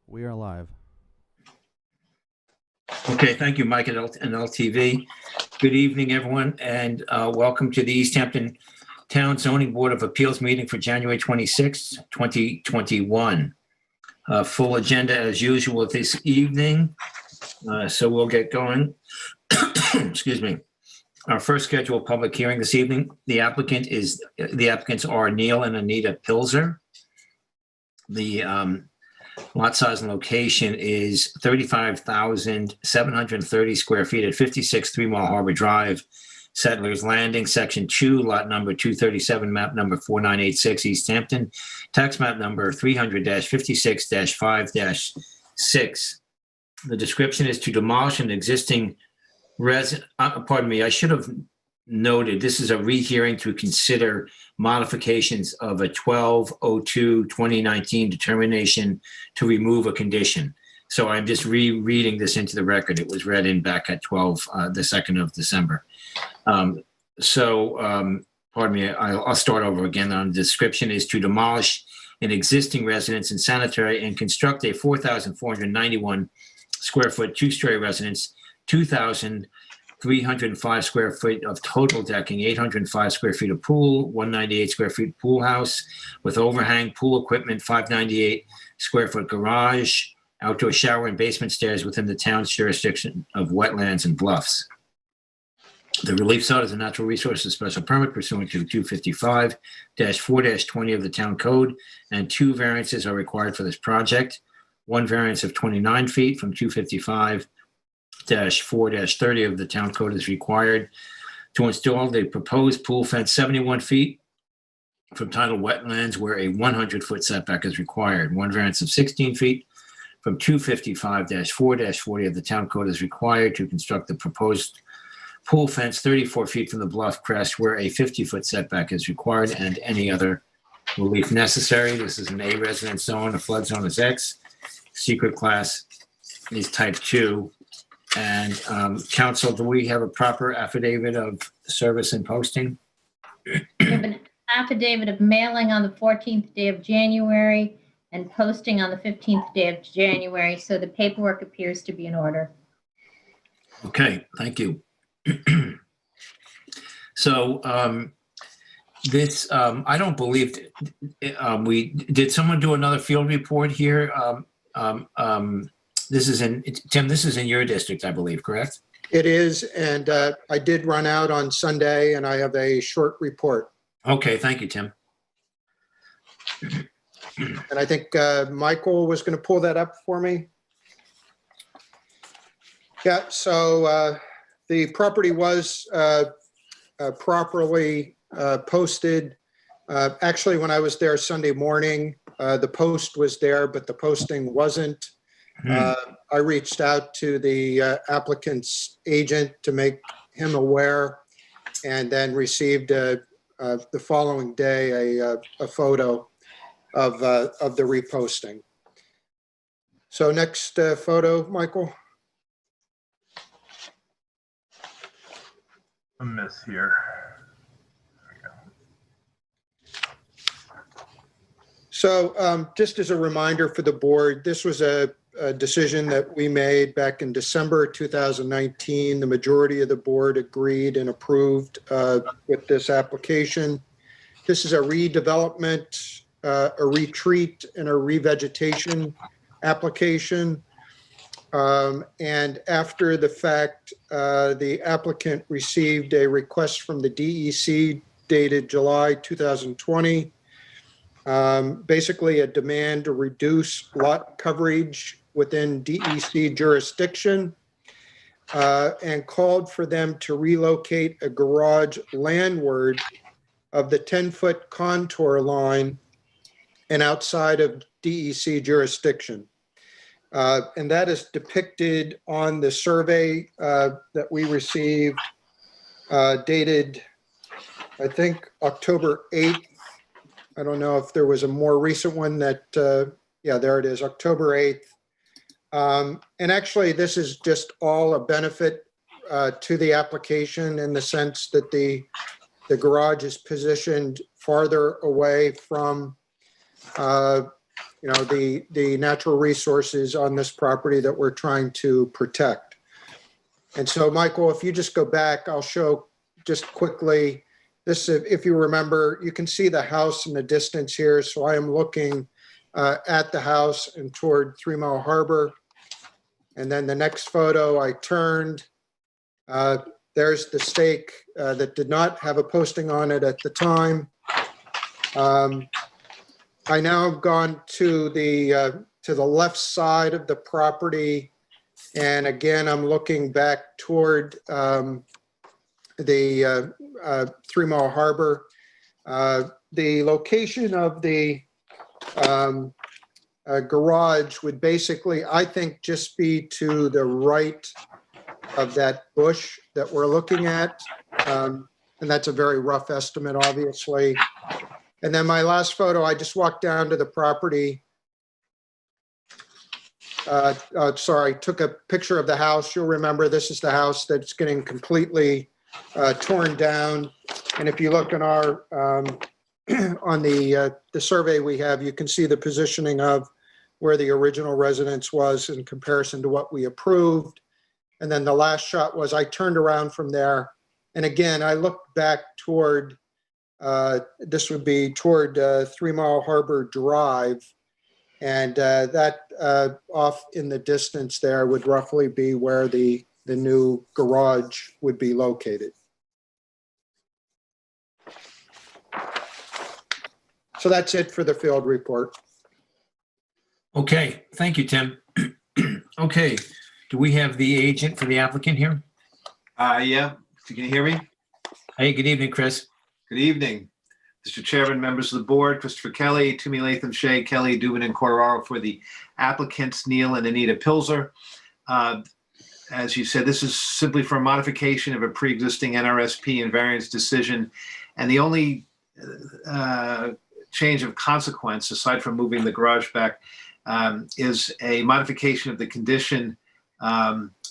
We are live. Okay, thank you, Mike and LTV. Good evening, everyone, and welcome to the East Hampton Town Zoning Board of Appeals meeting for January 26, 2021. Full agenda as usual this evening, so we'll get going. Excuse me. Our first scheduled public hearing this evening, the applicants are Neil and Anita Pilzer. The lot size and location is 35,730 square feet at 56 3 Mile Harbor Drive, Settlers Landing, Section 2, lot number 237, map number 4986, East Hampton, tax map number 300-56-5-6. The description is to demolish an existing pardon me, I should have noted, this is a rehearing to consider modifications of a 12/02/2019 determination to remove a condition. So I'm just rereading this into the record. It was read in back at the 2nd of December. Pardon me, I'll start over again. The description is to demolish an existing residence and sanitary and construct a 4,491 square foot two-story residence, 2,305 square feet of total decking, 805 square feet of pool, 198 square feet pool house with overhang pool equipment, 598 square foot garage, outdoor shower and basement stairs within the town's jurisdiction of wetlands and bluffs. The relief sought is a natural resources special permit pursuant to 255-4-20 of the town code, and 2 variances are required for this project. 1 variance of 29 feet from 255-4-30 of the town code is required to install the proposed pool fence 71 feet from tidal wetlands where a 100-foot setback is required. 1 variance of 16 feet from 255-4-40 of the town code is required to construct the proposed pool fence 34 feet from the bluff crest where a 50-foot setback is required, and any other relief necessary. This is an A residence zone. A flood zone is X. Secret class is type 2. And council, do we have a proper affidavit of service and posting? We have an affidavit of mailing on the 14th day of January and posting on the 15th day of January, so the paperwork appears to be in order. Okay, thank you. So this, I don't believe, did someone do another field report here? This is in, Tim, this is in your district, I believe, correct? It is, and I did run out on Sunday, and I have a short report. Okay, thank you, Tim. And I think Michael was going to pull that up for me. Yeah, so the property was properly posted. Actually, when I was there Sunday morning, the post was there, but the posting wasn't. I reached out to the applicant's agent to make him aware, and then received the following day a photo of the reposting. So next photo, Michael. A miss here. There we go. So just as a reminder for the board, this was a decision that we made back in December 2019. The majority of the board agreed and approved with this application. This is a redevelopment, a retreat, and a revegetation application. And after the fact, the applicant received a request from the DEC dated July 2020. Basically a demand to reduce lot coverage within DEC jurisdiction, and called for them to relocate a garage landward of the 10-foot contour line and outside of DEC jurisdiction. And that is depicted on the survey that we received dated, I think, October 8th. I don't know if there was a more recent one that, yeah, there it is, October 8th. And actually, this is just all a benefit to the application in the sense that the garage is positioned farther away from the natural resources on this property that we're trying to protect. And so, Michael, if you just go back, I'll show just quickly this. If you remember, you can see the house in the distance here. So I am looking at the house and toward 3 Mile Harbor. And then the next photo, I turned. There's the stake that did not have a posting on it at the time. I now have gone to the left side of the property. And again, I'm looking back toward the 3 Mile Harbor. The location of the garage would basically, I think, just be to the right of that bush that we're looking at. And that's a very rough estimate, obviously. And then my last photo, I just walked down to the property. Sorry, took a picture of the house. You'll remember this is the house that's getting completely torn down. And if you look in our on the survey we have, you can see the positioning of where the original residence was in comparison to what we approved. And then the last shot was I turned around from there. And again, I looked back toward, this would be toward 3 Mile Harbor Drive. And that off in the distance there would roughly be where the new garage would be located. So that's it for the field report. Okay, thank you, Tim. Okay, do we have the agent for the applicant here? Yeah, can you hear me? Hey, good evening, Chris. Good evening, Mr. Chairman, members of the board, Christopher Kelly, Toomey Latham, Shea, Kelly, Dubin, and Corderaro for the applicants, Neil and Anita Pilzer. As you said, this is simply for a modification of a pre-existing NRSP and variance decision. And the only change of consequence, aside from moving the garage back, is a modification of the condition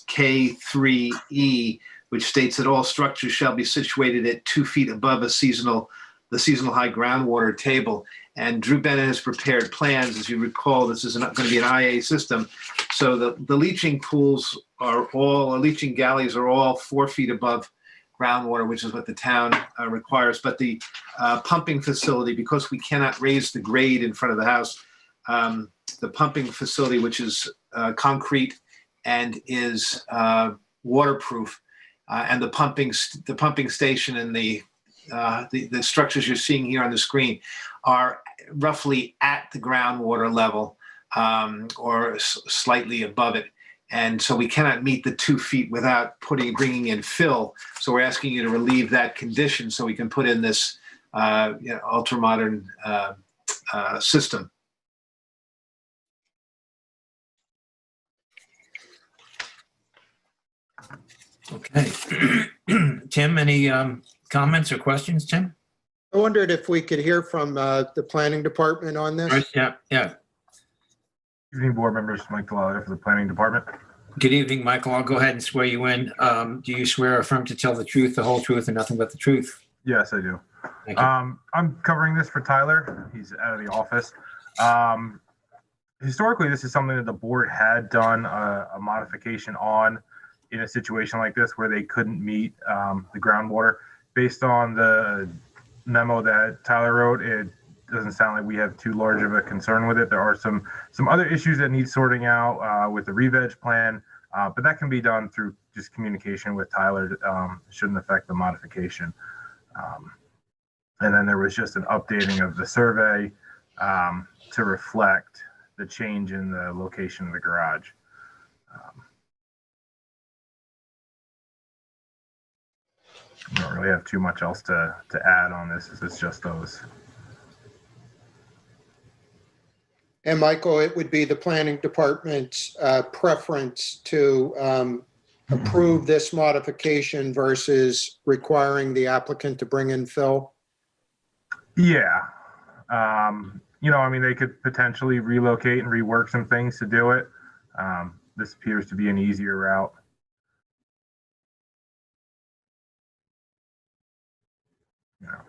K3E, which states that all structures shall be situated at 2 feet above the seasonal high groundwater table. And Drew Bennett has prepared plans. As you recall, this is going to be an IA system. So the leaching pools leaching galleys are all 4 feet above groundwater, which is what the town requires. But the pumping facility, because we cannot raise the grade in front of the house, the pumping facility, which is concrete and is waterproof, and the pumping station and the structures you're seeing here on the screen are roughly at the groundwater level or slightly above it. And so we cannot meet the 2 feet without bringing in fill. So we're asking you to relieve that condition so we can put in this ultra-modern system. Okay. Tim, any comments or questions, Tim? I wondered if we could hear from the planning department on this. Yeah. Good evening, board members. Mike Delalio for the planning department. Good evening, Michael. I'll go ahead and swear you in. Do you swear or affirm to tell the truth, the whole truth, and nothing but the truth? Yes, I do. Thank you. I'm covering this for Tyler. He's out of the office. Historically, this is something that the board had done a modification on in a situation like this where they couldn't meet the groundwater. Based on the memo that Tyler wrote, it doesn't sound like we have too large of a concern with it. There are some other issues that need sorting out with the re-veg plan, but that can be done through just communication with Tyler. Shouldn't affect the modification. And then there was just an updating of the survey to reflect the change in the location of the garage. I don't really have too much else to add on this. It's just those. And Michael, it would be the planning department's preference to approve this modification versus requiring the applicant to bring in fill? Yeah. I mean, they could potentially relocate and rework some things to do it. This appears to be an easier route. Yeah.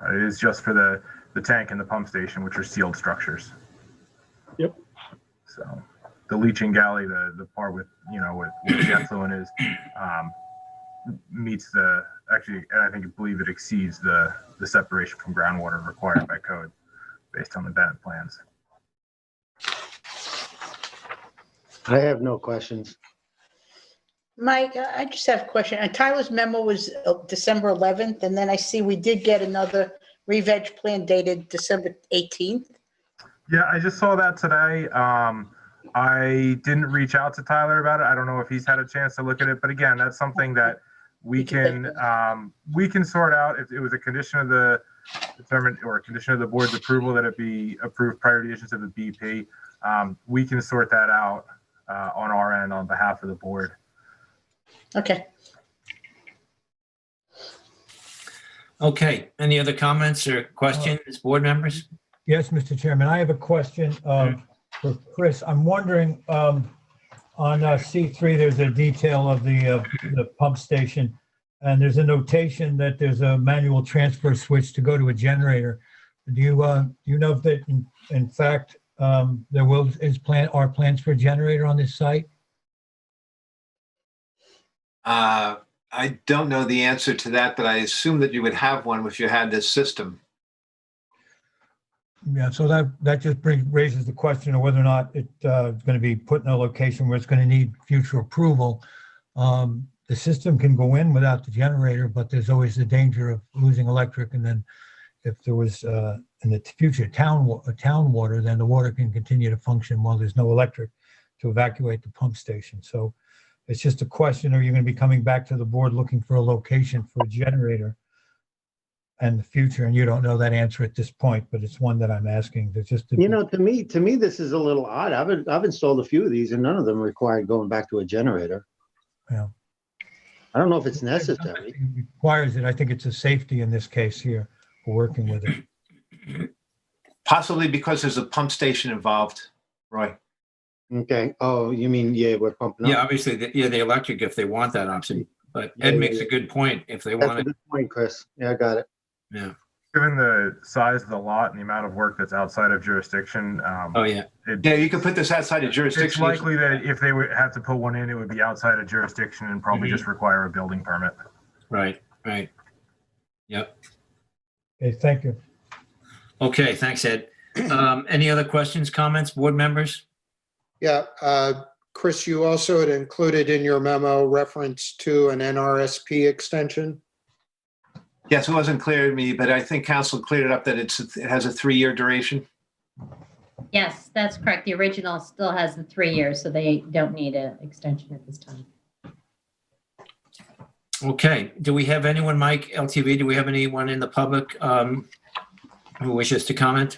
It is just for the tank and the pump station, which are sealed structures. Yep. So the leaching galley, the part with, what the effluent is, meets and I believe it exceeds the separation from groundwater required by code based on the Bennett plans. I have no questions. Mike, I just have a question. Tyler's memo was December 11th, and then I see we did get another re-veg plan dated December 18th. Yeah, I just saw that today. I didn't reach out to Tyler about it. I don't know if he's had a chance to look at it, but again, that's something that we can sort out. If it was a condition of the board's approval that it be approved prior to the issuance of a BP, we can sort that out on our end on behalf of the board. Okay. Okay, any other comments or questions, board members? Yes, Mr. Chairman, I have a question for Chris. I'm wondering, on C3, there's a detail of the pump station, and there's a notation that there's a manual transfer switch to go to a generator. Do you know if that, in fact, there are plans for a generator on this site? I don't know the answer to that, but I assume that you would have one if you had this system. Yeah, so that just raises the question of whether or not it's going to be put in a location where it's going to need future approval. The system can go in without the generator, but there's always the danger of losing electric. And then if there was in the future town water, then the water can continue to function while there's no electric to evacuate the pump station. So it's just a question, are you going to be coming back to the board looking for a location for a generator in the future? And you don't know that answer at this point, but it's one that I'm asking. There's just To me, this is a little odd. I've installed a few of these and none of them required going back to a generator. Yeah. I don't know if it's necessary. It requires it. I think it's a safety in this case here. We're working with it. Possibly because there's a pump station involved, Roy. Okay. Oh, you mean, we're pumping up? Yeah, obviously, the electric, if they want that option. But Ed makes a good point. If they That's want a it, good point, Chris. Yeah, I got it. yeah. Given the size of the lot and the amount of work that's outside of jurisdiction, Oh, yeah. Yeah, you can put this outside of it's jurisdiction. likely that if they would have to put one in, it would be outside of jurisdiction and probably just require a building permit. Right. Yep. Okay, thank you. Okay, thanks, Ed. Any other questions, comments, board members? Yeah, Chris, you also had included in your memo reference to an NRSP extension. Yes, it wasn't clear to me, but I think council cleared it up that it has a 3-year duration. Yes, that's correct. The original still has the 3 years, so they don't need an extension at this time. Okay, do we have anyone, Mike, LTV, do we have anyone in the public who wishes to comment?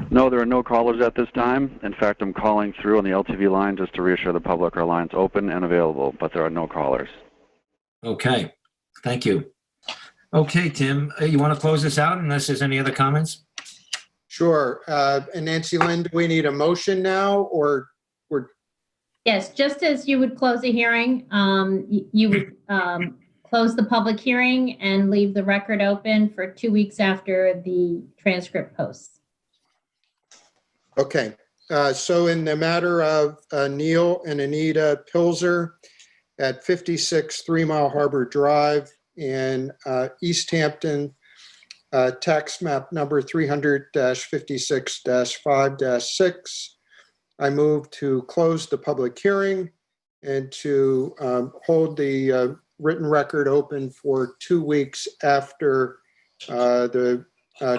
No, there are no callers at this time. In fact, I'm calling through on the LTV line just to reassure the public our line's open and available, but there are no callers. Okay, thank you. Okay, Tim, you want to close this out unless there's any other comments? Sure. And Nancy Lynn, do we need a motion now or we're? Yes, just as you would close a hearing, you would close the public hearing and leave the record open for 2 weeks after the transcript posts. Okay, so in the matter of Neil and Anita Pilzer at 56 3 Mile Harbor Drive in East Hampton, tax map number 300-56-5-6, I move to close the public hearing and to hold the written record open for 2 weeks after the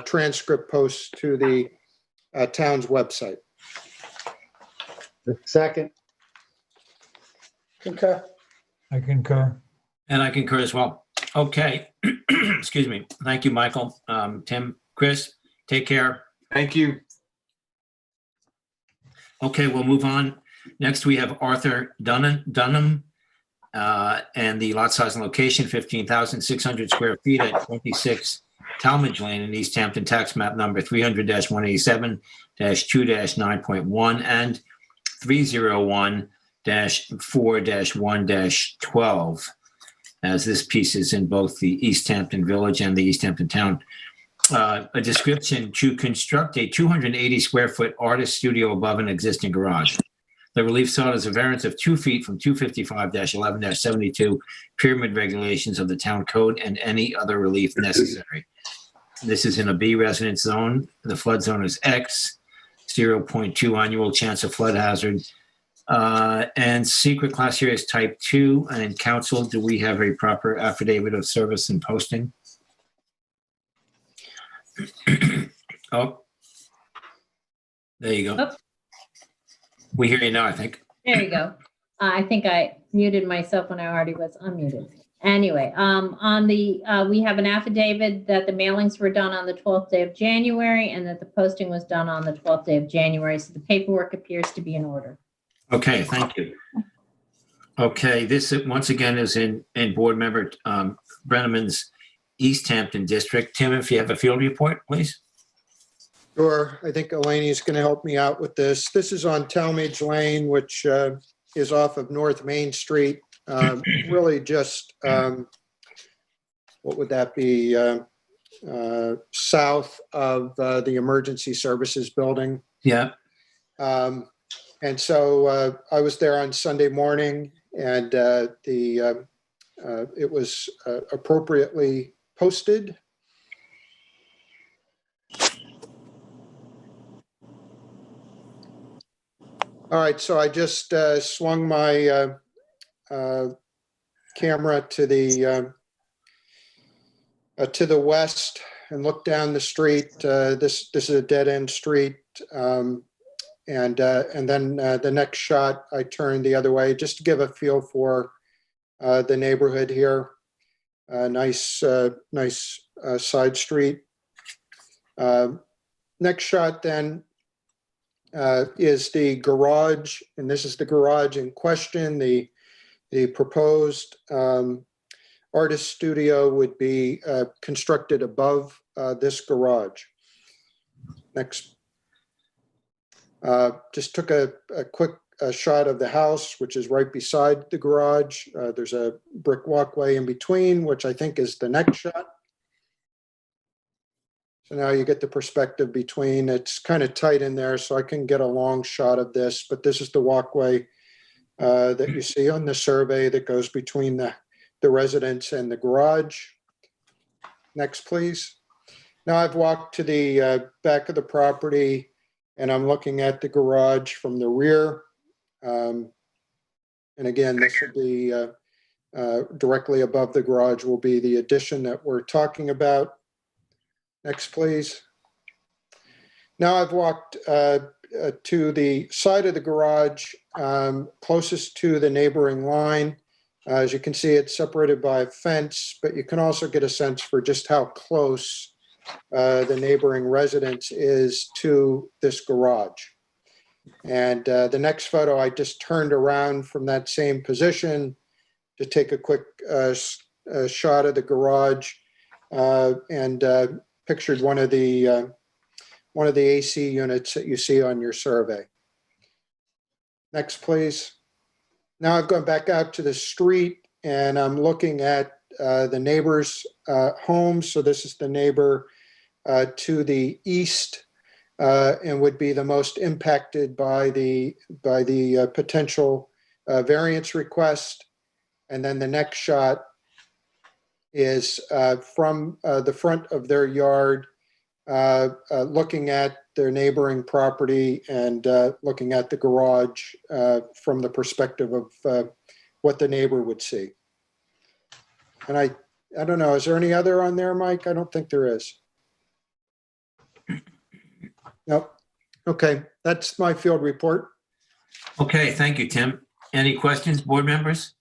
transcript posts to the town's website. Second. Concur. I concur. And I concur as well. Okay, excuse me. Thank you, Michael. Tim, Chris, take care. Thank you. Okay, we'll move on. Next, we have Arthur Dunham, and the lot size and location, 15,600 square feet at 26 Talmadge Lane in East Hampton, tax map number 300-187-2-9.1 and 301-4-1-12. as this piece is in both the East Hampton Village and the East Hampton Town. A description: to construct a 280 square foot artist studio above an existing garage. The relief sought is a variance of 2 feet from 255-11-72 pyramid regulations of the town code and any other relief necessary. This is in a B residence zone. The flood zone is X, 0.2 annual chance of flood hazard. And secret class here is type 2. And in council, do we have a proper affidavit of service and posting? Oh, there you go. Oh. We hear you now, I think. There you go. I think I muted myself when I already was unmuted. Anyway, we have an affidavit that the mailings were done on the 12th day of January and that the posting was done on the 12th day of January. So the paperwork appears to be in order. Okay, thank you. Okay, this once again is in board member Brenneman's East Hampton district. Tim, if you have a field report, please. Sure. I think Eleni is going to help me out with this. This is on Talmadge Lane, which is off of North Main Street. Really just, what would that be? South of the Emergency Services Building. Yeah. And so I was there on Sunday morning, and it was appropriately posted. All right, so I just swung my camera to the west and looked down the street. This is a dead-end street, and then the next shot I turned the other way just to give a feel for the neighborhood here. Nice side street. Next shot then is the garage, and this is the garage in question. The proposed artist studio would be constructed above this garage. Next. Just took a quick shot of the house, which is right beside the garage. There's a brick walkway in between, which I think is the next shot. So now you get the perspective between. It's kind of tight in there, so I can get a long shot of this, but this is the walkway that you see on the survey that goes between the residence and the garage. Next, please. Now I've walked to the back of the property, and I'm looking at the garage from the rear. And again, this would be directly above the garage will be the addition that we're talking about. Next, please. Now I've walked to the side of the garage closest to the neighboring line. As you can see, it's separated by a fence, but you can also get a sense for just how close the neighboring residence is to this garage. And the next photo, I just turned around from that same position to take a quick shot of the garage and pictured one of the AC units that you see on your survey. Next, please. Now I've gone back out to the street, and I'm looking at the neighbor's home. So this is the neighbor to the east, and would be the most impacted by the potential variance request. And then the next shot is from the front of their yard, looking at their neighboring property and looking at the garage from the perspective of what the neighbor would see. And I don't know, is there any other on there, Mike? I don't think there is. Nope. Okay, that's my field report. Okay, thank you, Tim. Any questions, board members?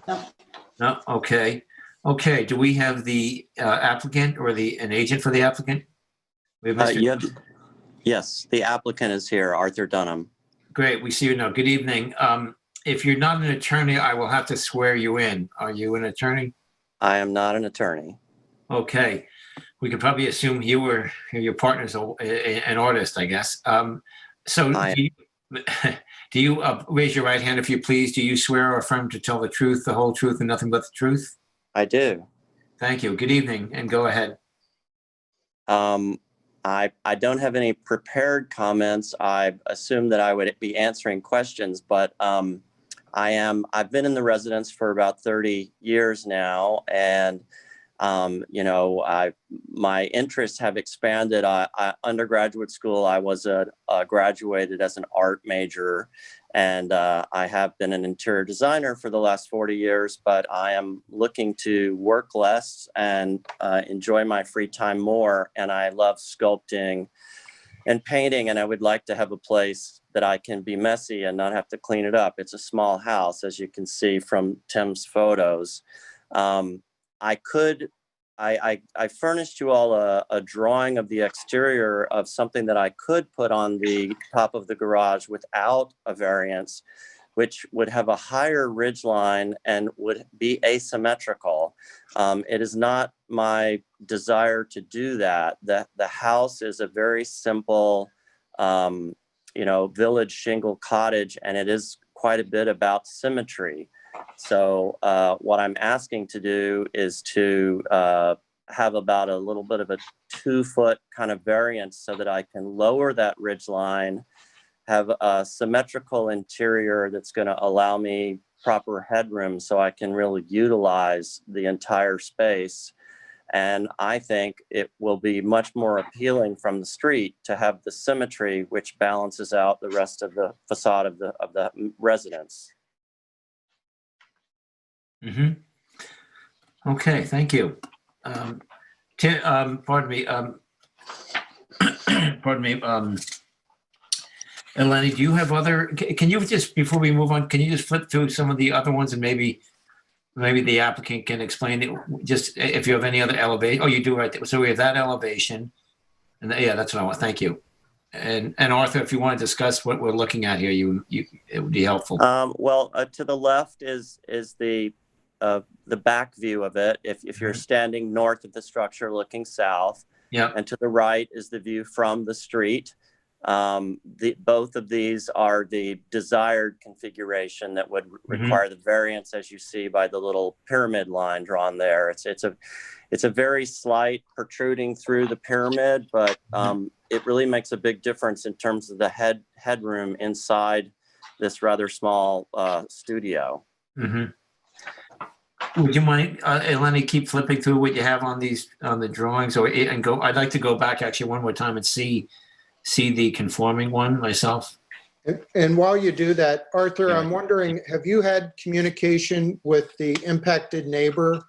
No. No, okay. Okay, do we have the applicant or an agent for the applicant? We have Mr. Yes, the applicant is here, Arthur Dunham. Great, we see you now. Good evening. If you're not an attorney, I will have to swear you in. Are you an attorney? I am not an attorney. Okay, we could probably assume your partner's an artist, I guess. So Do you, raise your right hand if you please, do you swear or affirm to tell the truth, the whole truth, and nothing but the truth? I do. Thank you. Good evening, and go ahead. I don't have any prepared comments. I assumed that I would be answering questions, but I've been in the residence for about 30 years now, and my interests have expanded. Undergraduate school, I was graduated as an art major, and I have been an interior designer for the last 40 years, but I am looking to work less and enjoy my free time more. And I love sculpting and painting, and I would like to have a place that I can be messy and not have to clean it up. It's a small house, as you can see from Tim's photos. I furnished you all a drawing of the exterior of something that I could put on the top of the garage without a variance, which would have a higher ridge line and would be asymmetrical. It is not my desire to do that. The house is a very simple, village shingle cottage, and it is quite a bit about symmetry. So what I'm asking to do is to have about a little bit of a 2-foot kind of variance so that I can lower that ridge line, have a symmetrical interior that's going to allow me proper headroom so I can really utilize the entire space. And I think it will be much more appealing from the street to have the symmetry, which balances out the rest of the facade of the residence. Mm-hmm. Okay, thank you. Pardon me. Eleni, do you have other? Can you just, before we move on, can you just flip through some of the other ones, and maybe the applicant can explain it? Just if you have any other elevation. Oh, you do, right there. So we have that elevation, and yeah, that's what I want. Thank you. And Arthur, if you want to discuss what we're looking at here, it would be helpful. To the left is the back view of it. If you're standing north of the structure looking south, yeah, and to the right is the view from the street. Both of these are the desired configuration that would require the variance, as you see by the little pyramid line drawn there. It's a very slight protruding through the pyramid, but it really makes a big difference in terms of the headroom inside this rather small studio. Mm-hmm. Would you mind, Eleni, keep flipping through what you have on the drawings, I'd like to go back actually one more time and see the conforming one myself. And while you do that, Arthur, I'm wondering, have you had communication with the impacted neighbor?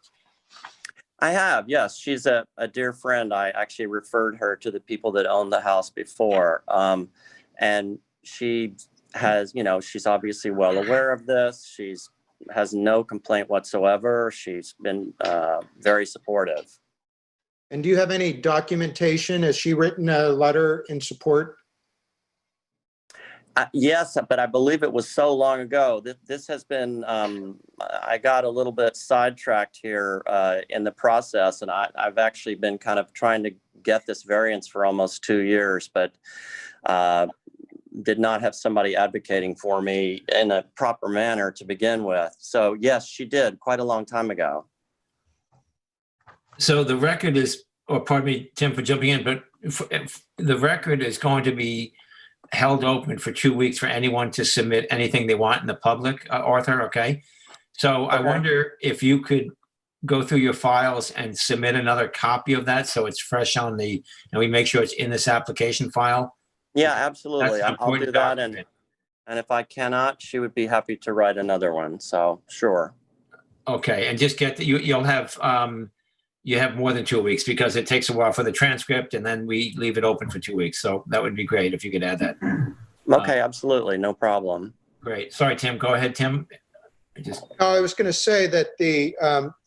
I have, yes. She's a dear friend. I actually referred her to the people that owned the house before. And she has, she's obviously well aware of this. She's has no complaint whatsoever. She's been very supportive. And do you have any documentation? Has she written a letter in support? Yes, but I believe it was so long ago. This has been, I got a little bit sidetracked here in the process, and I've actually been kind of trying to get this variance for almost 2 years, but did not have somebody advocating for me in a proper manner to begin with. So yes, she did quite a long time ago. So the record is, or pardon me, Tim, for jumping in, but the record is going to be held open for 2 weeks for anyone to submit anything they want in the public, Arthur, okay? So okay. I wonder if you could go through your files and submit another copy of that so it's fresh on and we make sure it's in this application file. Yeah, absolutely. I'll do that. And if I cannot, she would be happy to write another one. So sure. Okay. And just get you'll have, you have more than 2 weeks because it takes a while for the transcript and then we leave it open for 2 weeks. So that would be great if you could add that. Okay. Absolutely. No problem. Great. Sorry, Tim. Go ahead, Tim. I was going to say that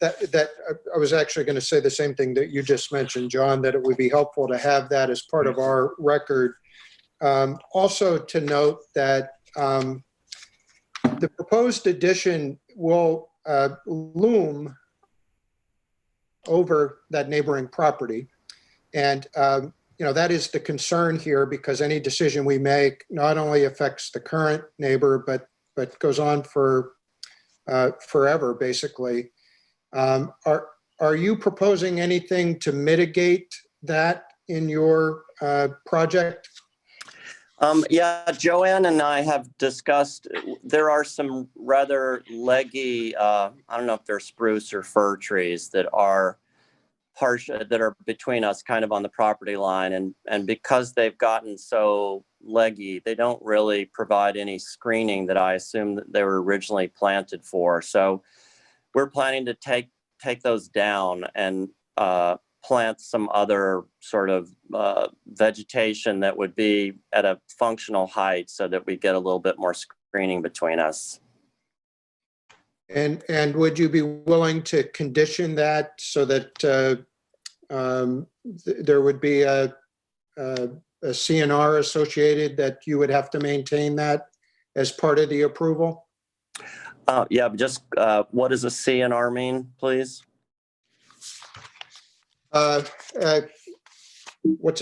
I was actually going to say the same thing that you just mentioned, John, that it would be helpful to have that as part of our record. Also to note that the proposed addition will loom over that neighboring property. And that is the concern here, because any decision we make not only affects the current neighbor, but goes on for forever, basically. Are you proposing anything to mitigate that in your project? Yeah, Joanne and I have discussed, there are some rather leggy, I don't know if they're spruce or fir trees that are between us, kind of on the property line. And because they've gotten so leggy, they don't really provide any screening that I assume that they were originally planted for. So we're planning to take those down and plant some other sort of vegetation that would be at a functional height so that we get a little bit more screening between us. And would you be willing to condition that so that there would be a CNR associated, that you would have to maintain that as part of the approval? Yeah, just what does a CNR mean, please? What's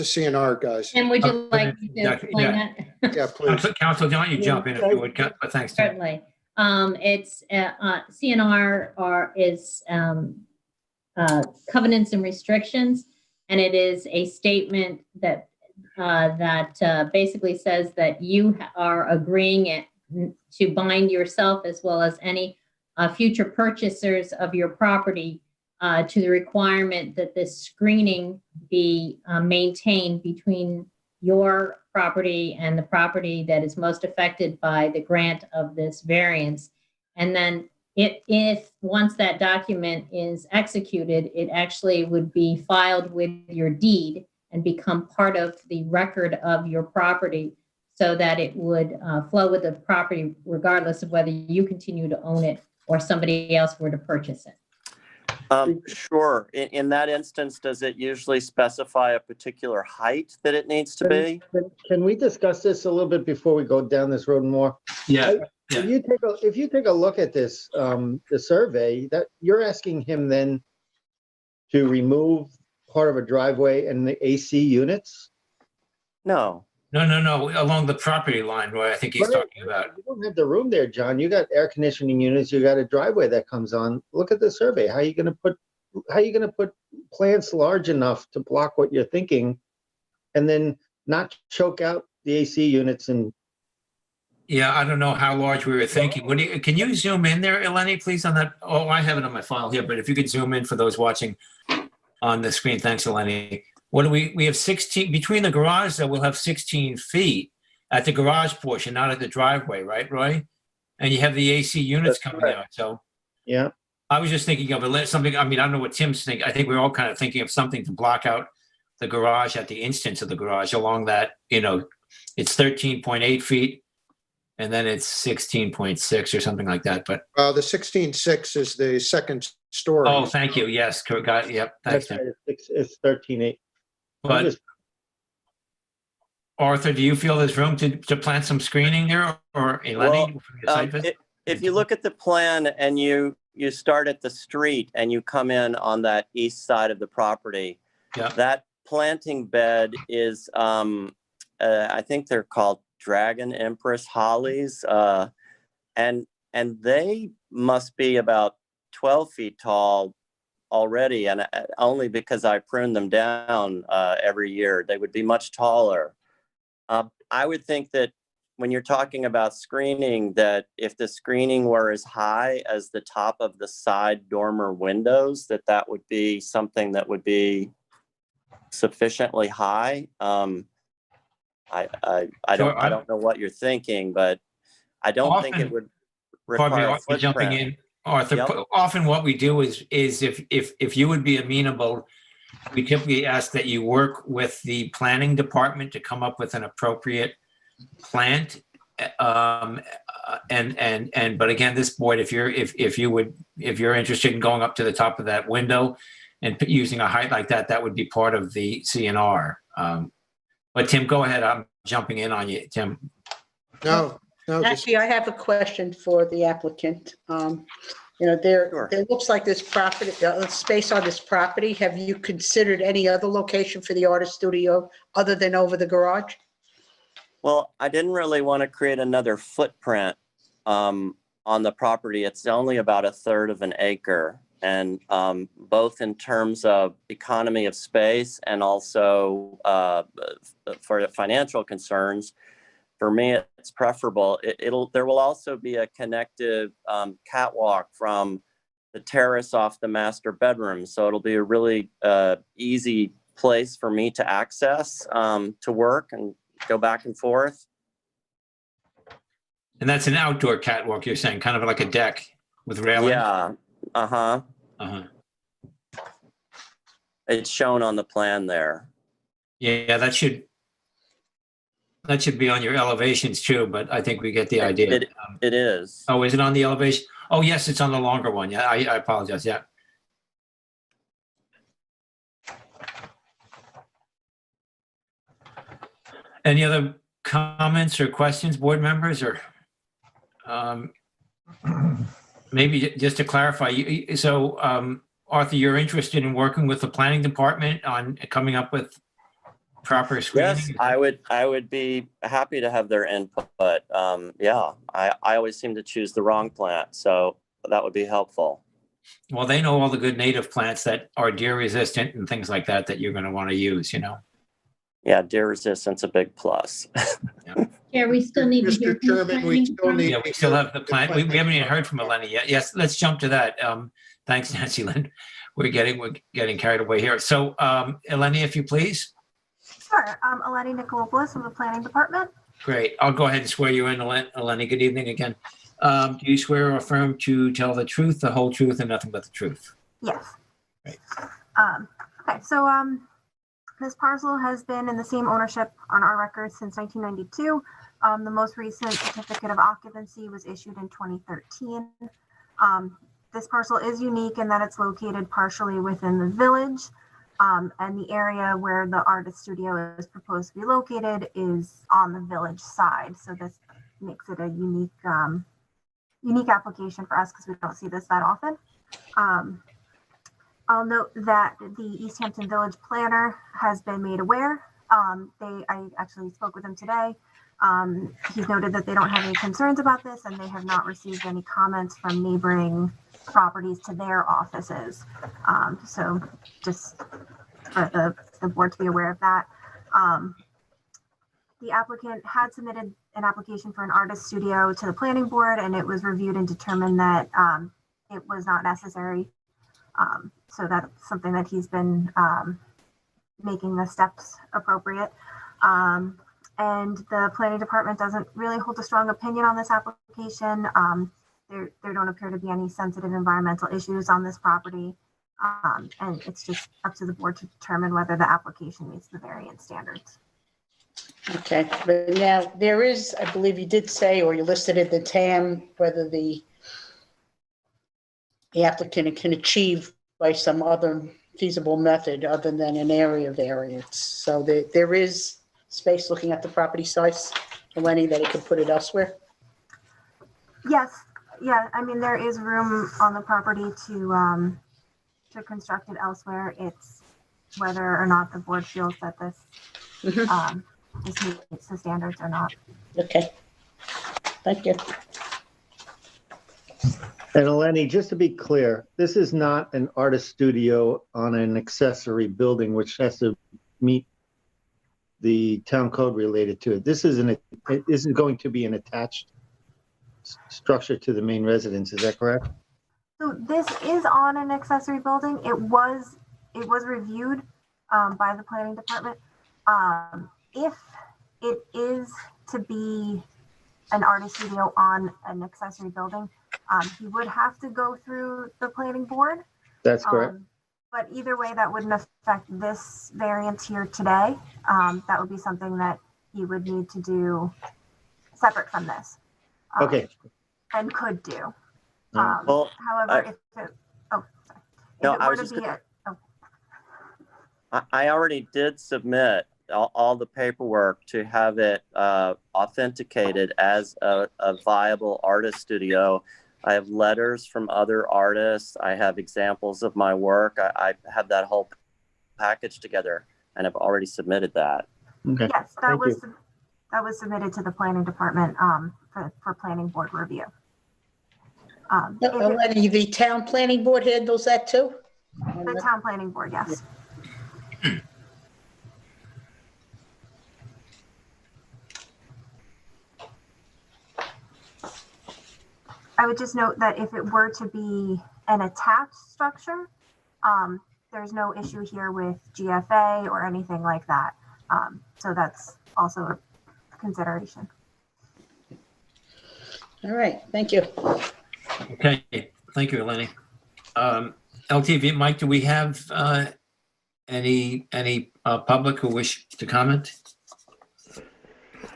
a CNR, guys? And would you like me to explain that? Yeah, please. Council, don't you jump in if you would, but thanks. Tim. Certainly. It's CNR is covenants and restrictions, and it is a statement that basically says that you are agreeing to bind yourself as well as any future purchasers of your property to the requirement that this screening be maintained between your property and the property that is most affected by the grant of this variance. And then if once that document is executed, it actually would be filed with your deed and become part of the record of your property, so that it would flow with the property regardless of whether you continue to own it or somebody else were to purchase it. Sure. In that instance, does it usually specify a particular height that it needs to be? Can we discuss this a little bit before we go down this road more? Yeah. If you take a look at this, the survey, that you're asking him then to remove part of a driveway and the AC units? No. No, along the property line, Roy, I think he's talking about. You don't have the room there, John. You got air conditioning units, you got a driveway that comes on. Look at the survey. How are you gonna put plants large enough to block what you're thinking and then not choke out the AC units? And Yeah, I don't know how large we were thinking. Can you zoom in there, Eleni, please, on that? Oh, I have it on my file here, but if you could zoom in for those watching on the screen. Thanks, Eleni. What do we have 16, between the garage, though, we'll have 16 feet at the garage portion, not at the driveway, right, Roy? And you have the AC units coming out, so. yeah, I was just thinking of something, I mean, I don't know what Tim's thinking. I think we're all kind of thinking of something to block out the garage at the instance of the garage along that, it's 13.8 feet and then it's 16.6 or something like that, but. The 16.6 is the second story. Oh, thank you. Yes, got it. Yep. Thanks, that's Tim. right. It's 13.8. But Arthur, do you feel there's room to plant some screening there, or Eleni? If you look at the plan and you start at the street and you come in on that east side of the property, that planting bed is, I think they're called Dragon Empress hollies, and they must be about 12 feet tall already, and only because I prune them down every year. They would be much taller. I would think that when you're talking about screening, that if the screening were as high as the top of the side dormer windows, that would be something that would be sufficiently high. I don't know what you're thinking, but I don't think it would require a jumping in. Arthur, often what we do is if you would be amenable, we typically ask that you work with the planning department to come up with an appropriate plant. But again, this board, if you're interested in going up to the top of that window and using a height like that, that would be part of the CNR. But Tim, go ahead. I'm jumping in on you, Tim. No. Actually, I have a question for the applicant. You know, Sure. there looks like this property, space on this property. Have you considered any other location for the artist studio other than over the garage? Well, I didn't really want to create another footprint on the property. It's only about 1/3 of an acre. And both in terms of economy of space and also for financial concerns, for me, it's preferable. There will also be a connective catwalk from the terrace off the master bedroom. So it'll be a really easy place for me to access to work and go back and forth. And that's an outdoor catwalk, you're saying, kind of like a deck with railing? Yeah. Uh-huh. Uh-huh. It's shown on the plan there. Yeah, that should be on your elevations too, but I think we get the idea. It is. Oh, is it on the elevation? Oh, yes, it's on the longer one. Yeah, I apologize. Yeah. Any other comments or questions, board members, or maybe just to clarify, Arthur, you're interested in working with the planning department on coming up with proper screening? Yes, I would be happy to have their input. Yeah, I always seem to choose the wrong plant, so that would be helpful. Well, they know all the good native plants that are deer resistant and things like that you're going to want to use, you know? Yeah, deer resistance a big plus. Yeah, we still need to hear. Mr. Chairman, we still need. Yeah, we still have the plant. We haven't even heard from Eleni yet. Yes, let's jump to that. Thanks, Nancy Lynn. We're getting carried away here. So, Eleni, if you please. Sure. Eleni Nicolopoulos from the Planning Department. Great. I'll go ahead and swear you in, Eleni. Good evening again. Do you swear or affirm to tell the truth, the whole truth, and nothing but the truth? Yes. Great. Okay, so this parcel has been in the same ownership on our records since 1992. The most recent certificate of occupancy was issued in 2013. This parcel is unique in that it's located partially within the village, and the area where the artist studio is proposed to be located is on the village side. So this makes it a unique application for us because we don't see this that often. I'll note that the East Hampton Village planner has been made aware. I actually spoke with him today. He's noted that they don't have any concerns about this and they have not received any comments from neighboring properties to their offices. So just for the board to be aware of that. The applicant had submitted an application for an artist studio to the planning board, and it was reviewed and determined that it was not necessary. So that's something that he's been making the steps appropriate. And the planning department doesn't really hold a strong opinion on this application. There don't appear to be any sensitive environmental issues on this property. And it's just up to the board to determine whether the application meets the variance standards. Okay, but now there is, I believe you did say, or you listed in the TAM, whether the applicant can achieve by some other feasible method other than an area variance. So there is space looking at the property size, Eleni, that it could put it elsewhere? Yes, yeah, I mean, there is room on the property to construct it elsewhere. It's whether or not the board feels that this this meets the standards or not. Okay, thank you. And Eleni, just to be clear, this is not an artist studio on an accessory building which has to meet the town code related to it. This isn't going to be an attached structure to the main residence. Is that correct? So this is on an accessory building. It was reviewed by the planning department. If it is to be an artist studio on an accessory building, he would have to go through the planning board. That's correct. But either way, that wouldn't affect this variance here today. That would be something that he would need to do separate from this. Okay. And could do. Well, however, I already did submit all the paperwork to have it authenticated as a viable artist studio. I have letters from other artists. I have examples of my work. I have that whole package together and have already submitted that. Okay. Yes, Thank you. that was submitted to the planning department for planning board review. Eleni, the town planning board handles that too? The town planning board, yes. I would just note that if it were to be an attached structure, there's no issue here with GFA or anything like that. So that's also a consideration. All right, thank you. Okay, thank you, Eleni. LTV, Mike, do we have any public who wish to comment?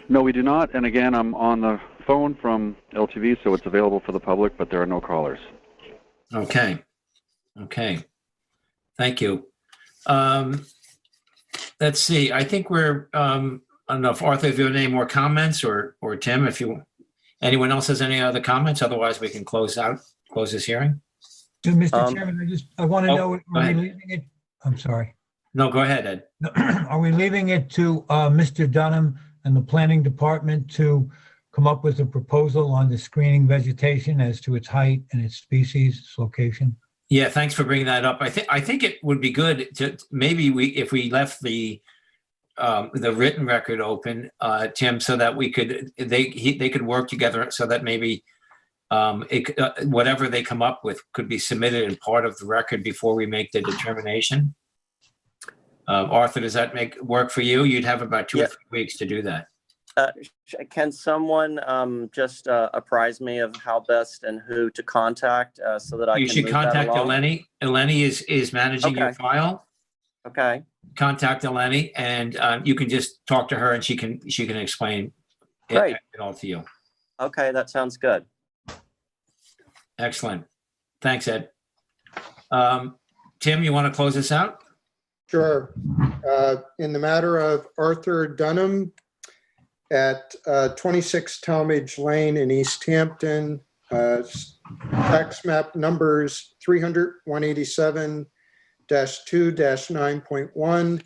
No, we do not. And again, I'm on the phone from LTV, so it's available for the public, but there are no callers. Okay. Okay. Thank you. Let's see. I think we're, I don't know if Arthur, if you have any more comments, or Tim, if you, anyone else has any other comments? Otherwise, we can close this hearing. Mr. Chairman, I want to know, go are we ahead. leaving it? I'm sorry. No, go ahead, Ed. Are we leaving it to Mr. Dunham and the planning department to come up with a proposal on the screening vegetation as to its height and its species, its location? Yeah, thanks for bringing that up. I think it would be good to maybe if we left the written record open, Tim, so that they could work together so that maybe whatever they come up with could be submitted in part of the record before we make the determination. Arthur, does that work for you? You'd have about 2 or 3 weeks to do that. Can someone just apprise me of how best and who to contact so that I You can should move that contact along? Eleni. Eleni is managing your Okay. file. Okay. Contact Eleni, and you can just talk to her, and she can explain Great. it all to you. Okay, that sounds good. Excellent. Thanks, Ed. Tim, you want to close this out? Sure. In the matter of Arthur Dunham at 26 Talmadge Lane in East Hampton, tax map numbers 300-187-2-9.1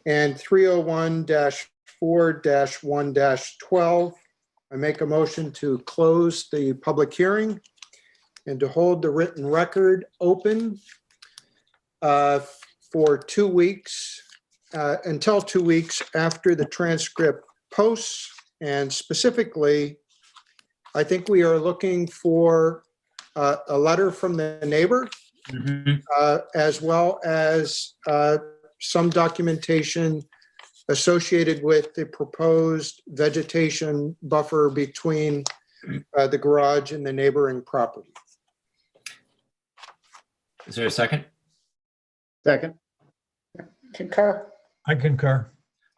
and 301-4-1-12. I make a motion to close the public hearing and to hold the written record open for 2 weeks, until 2 weeks after the transcript posts. And specifically, I think we are looking for a letter from the neighbor, as well as some documentation associated with the proposed vegetation buffer between the garage and the neighboring property. Is there a second? Second. Concur. I concur.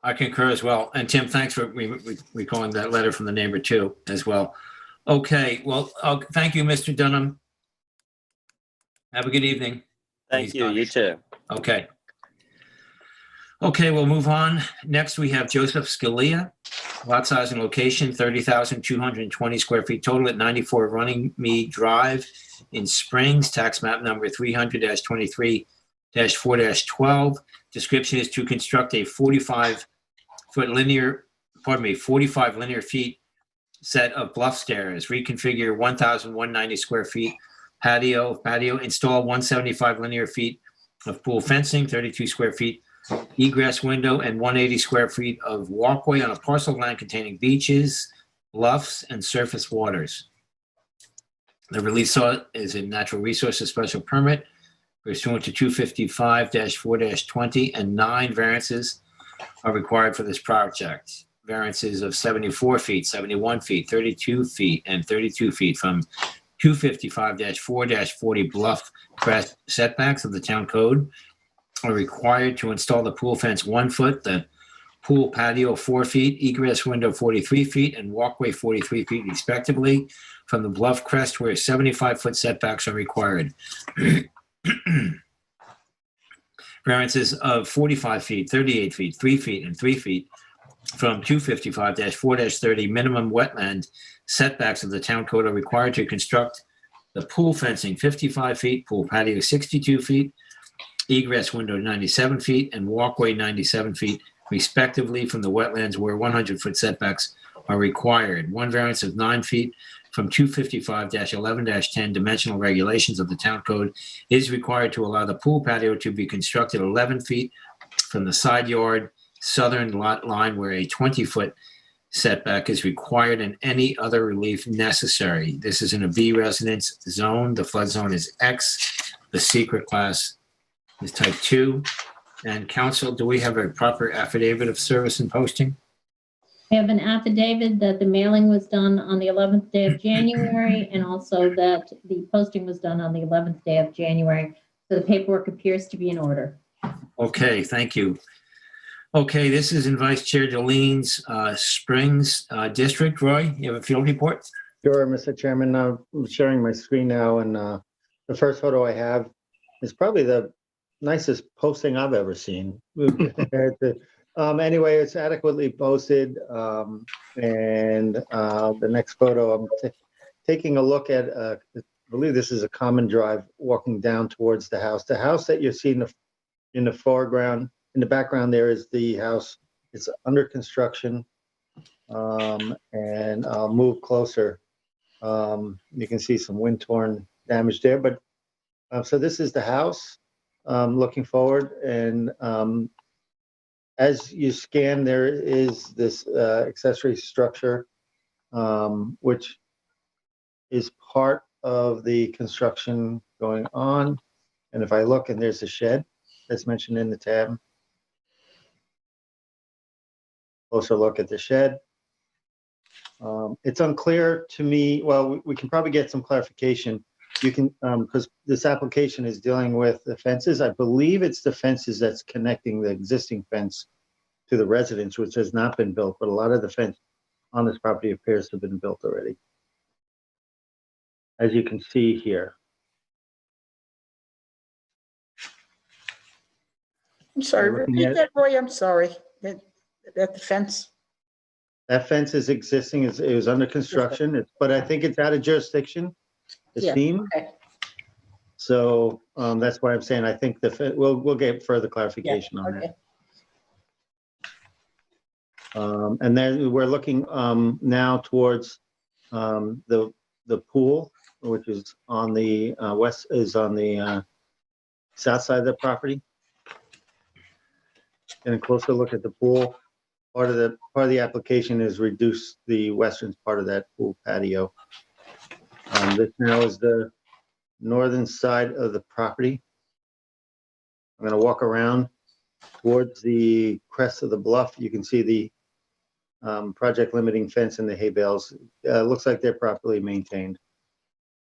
I concur as well. And Tim, thanks for recalling that letter from the neighbor too, as well. Okay, well, thank you, Mr. Dunham. Have a good evening. Thank you. You too. Okay. Okay, we'll move on. Next, we have Joseph Scalia. Lot size and location, 30,220 square feet total at 94 Runnymede Drive in Springs, tax map number 300-23-4-12. Description is to construct a 45 linear feet set of bluff stairs, reconfigure 1,190 square feet patio, install 175 linear feet of pool fencing, 32 square feet egress window, and 180 square feet of walkway on a parcel of land containing beaches, bluffs, and surface waters. The release sought is a natural resources special permit pursuant to 255-4-20, and 9 variances are required for this project. Variances of 74 feet, 71 feet, 32 feet, and 32 feet from 255-4-40 bluff crest setbacks of the town code are required to install the pool fence 1 foot, the pool patio 4 feet, egress window 43 feet, and walkway 43 feet respectively from the bluff crest where 75-foot setbacks are required. Variances of 45 feet, 38 feet, 3 feet, and 3 feet from 255-4-30 minimum wetland setbacks of the town code are required to construct The pool fencing, 55 feet, pool patio, 62 feet, egress window, 97 feet, and walkway, 97 feet, respectively, from the wetlands where 100-foot setbacks are required. One variance of 9 feet from 255-11-10 dimensional regulations of the town code is required to allow the pool patio to be constructed 11 feet from the side yard southern lot line where a 20-foot setback is required and any other relief necessary. This is in a B residence zone. The flood zone is X. The secret class is type 2. And council, do we have a proper affidavit of service and posting? We have an affidavit that the mailing was done on the 11th day of January and also that the posting was done on the 11th day of January. So the paperwork appears to be in order. Okay, thank you. Okay, this is in Vice Chair Jolene's Springs District. Roy, you have a field report? Sure, Mr. Chairman. I'm sharing my screen now, and the first photo I have is probably the nicest posting I've ever seen. Anyway, it's adequately posted, and the next photo, I'm taking a look at, I believe this is a common drive walking down towards the house. The house that you see in the foreground, in the background there is the house. It's under construction, and I'll move closer. You can see some wind-torn damage there, but so this is the house looking forward, and as you scan, there is this accessory structure, which is part of the construction going on. And if I look, and there's a shed that's mentioned in the tab. Closer look at the shed. It's unclear to me. Well, we can probably get some clarification. You can, because this application is dealing with the fences. I believe it's the fences that's connecting the existing fence to the residence, which has not been built, but a lot of the fence on this property appears to have been built already. As you can see here. I'm sorry, repeat that, Roy, I'm sorry. That the fence? That fence is existing, it was under construction, but I think it's out of jurisdiction, the Yeah, seam. okay. So that's why I'm saying I think we'll get further clarification on that. And then we're looking now towards the pool, which is on the south side of the property. And a closer look at the pool. Part of the application is reduce the western part of that pool patio. This now is the northern side of the property. I'm going to walk around towards the crest of the bluff. You can see the project limiting fence and the hay bales. Looks like they're properly maintained,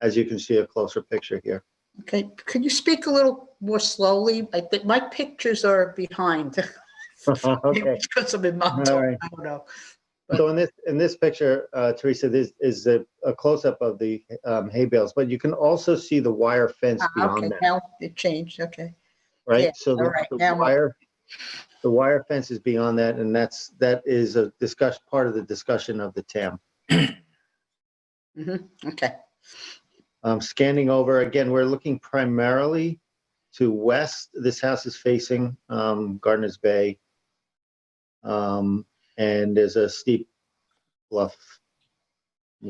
as you can see a closer picture here. Okay, could you speak a little more slowly? I think my pictures are behind. Okay. Because I'm in Mountain, All right. I don't know. So in this picture, Teresa, this is a close-up of the hay bales, but you can also see the wire fence beyond Okay, that. now it changed, okay. Right? Yeah, So all right, the now wire fence is beyond that, and that is a part of the discussion of the TAM. Okay. Scanning over, again, we're looking primarily to west. This house is facing Gardner's Bay, and there's a steep bluff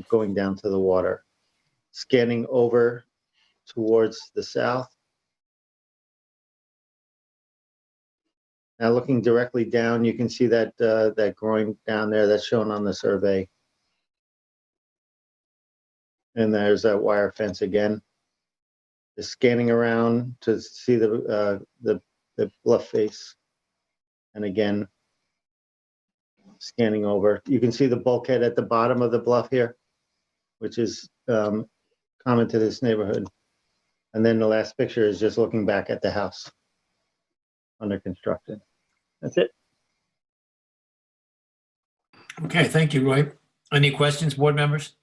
going down to the water. Scanning over towards the south. Now looking directly down, you can see that that groin down there that's shown on the survey. And there's that wire fence again. Just scanning around to see the bluff face. And again, scanning over. You can see the bulkhead at the bottom of the bluff here, which is common to this neighborhood. And then the last picture is just looking back at the house under construction. That's it. Okay, thank you, Roy. Any questions, board members?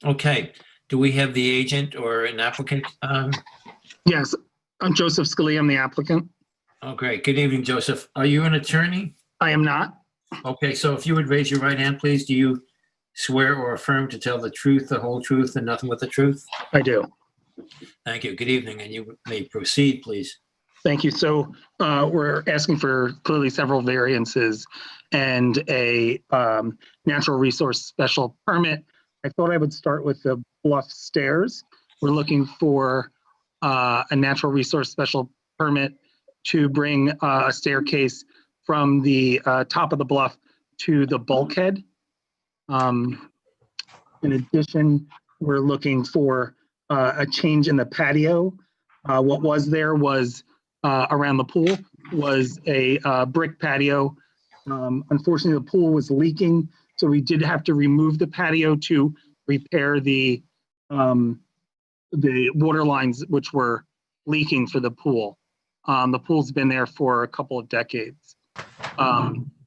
Okay, do we have the agent or an applicant? Yes, I'm Joseph Scalia. I'm the applicant. Oh, great. Good evening, Joseph. Are you an attorney? I am not. Okay, so if you would raise your right hand, please. Do you swear or affirm to tell the truth, the whole truth, and nothing but the truth? I do. Thank you. Good evening, and you may proceed, please. Thank you. So we're asking for clearly several variances and a natural resource special permit. I thought I would start with the bluff stairs. We're looking for a natural resource special permit to bring a staircase from the top of the bluff to the bulkhead. In addition, we're looking for a change in the patio. What was there was around the pool was a brick patio. Unfortunately, the pool was leaking, so we did have to remove the patio to repair the water lines which were leaking for the pool. The pool's been there for a couple of decades.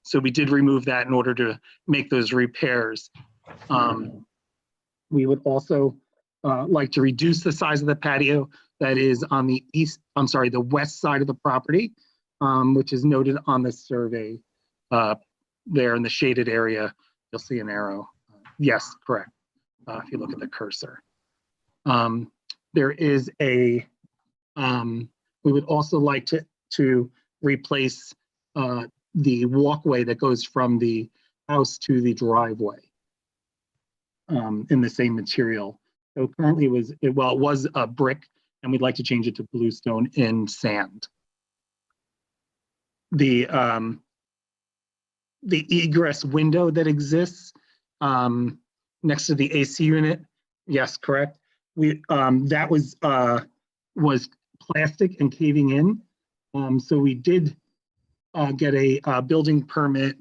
So we did remove that in order to make those repairs. We would also like to reduce the size of the patio that is on the the west side of the property, which is noted on the survey there in the shaded area. You'll see an arrow. Yes, correct. If you look at the cursor. There is a, we would also like to replace the walkway that goes from the house to the driveway in the same material. So currently it was a brick, and we'd like to change it to bluestone in sand. The egress window that exists next to the AC unit, yes, correct. That was plastic and caving in. So we did get a building permit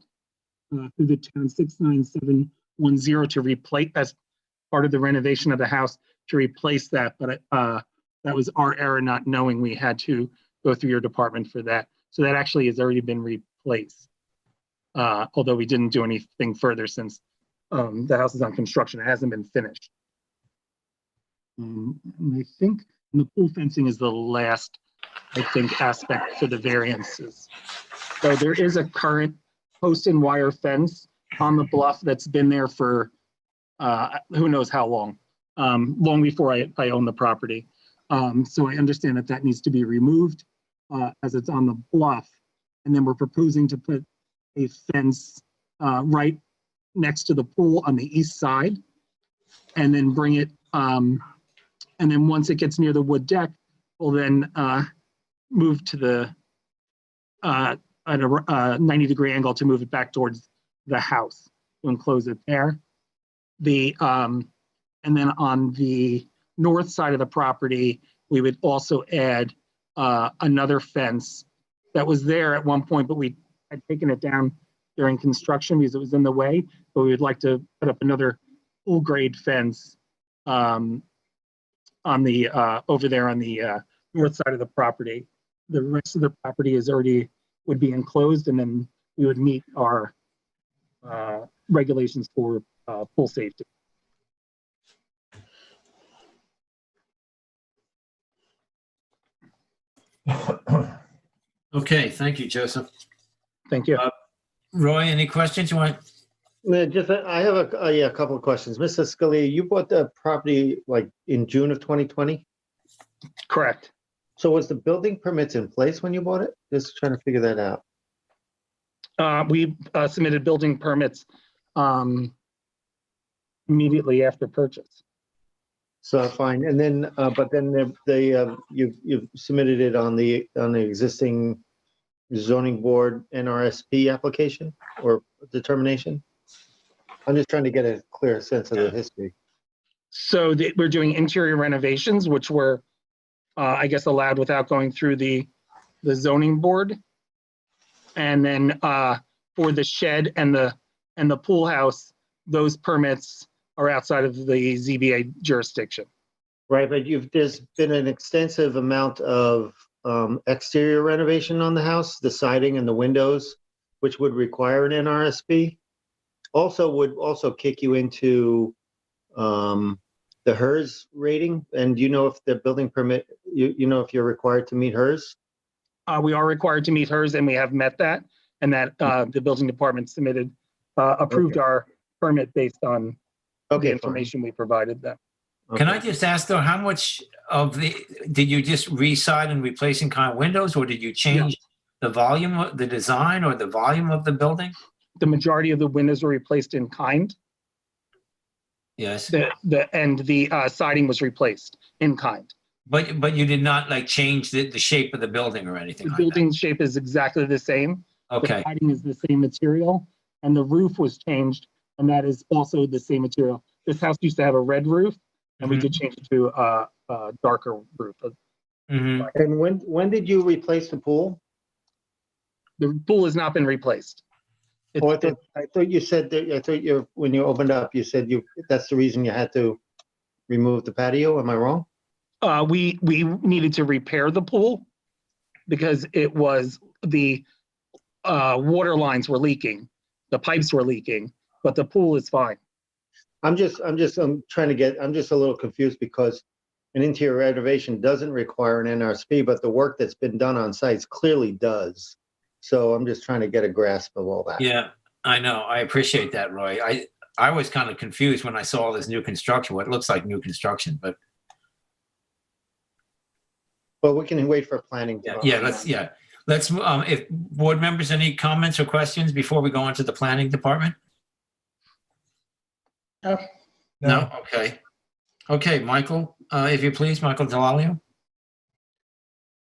through the town 69710 to replace, as part of the renovation of the house, to replace that. But that was our error, not knowing we had to go through your department for that. So that actually has already been replaced. Although we didn't do anything further since the house is on construction. It hasn't been finished. And I think the pool fencing is the last, aspect for the variances. So there is a current post and wire fence on the bluff that's been there for who knows how long, long before I own the property. So I understand that needs to be removed as it's on the bluff. And then we're proposing to put a fence right next to the pool on the east side, and then bring it, and then once it gets near the wood deck, we'll then move to the, at a 90-degree angle to move it back towards the house to enclose it there. And then on the north side of the property, we would also add another fence that was there at one point, but we had taken it down during construction because it was in the way. But we would like to put up another full grade fence on the over there on the north side of the property. The rest of the property is already would be enclosed, and then we would meet our regulations for pool safety. Okay, thank you, Joseph. Thank you. Roy, any questions you want? I have a couple of questions. Mr. Scalia, you bought the property like in June of 2020? Correct. So was the building permits in place when you bought it? Just trying to figure that out. We submitted building permits immediately after purchase. So fine, and then but then you've submitted it on the existing zoning board NRSP application or determination. I'm just trying to get a clear sense of the history. So we're doing interior renovations, which were, I guess, allowed without going through the zoning board. And then for the shed and the pool house, those permits are outside of the ZBA jurisdiction. Right, but there's been an extensive amount of exterior renovation on the house, the siding and the windows, which would require an NRSP. Would also kick you into the HERS rating. And do you know if the building permit, you know if you're required to meet HERS? We are required to meet HERS, and we have met that. And that the building department submitted, approved our permit based on the Okay, fine. information we provided them. Can I Okay. just ask though, how much of did you just re-side and replace in kind windows, or did you change the volume, the design, or the volume of the building? The majority of the windows were replaced in kind. Yes, The siding was replaced in kind. but you did not like change the shape of the building or anything The like that? building shape is exactly the same. The Okay, siding is the same material, and the roof was changed, and that is also the same material. This house used to have a red roof, and we Mhm. did change it to a darker roof. Mhm. And when did you replace the pool? The pool has not been replaced. Oh, I thought you said that, when you opened up, you said that's the reason you had to remove the patio. Am I wrong? We needed to repair the pool because it was the water lines were leaking, the pipes were leaking, but the pool is fine. I'm just a little confused because an interior renovation doesn't require an NRSP, but the work that's been done on sites clearly does. So I'm just trying to get a grasp of all that. Yeah, I know. I appreciate that, Roy. I was kind of confused when I saw all this new construction, what looks like new construction, but But we can wait for planning. let's, if board members, any comments or questions before we go on to the planning department? No? Okay. Okay, Michael, if you please, Michael Delalio.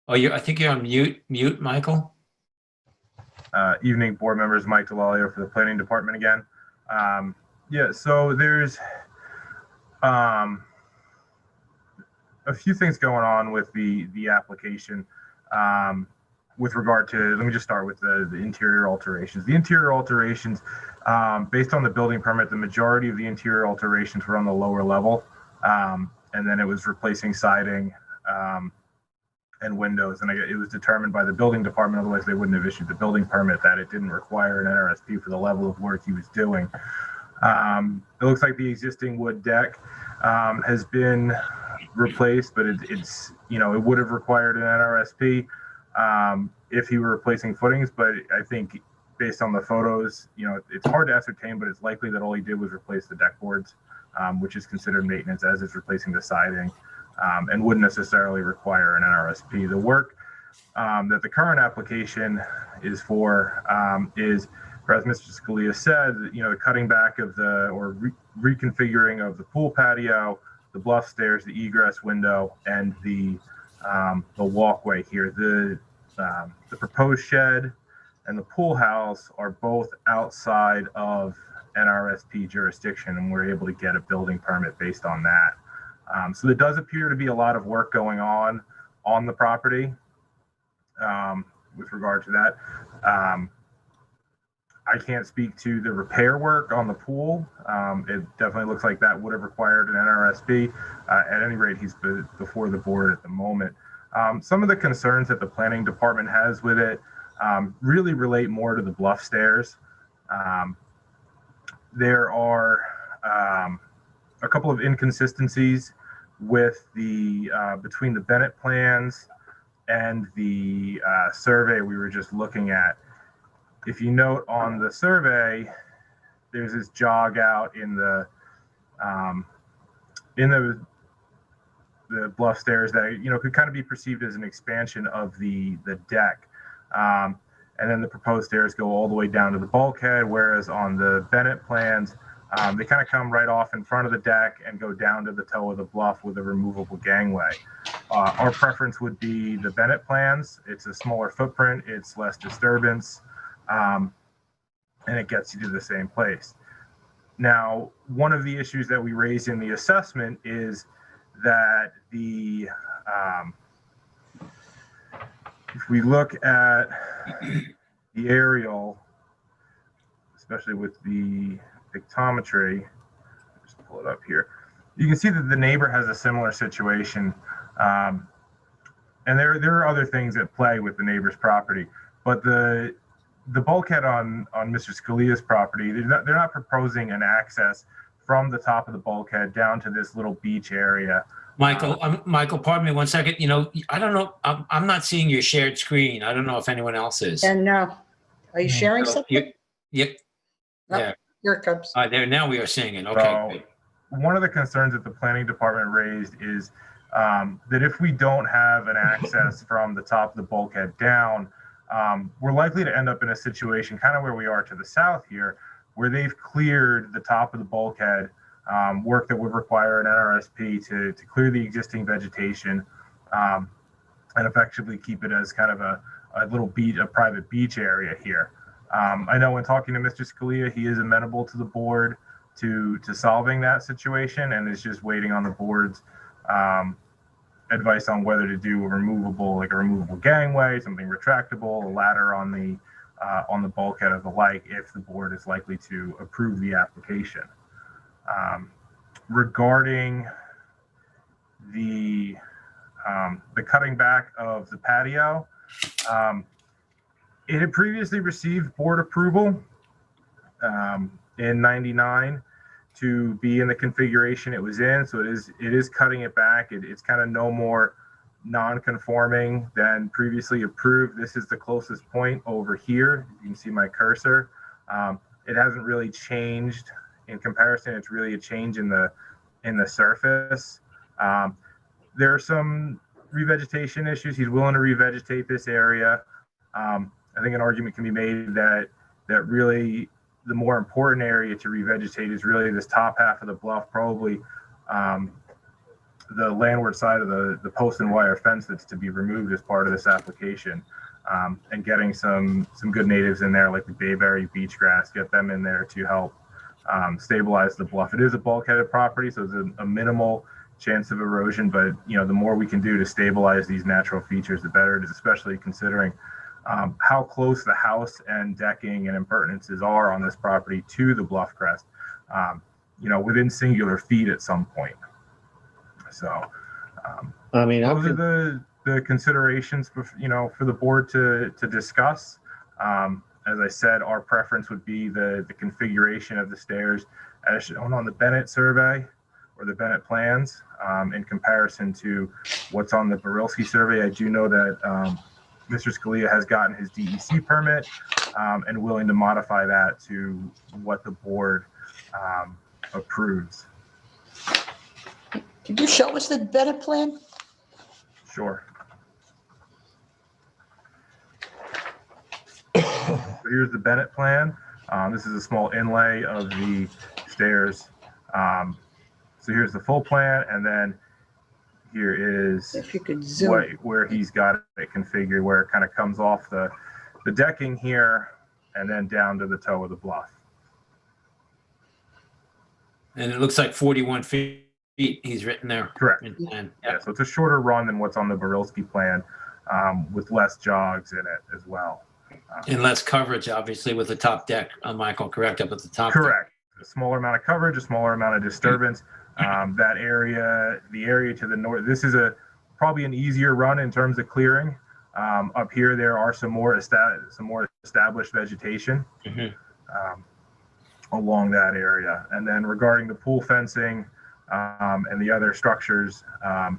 Oh, I think you're on mute, Michael. Evening, board members. Mike Delalio for the planning department again. So there's a few things going on with the application with regard to, let me just start with the interior alterations. The interior alterations, based on the building permit, the majority of the interior alterations were on the lower level. And then it was replacing siding and windows. And it was determined by the building department, otherwise they wouldn't have issued the building permit, that it didn't require an NRSP for the level of work he was doing. It looks like the existing wood deck has been replaced, but it's it would have required an NRSP if he were replacing footings. But I think based on the photos, it's hard to ascertain, but it's likely that all he did was replace the deck boards, which is considered maintenance, as is replacing the siding, and wouldn't necessarily require an NRSP. The work that the current application is for is, as Mr. Scalia said, the cutting back of reconfiguring of the pool patio, the bluff stairs, the egress window, and the walkway here. The proposed shed and the pool house are both outside of NRSP jurisdiction, and we're able to get a building permit based on that. So there does appear to be a lot of work going on the property with regard to that. I can't speak to the repair work on the pool. It definitely looks like that would have required an NRSP. At any rate, he's before the board at the moment. Some of the concerns that the planning department has with it really relate more to the bluff stairs. There are a couple of inconsistencies with between the Bennett plans and the survey we were just looking at. If you note on the survey, there's this jog out in the bluff stairs that could kind of be perceived as an expansion of the deck, and then the proposed stairs go all the way down to the bulkhead. Whereas on the Bennett plans, they kind of come right off in front of the deck and go down to the toe of the bluff with a removable gangway. Our preference would be the Bennett plans. It's a smaller footprint, it's less disturbance, and it gets you to the same place. Now, one of the issues that we raised in the assessment is that if we look at the aerial, especially with the pictometry, just pull it up here, you can see that the neighbor has a similar situation. And there are other things at play with the neighbor's property, but the bulkhead on Mr. Scalia's property, they're not proposing an access from the top of the bulkhead down to this little beach area. Michael, Michael, pardon me 1 second. I don't know. I'm not seeing your shared screen. I don't know if anyone else is. And are you sharing something? Yeah. Here it comes. There, now we are seeing it. Okay. So, Great. one of the concerns that the planning department raised is that if we don't have an access from the top of the bulkhead down, we're likely to end up in a situation kind of where we are to the south here, where they've cleared the top of the bulkhead, work that would require an NRSP to clear the existing vegetation and effectively keep it as kind of a little beach, a private beach area here. I know when talking to Mr. Scalia, he is amenable to the board to solving that situation and is just waiting on the board's advice on whether to do a removable gangway, something retractable, a ladder on the bulkhead of the like, if the board is likely to approve the application. Regarding the cutting back of the patio, it had previously received board approval in '99 to be in the configuration it was in. So it is cutting it back. It's kind of no more non-conforming than previously approved. This is the closest point over here. You can see my cursor. It hasn't really changed in comparison. It's really a change in the surface. There are some revegetation issues. He's willing to revegetate this area. I think an argument can be made that really the more important area to revegetate is really this top half of the bluff, probably the landward side of the post and wire fence that's to be removed as part of this application, and getting some good natives in there like the bayberry, beach grass, get them in there to help stabilize the bluff. It is a bulkheaded property, so there's a minimal chance of erosion, but the more we can do to stabilize these natural features, the better it is, especially considering how close the house and decking and appurtenances are on this property to the bluff crest, within singular feet at some point. So, I mean, those are the considerations for the board to discuss. As I said, our preference would be the configuration of the stairs as shown on the Bennett survey or the Bennett plans, in comparison to what's on the Barilski survey. I do know that Mr. Scalia has gotten his DEC permit and willing to modify that to what the board approves. Could you show us the Bennett plan? Sure. So here's the Bennett plan. This is a small inlay of the stairs. So here's the full plan, and then here is If you could zoom. where he's got it configured, where it kind of comes off the decking here and then down to the toe of the bluff. And it looks like 41 feet he's written there. Correct. And, Yeah, so it's a shorter run than what's on the Barilski plan, with less jogs in it as well. and less coverage, obviously, with the top deck. Michael, correct, up at the top. Correct. A smaller amount of coverage, a smaller amount of disturbance. That area, the area to the north, this is probably an easier run in terms of clearing. Up here, there are some more established vegetation along that area. And then regarding the pool fencing and the other structures, the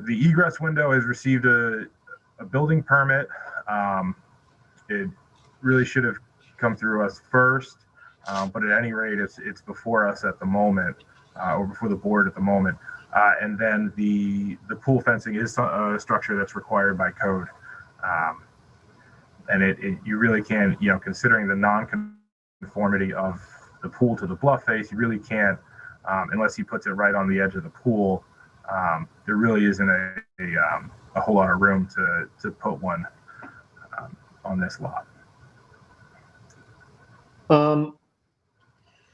egress window has received a building permit. It really should have come through us first. But at any rate, it's before us at the moment, or before the board at the moment. And then the pool fencing is a structure that's required by code. And you really can't, considering the non-conformity of the pool to the bluff face, you really can't, unless he puts it right on the edge of the pool. There really isn't a whole lot of room to put one on this lot.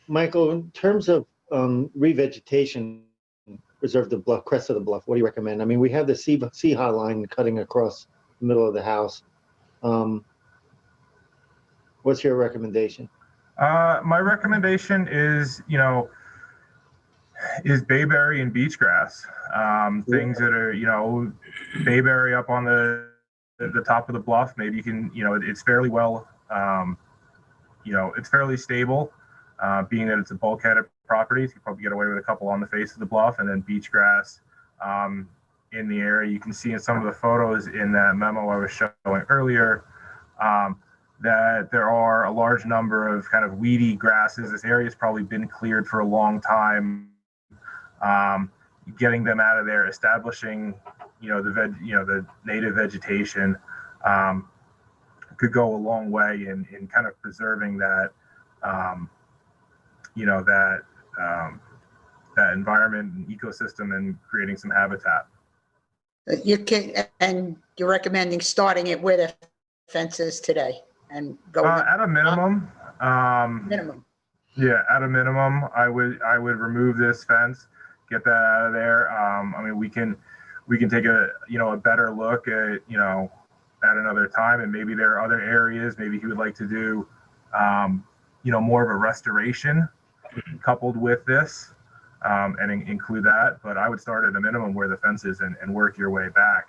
Michael, in terms of revegetation, preserve the bluff, crest of the bluff, what do you recommend? I mean, we have the Seha line cutting across the middle of the house. What's your recommendation? My recommendation is, is bayberry and beach grass. Things that are, bayberry up on the top of the bluff. Maybe you can, it's fairly well, it's fairly stable. Being that it's a bulkheaded property, so you probably get away with a couple on the face of the bluff, and then beach grass in the area. You can see in some of the photos in that memo I was showing earlier, that there are a large number of kind of weedy grasses. This area has probably been cleared for a long time. Getting them out of there, establishing, the native vegetation could go a long way in kind of preserving that, that environment and ecosystem and creating some habitat. And you're recommending starting it where the fence is today and going at a minimum. minimum. Yeah, at a minimum, I would remove this fence, get that out of there. We can take a better look at at another time, and maybe there are other areas. Maybe he would like to do more of a restoration coupled with this, and include that. But I would start at a minimum where the fence is and work your way back.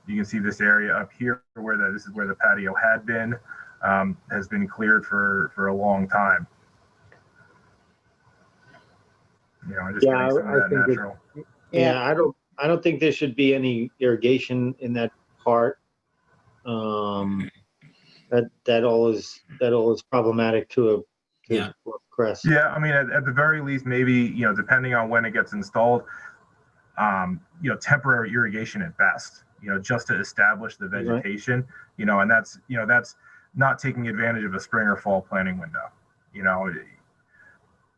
You can see this area up here where this is where the patio had been, has been cleared for a long time. Just Yeah, some of I that think natural. Yeah, I don't think there should be any irrigation in that part. That all is problematic to crest. Yeah, at the very least, maybe depending on when it gets installed, temporary irrigation at best. Just to establish the vegetation. Right. And that's not taking advantage of a spring or fall planting window. A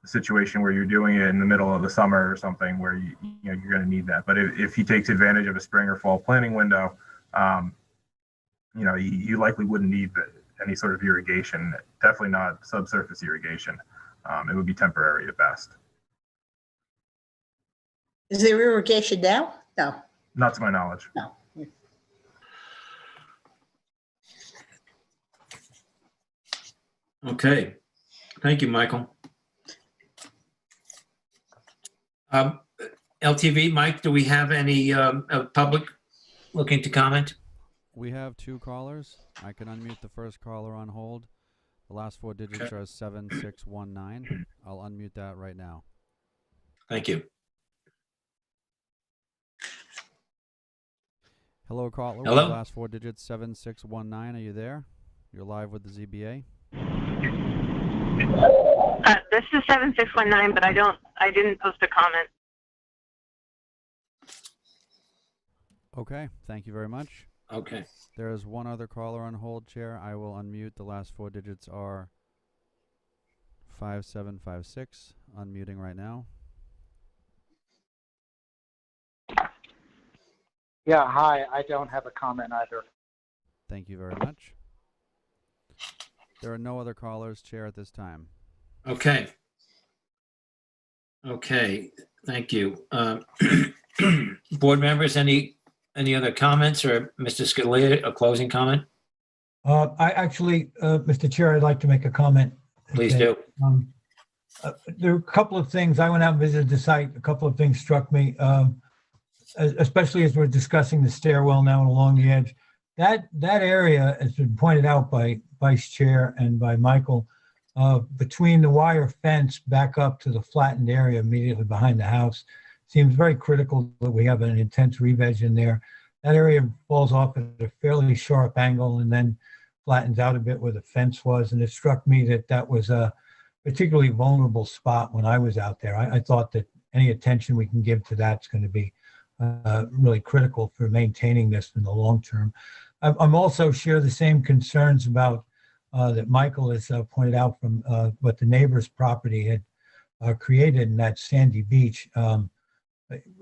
situation where you're doing it in the middle of the summer or something where you're going to need that. But if he takes advantage of a spring or fall planting window, you likely wouldn't need any sort of irrigation. Definitely not subsurface irrigation. It would be temporary at best. Is there irrigation now? No. Not to my knowledge. No. Okay. Thank you, Michael. LTV, Mike, do we have any public looking to comment? We have 2 callers. I can unmute the first caller on hold. The last 4 digits are 7619. I'll unmute that right now. Thank you. Hello, caller. Hello? The last 4 digits, 7619. Are you there? You're live with the ZBA. This is 7619, but I didn't post a comment. Okay, thank you very much. Okay. There is one other caller on hold, Chair. I will unmute. The last 4 digits are 5756. Unmuting right now. Yeah, hi. I don't have a comment either. Thank you very much. There are no other callers, Chair, at this time. Okay. Okay, thank you. Board members, any other comments, or Mr. Scalia, a closing comment? I actually, Mr. Chair, I'd like to make a comment. Please do. There are a couple of things. I went out and visited the site. A couple of things struck me, especially as we're discussing the stairwell now and along the edge. That area has been pointed out by Vice Chair and by Michael, between the wire fence back up to the flattened area immediately behind the house. Seems very critical that we have an intense re-veg in there. That area falls off at a fairly sharp angle and then flattens out a bit where the fence was. And it struck me that that was a particularly vulnerable spot when I was out there. I thought that any attention we can give to that's going to be really critical for maintaining this in the long term. I'm also share the same concerns about that Michael has pointed out from what the neighbor's property had created in that sandy beach.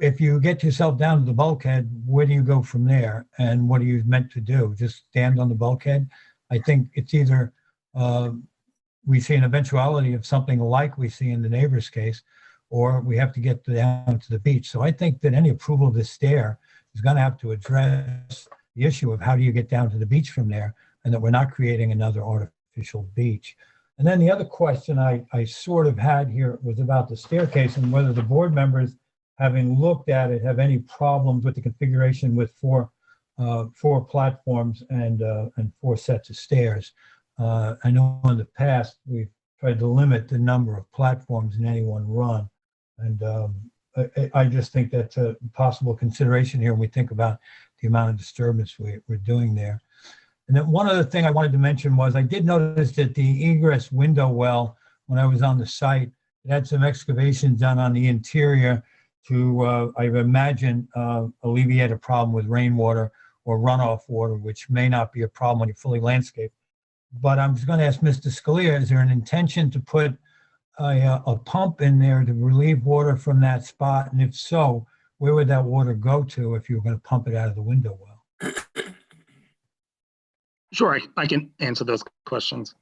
If you get yourself down to the bulkhead, where do you go from there? And what are you meant to do? Just stand on the bulkhead? I think it's either we see an eventuality of something like we see in the neighbor's case, or we have to get down to the beach. So I think that any approval of this stair is going to have to address the issue of how do you get down to the beach from there, and that we're not creating another artificial beach. And then the other question I sort of had here was about the staircase and whether the board members, having looked at it, have any problems with the configuration with four platforms and 4 sets of stairs. I know in the past we've tried to limit the number of platforms in any one run. And I just think that's a possible consideration here when we think about the amount of disturbance we're doing there. And then one other thing I wanted to mention was I did notice that the egress window well, when I was on the site, it had some excavations done on the interior to, I imagine, alleviate a problem with rainwater or runoff water, which may not be a problem when you're fully landscaped. But I'm just going to ask Mr. Scalia, is there an intention to put a pump in there to relieve water from that spot? And if so, where would that water go to if you were going to pump it out of the window well? Sure, I can answer those questions.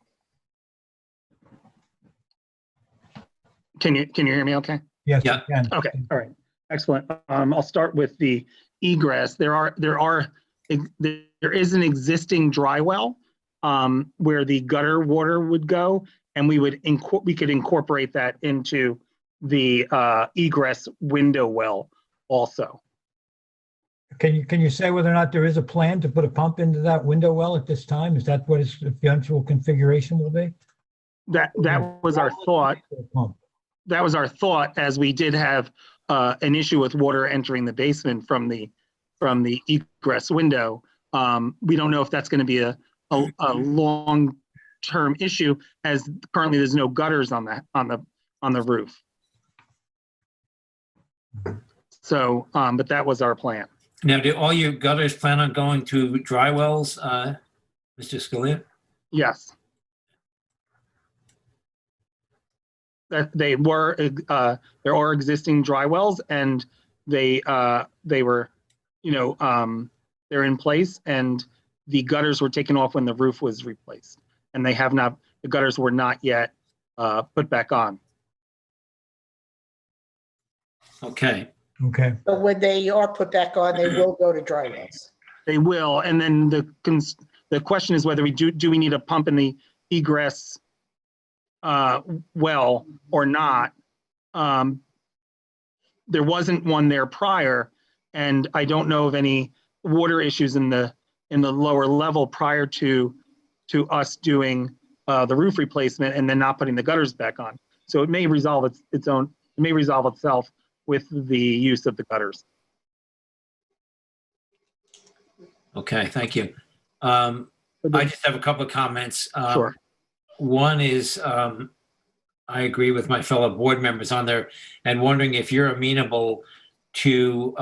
Can you hear me okay? Yes, Yeah. you can. Okay, all right, excellent. I'll start with the egress. There is an existing dry well where the gutter water would go, and we could incorporate that into the egress window well also. Can you say whether or not there is a plan to put a pump into that window well at this time? Is that what its eventual configuration will be? That was our thought. That was our thought, as we did have an issue with water entering the basement from the egress window. We don't know if that's going to be a long-term issue, as currently there's no gutters on the roof. So, but that was our plan. Now, do all your gutters plan on going to dry wells, Mr. Scalia? Yes. That they were, there are existing dry wells, and they were, they're in place, and the gutters were taken off when the roof was replaced, and the gutters were not yet put back on. Okay. Okay. So when they are put back on, they will go to dry wells. They will, and then the question is whether do we need a pump in the egress well or not. There wasn't one there prior, and I don't know of any water issues in the lower level prior to us doing the roof replacement and then not putting the gutters back on. So it may resolve itself with the use of the gutters. Okay, thank you. I just have a couple of comments. Sure. One is, I agree with my fellow board members on there, and wondering if you're amenable to,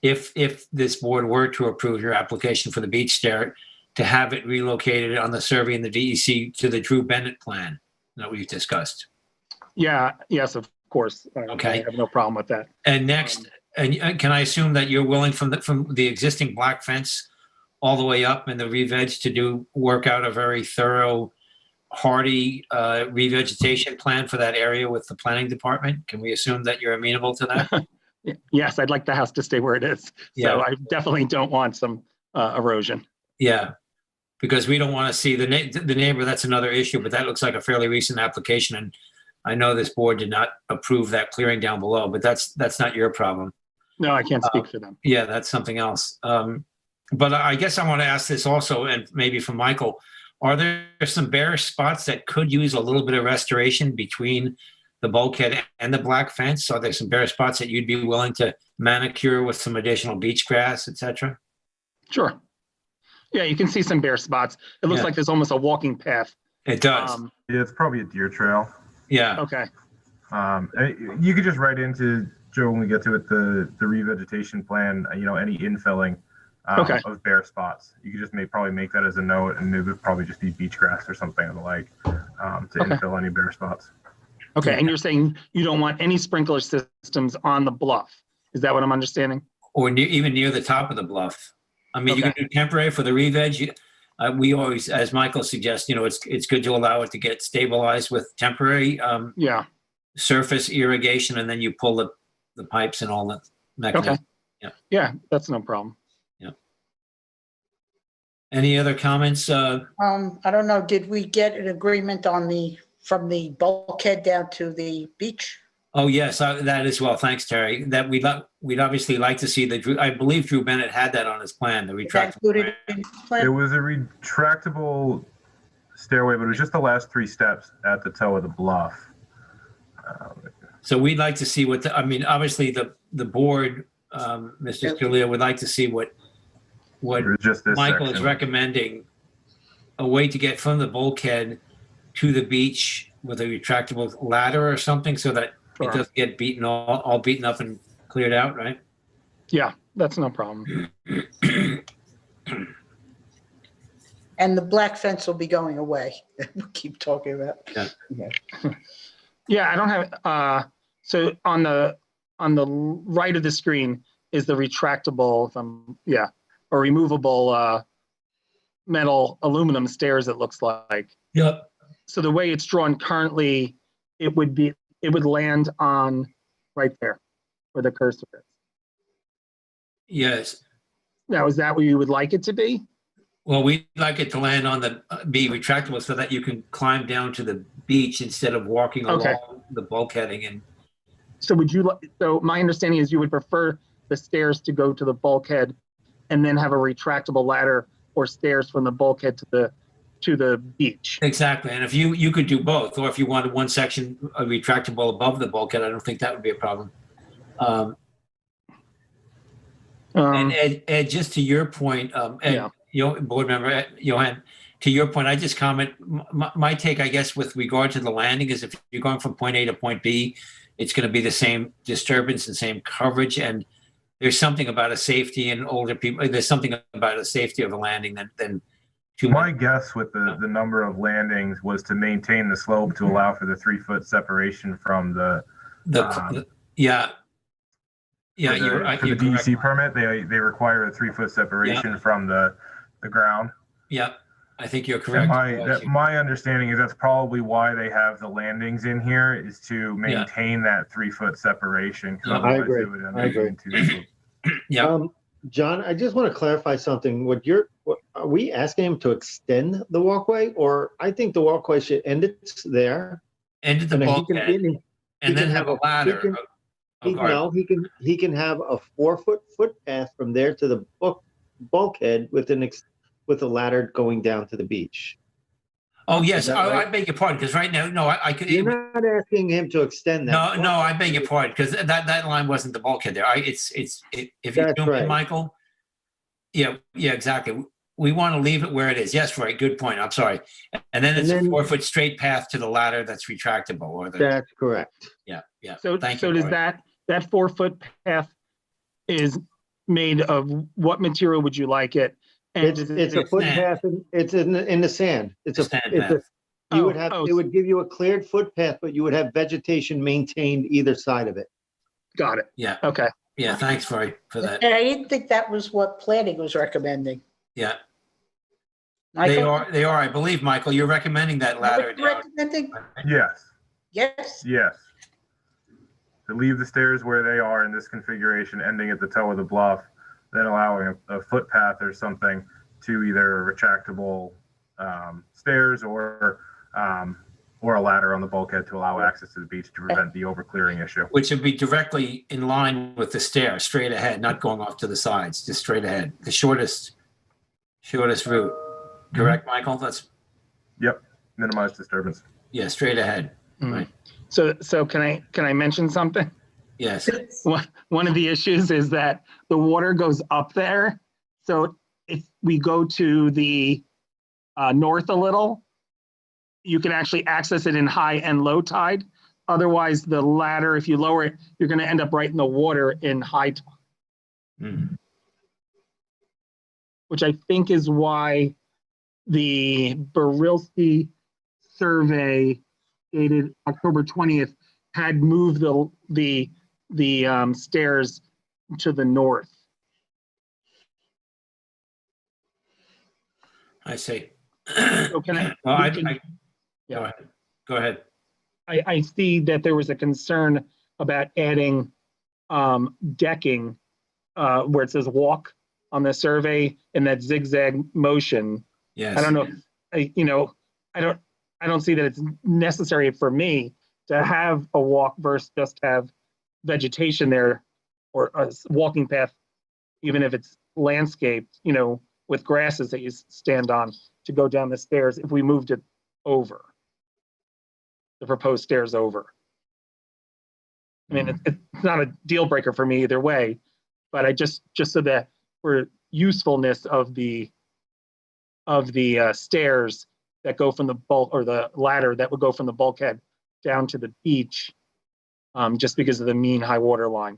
if this board were to approve your application for the beach stair, to have it relocated on the survey and the DEC to the Drew Bennett plan that we've discussed. Yeah, yes, of course. Okay. I have no problem with that. And next, and can I assume that you're willing from the existing black fence all the way up and the re-veg to work out a very thorough, hardy revegetation plan for that area with the planning department? Can we assume that you're amenable to that? Yes, I'd like the house to stay where it is. Yeah. So I definitely don't want some erosion. Yeah, because we don't want to see the neighbor. That's another issue, but that looks like a fairly recent application, and I know this board did not approve that clearing down below, but that's not your problem. No, I can't speak for them. Yeah, that's something else. But I guess I want to ask this also, and maybe from Michael, are there some bare spots that could use a little bit of restoration between the bulkhead and the black fence? Are there some bare spots that you'd be willing to manicure with some additional beach grass, et cetera? Sure. Yeah, you can see some bare spots. It looks like there's almost a walking path. It does. Yeah, it's probably a deer trail. Yeah. Okay. You could just write into Joe when we get to it the revegetation plan. Any infilling of bare spots. You could just probably make that as a note, and it would probably just be beach grass or something of the like to infill any bare spots. Okay, and you're saying you don't want any sprinkler systems on the bluff. Is that what I'm understanding? Or even near the top of the bluff. I mean, you can do temporary for the re-veg. We always, as Michael suggests, it's good to allow it to get stabilized with temporary surface irrigation, and then you pull the pipes and all the mechanism. Okay. Yeah, that's no problem. Yeah. Any other comments? I don't know. Did we get an agreement from the bulkhead down to the beach? Oh, yes, that as well. Thanks, Terry. That we'd obviously like to see I believe Drew Bennett had that on his plan, the retractable. It was a retractable stairway, but it was just the last 3 steps at the toe of the bluff. So we'd like to see obviously the board, Mr. Scalia, would like to see what Michael is recommending a way to get from the bulkhead to the beach with a retractable ladder or something so that Sure. it doesn't get beaten all beaten up and cleared out, right? Yeah, that's no problem. And the black fence will be going away. We'll keep talking about. Yeah. Yeah, I don't have, so on the right of the screen is the retractable, or removable metal aluminum stairs, it looks like. Yep. So the way it's drawn currently, it would land on right there where the cursor is. Yes. Now, is that where you would like it to be? Well, we'd like it to land on be retractable so that you can climb down to the beach instead of walking along the bulkheading. And so so my understanding is you would prefer the stairs to go to the bulkhead and then have a retractable ladder or stairs from the bulkhead to the beach. exactly. And if you could do both, or if you wanted one section retractable above the bulkhead, I don't think that would be a problem. And Ed, just to your point, Ed, board member Johan, to your point, I just comment, my take, I guess, with regard to the landing is if you're going from point A to point B, it's going to be the same disturbance and same coverage. And there's something about a safety and older people, there's something about a safety of a landing than too much. My guess with the number of landings was to maintain the slope to allow for the 3-foot separation from the you're right. For the DEC permit, they require a 3-foot separation from the ground. Yeah, I think you're correct. My understanding is that's probably why they have the landings in here, is to maintain that 3-foot separation. I agree. Yeah. John, I just want to clarify something. Are we asking him to extend the walkway, or I think the walkway should end it there? End at the bulkhead, and then have a ladder. He can have a 4-foot footpath from there to the bulkhead with a ladder going down to the beach. Oh yes, I beg your pardon, because right now, no, I could. You're not asking him to extend that. No, I beg your pardon, because that line wasn't the bulkhead there. If you do it, Michael. Yeah, exactly. We want to leave it where it is. Yes, right. Good point. I'm sorry. And then it's a 4-foot straight path to the ladder that's retractable. That's correct. Yeah. So does that 4-foot path is made of what material would you like it? And it's a footpath. It's in the sand. It would give you a cleared footpath, but you would have vegetation maintained either side of it. Got it. Yeah. Okay. Yeah. Thanks for that. And I didn't think that was what planning was recommending. Yeah. Michael? They are. I believe, Michael, you're recommending that ladder down. Recommending? Yes. To leave the stairs where they are in this configuration, ending at the toe of the bluff, then allowing a footpath or something to either a retractable stairs or a ladder on the bulkhead to allow access to the beach to prevent the overclearing issue. Which would be directly in line with the stair, straight ahead, not going off to the sides, just straight ahead. The shortest route. Correct, Michael? Yep. Minimize disturbance. Yeah, straight ahead. Right. So can I mention something? Yes. One of the issues is that the water goes up there. So if we go to the north a little, you can actually access it in high and low tide. Otherwise, the ladder, if you lower it, you're going to end up right in the water in high tide. Mm-hmm. Which I think is why the Barilski survey dated October 20th had moved the stairs to the north. I see. So can I? Go ahead. I see that there was a concern about adding decking where it says walk on the survey in that zigzag motion. Yes. I don't know. I don't see that it's necessary for me to have a walk versus just have vegetation there or a walking path, even if it's landscaped, with grasses that you stand on to go down the stairs if we moved it over, the proposed stairs over. I mean, it's not a deal breaker for me either way, but I just so that for usefulness of the of the stairs that go from the bulk, or the ladder that would go from the bulkhead down to the beach, just because of the mean high water line.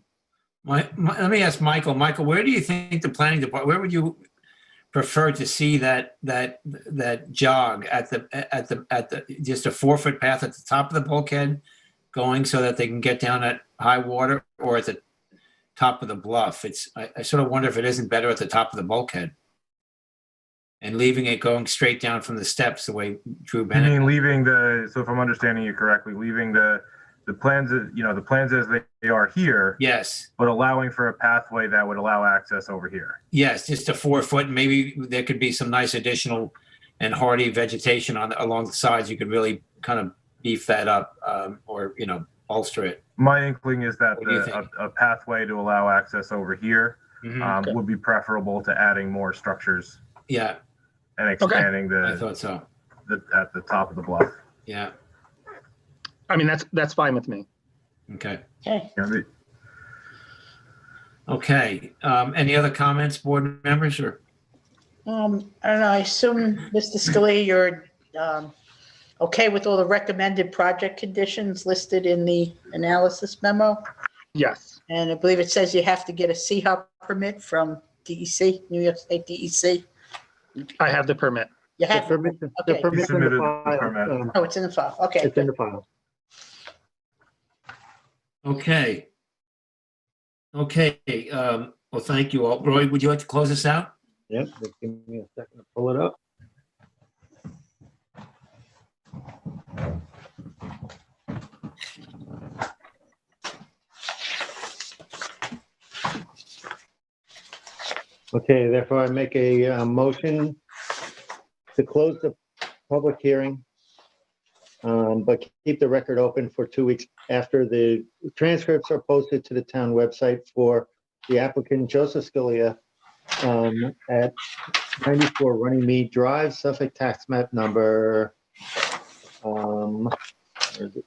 Let me ask Michael. Michael, where do you think the planning department, where would you prefer to see that jog at the just a 4-foot path at the top of the bulkhead going so that they can get down at high water, or at the top of the bluff? I sort of wonder if it isn't better at the top of the bulkhead and leaving it going straight down from the steps the way Drew You Bennett. mean leaving so if I'm understanding you correctly, leaving the plans, the plans as they are here, Yes. but allowing for a pathway that would allow access over here. Yes, just a 4-foot. Maybe there could be some nice additional and hardy vegetation along the sides. You could really kind of beef that up, or bolster it. My inkling is that What do you think? a pathway to allow access over here would be preferable to adding more structures. Yeah. And expanding I thought so. At the top of the bluff. Yeah. I mean, that's fine with me. Okay. Okay. Okay. Any other comments, board members, or? I don't know, I assume, Mr. Scalia, you're okay with all the recommended project conditions listed in the analysis memo? Yes. And I believe it says you have to get a C-Hub permit from DEC, New York State DEC. I have the permit. You have, The okay. permit's in Submitted the the permit. file. Oh, it's in the file, okay. It's in the file. Okay. Okay. Well, thank you all. Roy, would you like to close us out? Yep, just give me a second to pull it up. Okay, therefore I make a motion to close the public hearing, but keep the record open for 2 weeks after the transcripts are posted to the town website for the applicant Joseph Scalia at 94 Runnymede Drive, Suffolk, tax map number, where is it?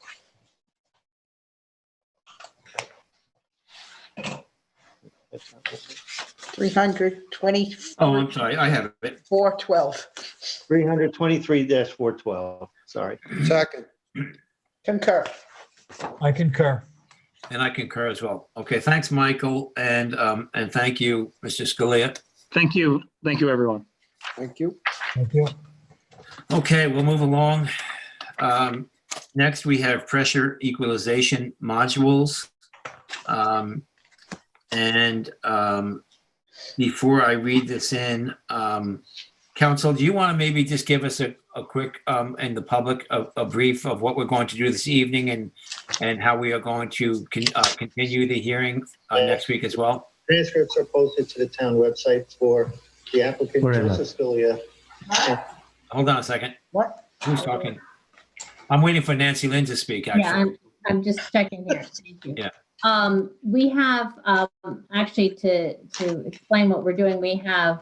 That's not it. 320. Oh, I'm sorry. I have it. 412. 323-412, sorry. Second. Concur. I concur. And I concur as well. Okay. Thanks, Michael. And thank you, Mr. Scalia. Thank you. Thank you, everyone. Thank you. Thank you. Okay, we'll move along. Next, we have pressure equalization modules. Before I read this in, Council, do you want to maybe just give us a quick, and the public, a brief of what we're going to do this evening and how we are going to continue the hearing next week as well? Transcripts are posted to the town website for the applicant Joseph Scalia. Hold on a second. What? Who's talking? I'm waiting for Nancy Lynn to speak, actually. Yeah, I'm just checking here. Thank you. Yeah. We have, actually, to explain what we're doing, we have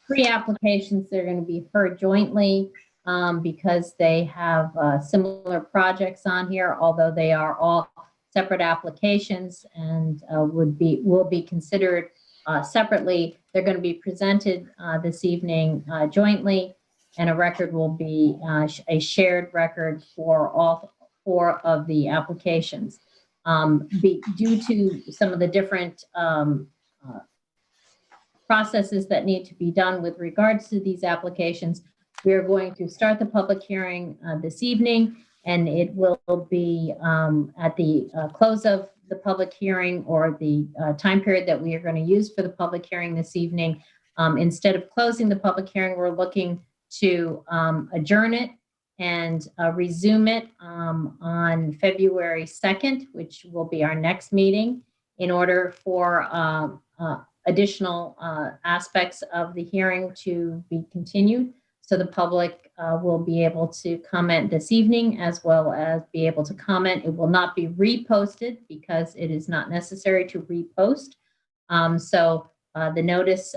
3 applications that are going to be heard jointly because they have similar projects on here, although they are all separate applications and will be considered separately. They're going to be presented this evening jointly, and a record will be a shared record for all 4 of the applications. Due to some of the different processes that need to be done with regards to these applications, we are going to start the public hearing this evening, and it will be at the close of the public hearing, or the time period that we are going to use for the public hearing this evening. Instead of closing the public hearing, we're looking to adjourn it and resume it on February 2nd, which will be our next meeting, in order for additional aspects of the hearing to be continued. So the public will be able to comment this evening, as well as be able to comment. It will not be reposted because it is not necessary to repost. The notice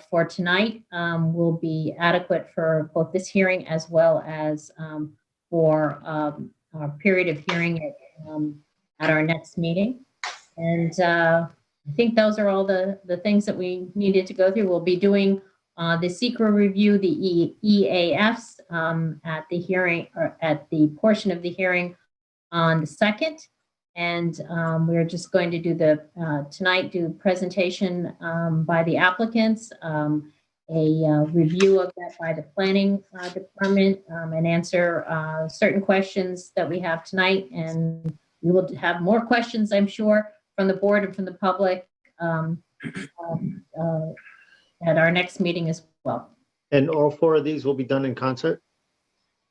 for tonight will be adequate for both this hearing as well as for our period of hearing at our next meeting. And I think those are all the things that we needed to go through. We'll be doing The secret review, the EAFs at the hearing, or at the portion of the hearing on the 2nd. And we're just going to do tonight, do presentation by the applicants, a review of that by the planning department, and answer certain questions that we have tonight. And we will have more questions, I'm sure, from the board and from the public at our next meeting as well. And all 4 of these will be done in concert?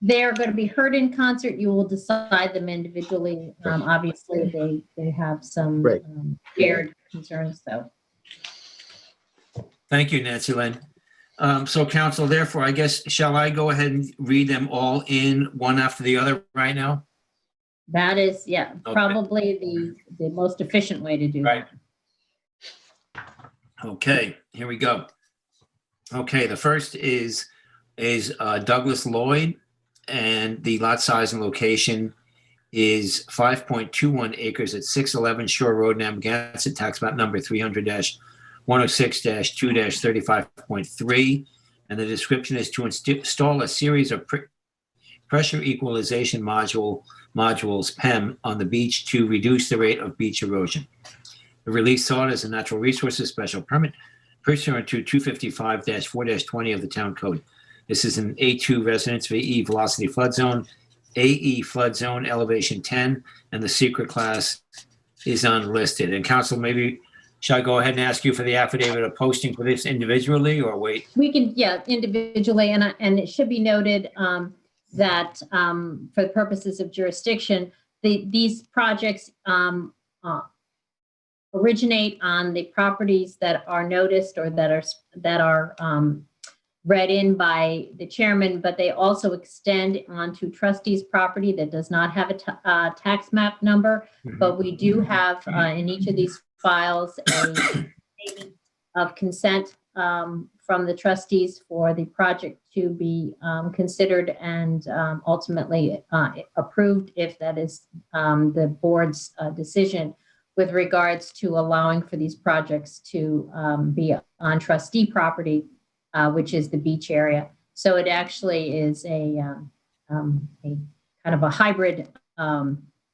They're going to be heard in concert. You will decide them individually. Obviously, they have some shared concerns, so. Thank you, Nancy Lynn. So council, therefore, I guess, shall I go ahead and read them all in one after the other right now? That is, yeah, probably the most efficient way to do that. Okay, here we go. Okay, the first is Douglas Lloyd, and the lot size and location is 5.21 acres at 611 Shore Road, Narragansett, tax map number 300-106-2-35.3. And the description is to install a series of pressure equalization modules, PEM, on the beach to reduce the rate of beach erosion. The relief sought is a natural resources special permit pursuant to 255-4-20 of the town code. This is an A2 residence VE velocity flood zone, AE flood zone elevation 10, and the secret class is unlisted. And council, maybe should I go ahead and ask you for the affidavit of posting for this individually, or wait? We can, yeah, individually, and it should be noted that for the purposes of jurisdiction, these projects originate on the properties that are noticed or that are read in by the chairman, but they also extend onto trustees' property that does not have a tax map number. But we do have in each of these files a statement of consent from the trustees for the project to be considered and ultimately approved, if that is the board's decision, with regards to allowing for these projects to be on trustee property, which is the beach area. So it actually is a kind of a hybrid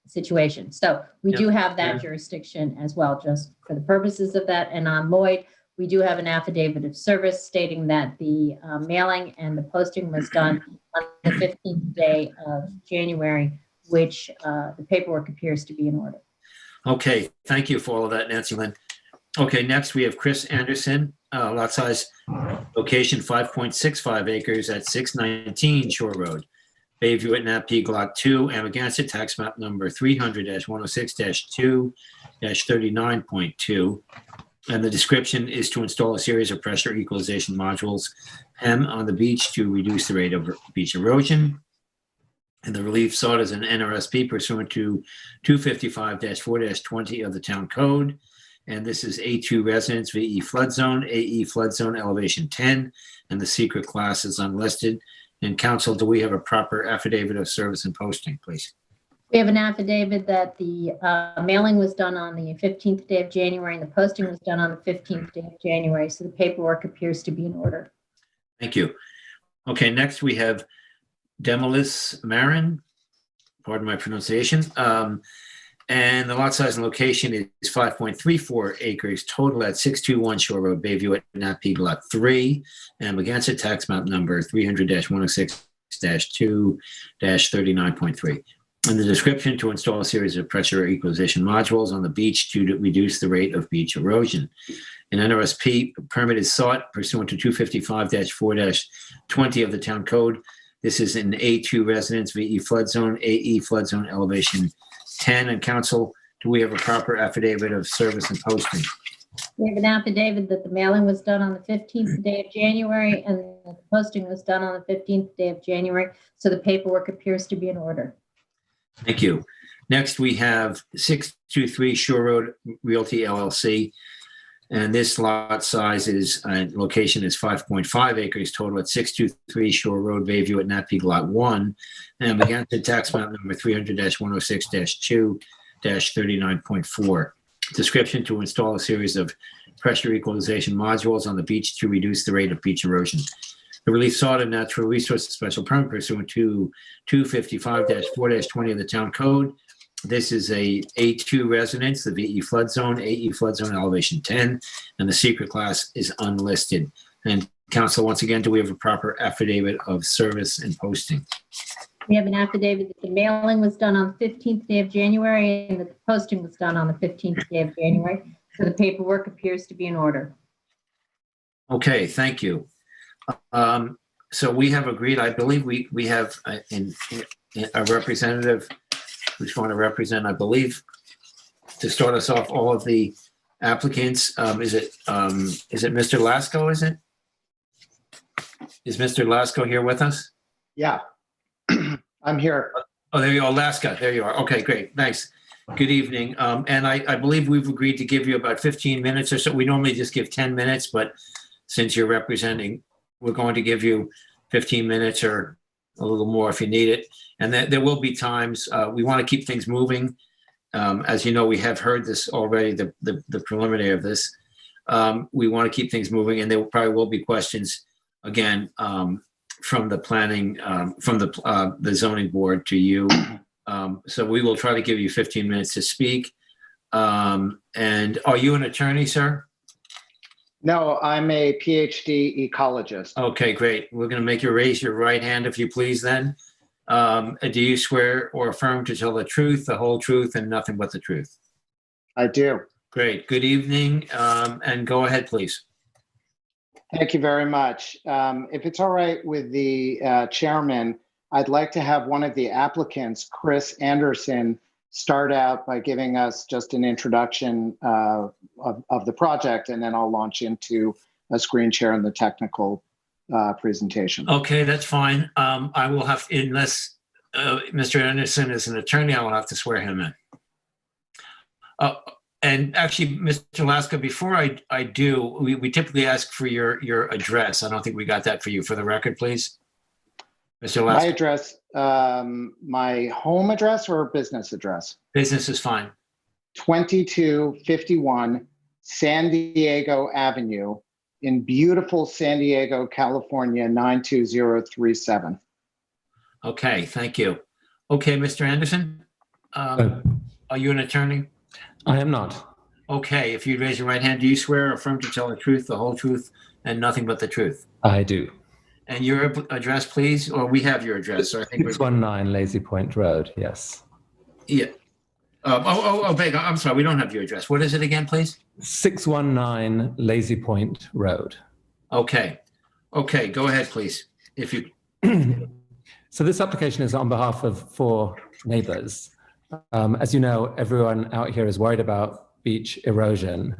situation. So we do have that jurisdiction as well, just for the purposes of that. And on Lloyd, we do have an affidavit of service stating that the mailing and the posting was done on the 15th day of January, which the paperwork appears to be in order. Okay, thank you for all of that, Nancy Lynn. Okay, next we have Chris Anderson, lot size, location 5.65 acres at 619 Shore Road, Bayview at Napeague, Lot 2, Amagansett, tax map number 300-106-2-39.2. And the description is to install a series of pressure equalization modules PEM on the beach to reduce the rate of beach erosion. And the relief sought is an NRSP pursuant to 255-4-20 of the town code. And this is A2 residence, VE flood zone, AE flood zone elevation 10, and the secret class is unlisted. And council, do we have a proper affidavit of service and posting, please? We have an affidavit that the mailing was done on the 15th day of January and the posting was done on the 15th day of January. So the paperwork appears to be in order. Thank you. Okay, next we have Demolish Marin, pardon my pronunciation. And the lot size and location is 5.34 acres total at 621 Shore Road, Bayview at Napeague, Lot 3, and Amagansett, tax map number 300-106-2-39.3. And the description to install a series of pressure equalization modules on the beach to reduce the rate of beach erosion. An NRSP permit is sought pursuant to 255-4-20 of the town code. This is an A2 residence, VE flood zone, AE flood zone elevation 10. And council, do we have a proper affidavit of service and posting? We have an affidavit that the mailing was done on the 15th day of January and the posting was done on the 15th day of January. So the paperwork appears to be in order. Thank you. Next, we have 623 Shore Road Realty LLC. And this lot size is, location is 5.5 acres total at 623 Shore Road, Bayview at Napeague, Lot 1. And again, the tax map number 300-106-2-39.4. Description to install a series of pressure equalization modules on the beach to reduce the rate of beach erosion. The relief sought a natural resources special permit pursuant to 255-4-20 of the town code. This is a A2 residence, the VE flood zone, AE flood zone elevation 10, and the secret class is unlisted. And council, once again, do we have a proper affidavit of service and posting? We have an affidavit that the mailing was done on the 15th day of January and that the posting was done on the 15th day of January. So the paperwork appears to be in order. Okay, thank you. So we have agreed, I believe we have a representative who's going to represent, I believe, to start us off, all of the applicants. Is it Mr. Lasco, is it? Is Mr. Lasco here with us? Yeah, I'm here. Oh, there you are, Lasco, there you are. Okay, great, thanks. Good evening. And I believe we've agreed to give you about 15 minutes or so. We normally just give 10 minutes, but since you're representing, we're going to give you 15 minutes or a little more if you need it. And there will be times, we want to keep things moving. As you know, we have heard this already, the preliminary of this. We want to keep things moving, and there probably will be questions, again, from the planning, from the zoning board to you. So we will try to give you 15 minutes to speak. And are you an attorney, sir? No, I'm a PhD ecologist. Okay, great. We're going to make you raise your right hand, if you please, then. Do you swear or affirm to tell the truth, the whole truth, and nothing but the truth? I do. Great. Good evening. And go ahead, please. Thank you very much. If it's all right with the chairman, I'd like to have one of the applicants, Chris Anderson, start out by giving us just an introduction of the project, and then I'll launch into a screen share and the technical presentation. Okay, that's fine. I will have, unless Mr. Anderson is an attorney, I will have to swear him in. And actually, Mr. Laska, before I do, we typically ask for your address. I don't think we got that for you. For the record, please. Mr. Laska. My address, my home address or business address? Business is fine. 2251 San Diego Avenue in beautiful San Diego, California, 92037. Okay, thank you. Okay, Mr. Anderson, are you an attorney? I am not. Okay, if you'd raise your right hand, do you swear or affirm to tell the truth, the whole truth, and nothing but the truth? I do. And your address, please, or we have your address. So I think 619 Lazy Point Road, yes. Yeah. Beg, I'm sorry, we don't have your address. What is it again, please? 619 Lazy Point Road. Okay. Okay, go ahead, please. If you. So this application is on behalf of 4 neighbors. As you know, everyone out here is worried about beach erosion.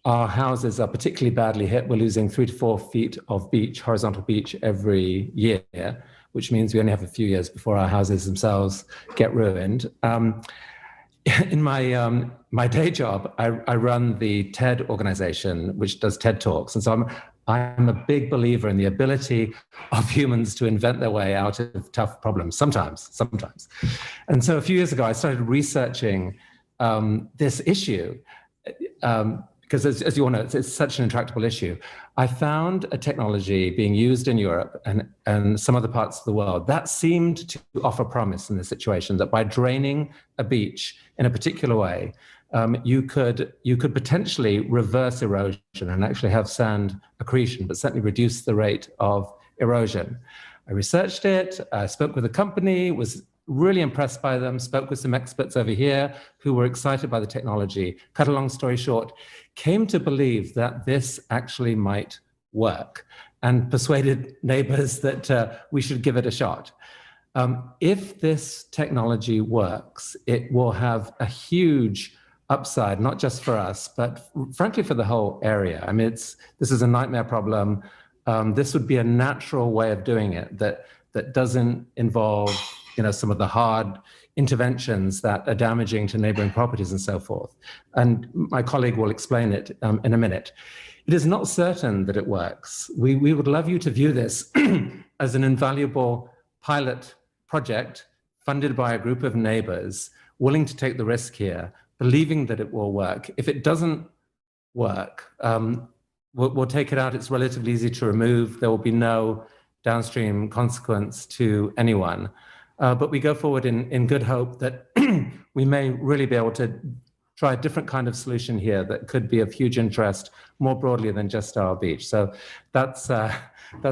Our houses are particularly badly hit. We're losing 3 to 4 feet of beach, horizontal beach, every year, which means we only have a few years before our houses themselves get ruined. In my day job, I run the TED organization, which does TED Talks. And so I'm a big believer in the ability of humans to invent their way out of tough problems, sometimes. And so a few years ago, I started researching this issue because as you all know, it's such an intractable issue. I found a technology being used in Europe and some other parts of the world that seemed to offer promise in this situation, that by draining a beach in a particular way, you could potentially reverse erosion and actually have sand accretion, but certainly reduce the rate of erosion. I researched it, I spoke with a company, was really impressed by them, spoke with some experts over here who were excited by the technology. Cut a long story short, came to believe that this actually might work and persuaded neighbors that we should give it a shot. If this technology works, it will have a huge upside, not just for us, but frankly for the whole area. I mean, this is a nightmare problem. This would be a natural way of doing it that doesn't involve some of the hard interventions that are damaging to neighboring properties and so forth. And my colleague will explain it in a minute. It is not certain that it works. We would love you to view this as an invaluable pilot project funded by a group of neighbors willing to take the risk here, believing that it will work. If it doesn't work, we'll take it out. It's relatively easy to remove. There will be no downstream consequence to anyone. But we go forward in good hope that we may really be able to try a different kind of solution here that could be of huge interest more broadly than just our beach. So that's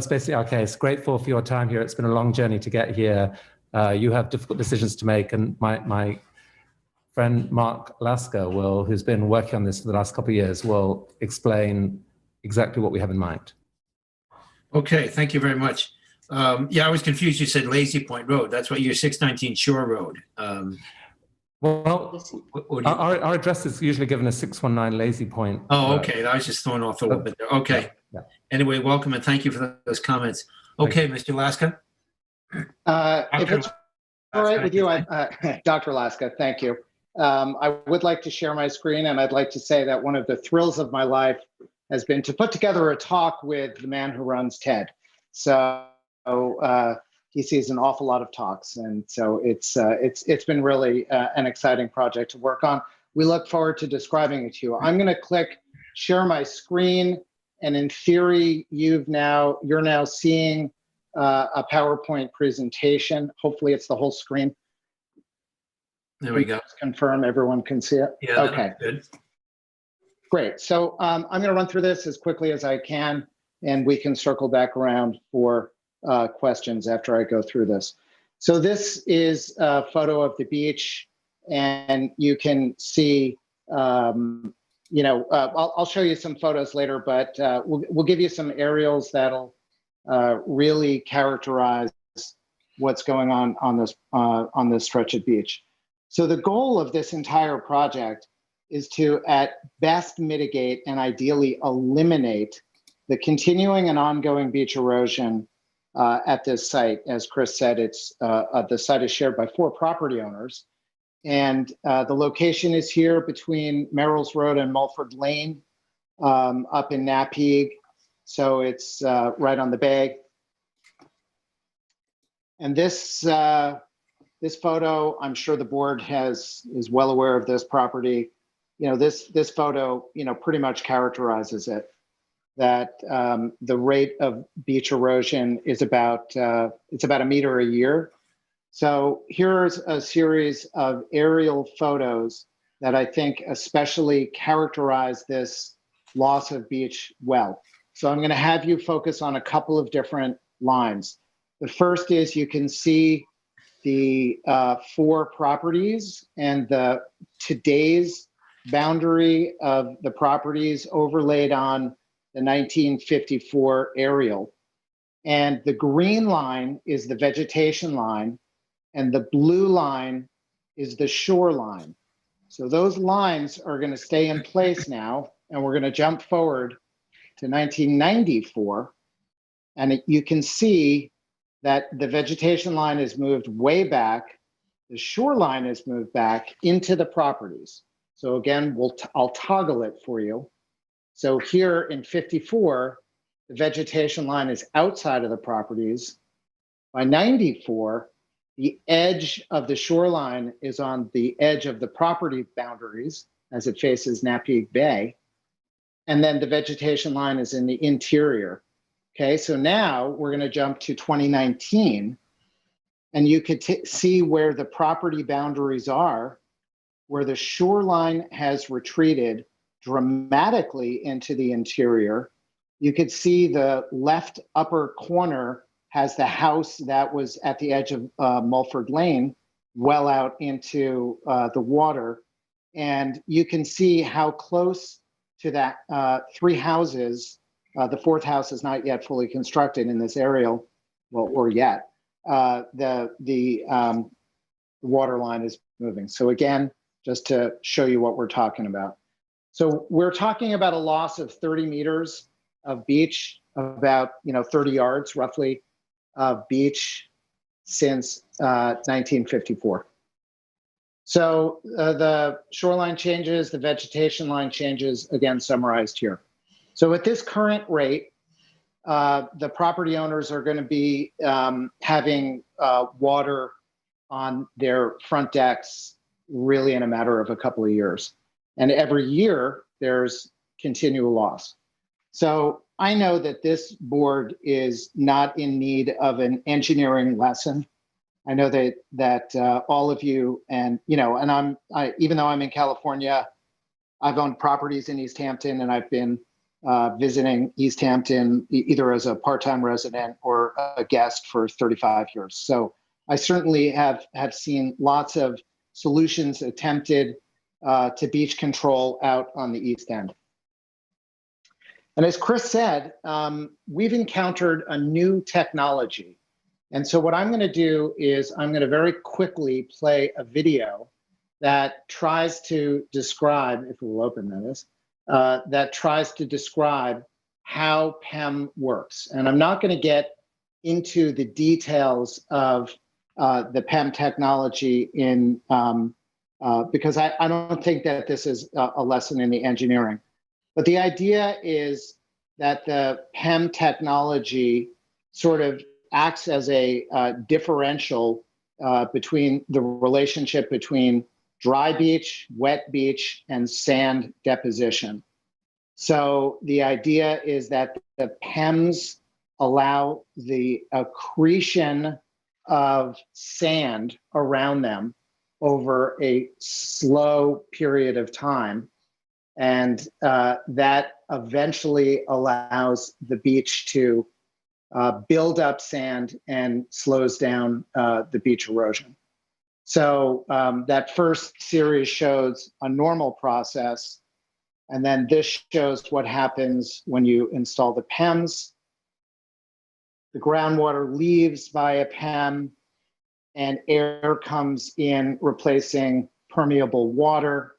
basically our case. Grateful for your time here. It's been a long journey to get here. You have difficult decisions to make, and my friend Mark Lasker who's been working on this for the last couple of years, will explain exactly what we have in mind. Okay, thank you very much. Yeah, I was confused. You said Lazy Point Road. That's what your 619 Shore Road. Well, our address is usually given as 619 Lazy Point. Oh, okay. I was just thrown off a little bit there. Okay. Yeah. Anyway, welcome and thank you for those comments. Okay, Mr. Laska. If it's all right with you, Dr. Laska, thank you. I would like to share my screen, and I'd like to say that one of the thrills of my life has been to put together a talk with the man who runs TED. So he sees an awful lot of talks, and so it's been really an exciting project to work on. We look forward to describing it to you. I'm going to click share my screen, and in theory, you're now seeing a PowerPoint presentation. Hopefully, it's the whole screen. There we go. Confirm everyone can see it. Yeah. Okay. Good. Great. So I'm going to run through this as quickly as I can, and we can circle back around for questions after I go through this. So this is a photo of the beach, and you can see, I'll show you some photos later, but we'll give you some aerials that'll really characterize what's going on this stretch of beach. So the goal of this entire project is to, at best, mitigate and ideally eliminate the continuing and ongoing beach erosion at this site. As Chris said, the site is shared by 4 property owners. And the location is here between Merrills Road and Mulford Lane up in Napeague. So it's right on the bay. And this photo, I'm sure the board is well aware of this property. This photo, pretty much characterizes it. That the rate of beach erosion is about a meter a year. So here's a series of aerial photos that I think especially characterize this loss of beach well. So I'm going to have you focus on a couple of different lines. The first is you can see the 4 properties and today's boundary of the properties overlaid on the 1954 aerial. And the green line is the vegetation line, and the blue line is the shoreline. So those lines are going to stay in place now, and we're going to jump forward to 1994. And you can see that the vegetation line is moved way back. The shoreline is moved back into the properties. So again, I'll toggle it for you. So here in 54, the vegetation line is outside of the properties. By 94, the edge of the shoreline is on the edge of the property boundaries as it faces Napeague Bay. And then the vegetation line is in the interior. Okay, so now we're going to jump to 2019, and you could see where the property boundaries are, where the shoreline has retreated dramatically into the interior. You could see the left upper corner has the house that was at the edge of Mulford Lane, well out into the water. And you can see how close to that 3 houses, the 4th house is not yet fully constructed in this aerial, well, or yet, the water line is moving. So again, just to show you what we're talking about. So we're talking about a loss of 30 meters of beach, about 30 yards roughly of beach since 1954. So the shoreline changes, the vegetation line changes, again summarized here. So at this current rate, the property owners are going to be having water on their front decks really in a matter of a couple of years. And every year there's continual loss. So I know that this board is not in need of an engineering lesson. I know that all of you, and and even though I'm in California, I've owned properties in East Hampton, and I've been visiting East Hampton either as a part-time resident or a guest for 35 years. So I certainly have seen lots of solutions attempted to beach control out on the East End. And as Chris said, we've encountered a new technology. And so what I'm going to do is I'm going to very quickly play a video that tries to describe, if it will open that is, that tries to describe how PEM works. And I'm not going to get into the details of the PEM technology because I don't think that this is a lesson in the engineering. But the idea is that the PEM technology sort of acts as a differential between the relationship between dry beach, wet beach, and sand deposition. So the idea is that the PEMs allow the accretion of sand around them over a slow period of time. And that eventually allows the beach to build up sand and slows down the beach erosion. So that first series shows a normal process. And then this shows what happens when you install the PEMs. The groundwater leaves via PEM and air comes in, replacing permeable water.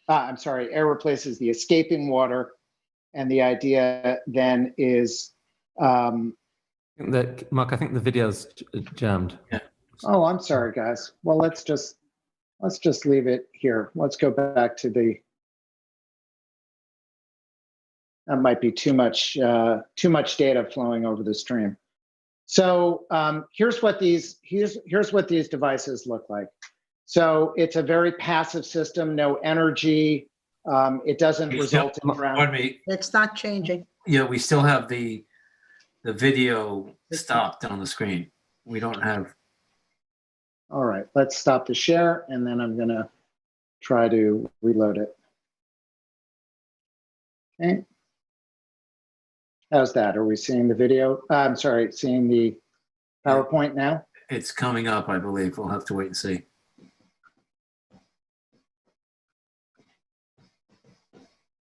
Air replaces the escaping water. And the idea then is... Mark, I think the video's jammed. Yeah. Oh, I'm sorry, guys. Well, let's just leave it here. Let's go back to the... That might be too much data flowing over the stream. So here's what these devices look like. So it's a very passive system, no energy. It doesn't result in ground. Pardon me. It's not changing. Yeah, we still have the video stopped on the screen. We don't have. All right, let's stop the share, and then I'm going to try to reload it. Okay. How's that? Are we seeing the video? I'm sorry, seeing the PowerPoint now? It's coming up, I believe. We'll have to wait and see.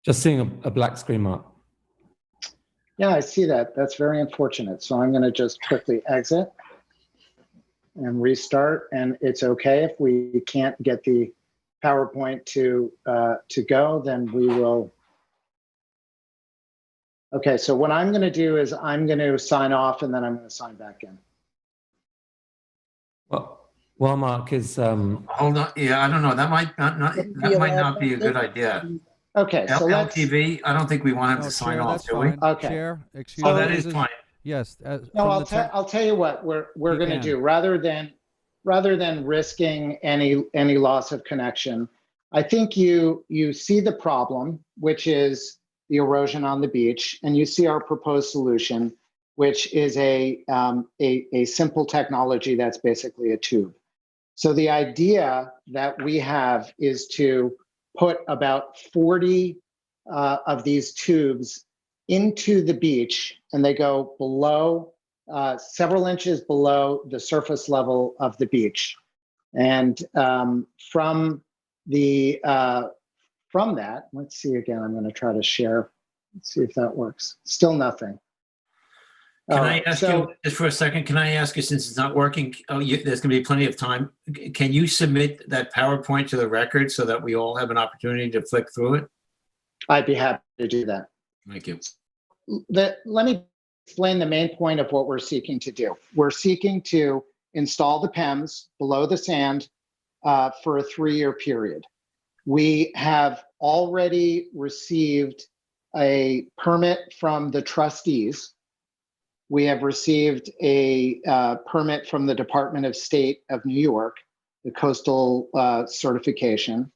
Just seeing a black screen, Mark. Yeah, I see that. That's very unfortunate. So I'm going to just quickly exit and restart. And it's okay if we can't get the PowerPoint to go, then we will. Okay, so what I'm going to do is I'm going to sign off and then I'm going to sign back in. Well, Mark is. Hold on. Yeah, I don't know. That might not be a good idea. Okay, so LTV, I don't think we want him to sign off, do we? Okay. Chair, excuse Oh, me. that is fine. Yes. No, I'll tell you what we're going to do. Rather than risking any loss of connection, I think you see the problem, which is the erosion on the beach, and you see our proposed solution, which is a simple technology that's basically a tube. So the idea that we have is to put about 40 of these tubes into the beach, and they go below, several inches below the surface level of the beach. And from that, let's see again, I'm going to try to share. Let's see if that works. Still nothing. Can I ask you, just for a second, can I ask you, since it's not working, there's going to be plenty of time, can you submit that PowerPoint to the record so that we all have an opportunity to flick through it? I'd be happy to do that. Thank you. Let me explain the main point of what we're seeking to do. We're seeking to install the PEMs below the sand for a 3-year period. We have already received a permit from the trustees. We have received a permit from the Department of State of New York. the coastal certification.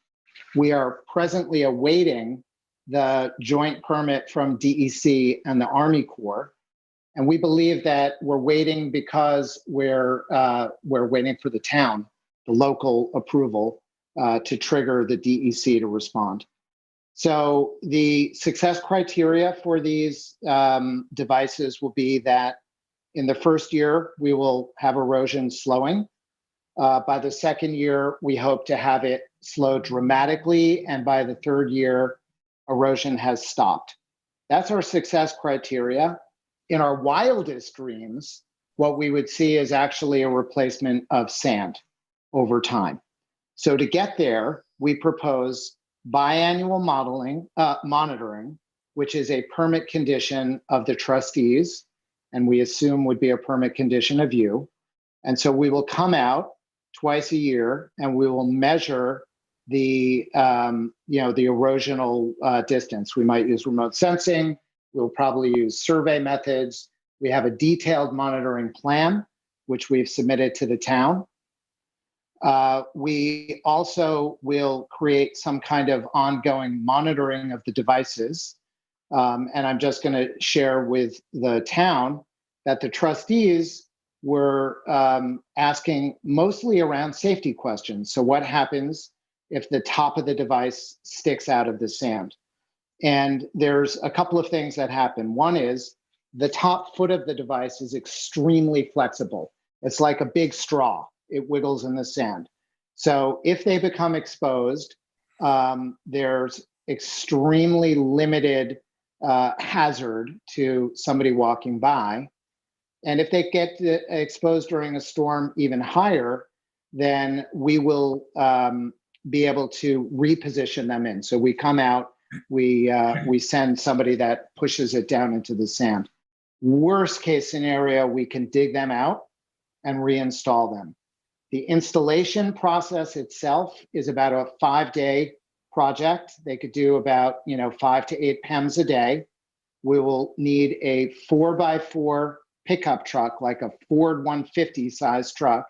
We are presently awaiting the joint permit from DEC and the Army Corps. And we believe that we're waiting because we're waiting for the town, the local approval to trigger the DEC to respond. So the success criteria for these devices will be that in the first year, we will have erosion slowing. By the second year, we hope to have it slow dramatically. And by the third year, erosion has stopped. That's our success criteria. In our wildest dreams, what we would see is actually a replacement of sand over time. So to get there, we propose biannual monitoring, which is a permit condition of the trustees, and we assume would be a permit condition of you. And so we will come out twice a year and we will measure the erosional distance. We might use remote sensing. We'll probably use survey methods. We have a detailed monitoring plan, which we've submitted to the town. We also will create some kind of ongoing monitoring of the devices. And I'm just going to share with the town that the trustees were asking mostly around safety questions. So what happens if the top of the device sticks out of the sand? And there's a couple of things that happen. One is the top foot of the device is extremely flexible. It's like a big straw. It wiggles in the sand. So if they become exposed, there's extremely limited hazard to somebody walking by. And if they get exposed during a storm even higher, then we will be able to reposition them in. So we come out, we send somebody that pushes it down into the sand. Worst case scenario, we can dig them out and reinstall them. The installation process itself is about a 5-day project. They could do about 5 to 8 PEMs a day. We will need a 4x4 pickup truck, like a Ford 150 size truck,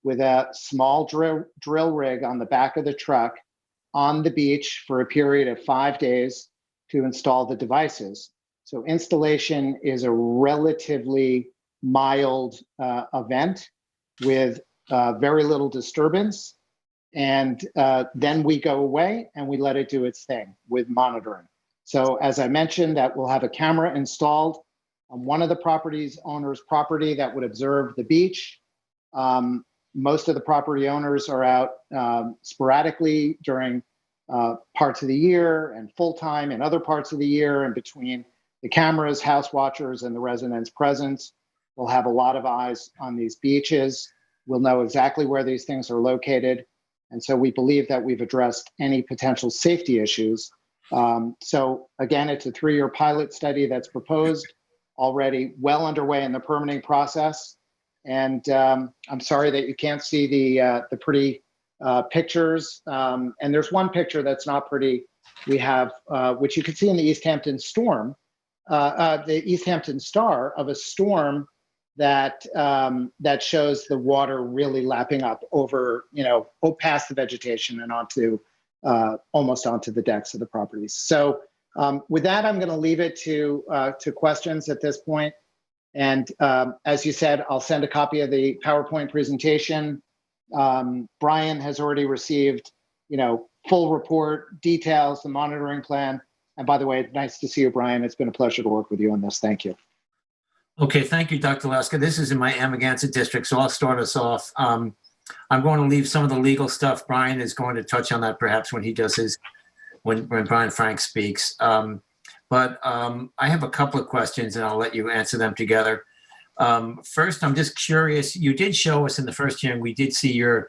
with a small drill rig on the back of the truck on the beach for a period of 5 days to install the devices. So installation is a relatively mild event with very little disturbance. And then we go away and we let it do its thing with monitoring. So as I mentioned, that we'll have a camera installed on one of the property's owner's property that would observe the beach. Most of the property owners are out sporadically during parts of the year and full-time in other parts of the year, and between the cameras, house watchers, and the residents' presence, we'll have a lot of eyes on these beaches. We'll know exactly where these things are located. And so we believe that we've addressed any potential safety issues. So again, it's a 3-year pilot study that's proposed, already well underway in the permitting process. And I'm sorry that you can't see the pretty pictures. And there's one picture that's not pretty. We have, which you can see in the East Hampton storm, the East Hampton Star, of a storm that that shows the water really lapping up over, past the vegetation and onto almost onto the decks of the properties. So with that, I'm going to leave it to questions at this point. And as you said, I'll send a copy of the PowerPoint presentation. Brian has already received, full report, details, the monitoring plan. And by the way, nice to see you, Brian. It's been a pleasure to work with you on this. Thank you. Okay, thank you, Dr. Laska. This is in my Amagansett district, so I'll start us off. I'm going to leave some of the legal stuff. Brian is going to touch on that perhaps when he does his, when Brian Frank speaks. But I have a couple of questions and I'll let you answer them together. First, I'm just curious, you did show us in the first hearing, we did see your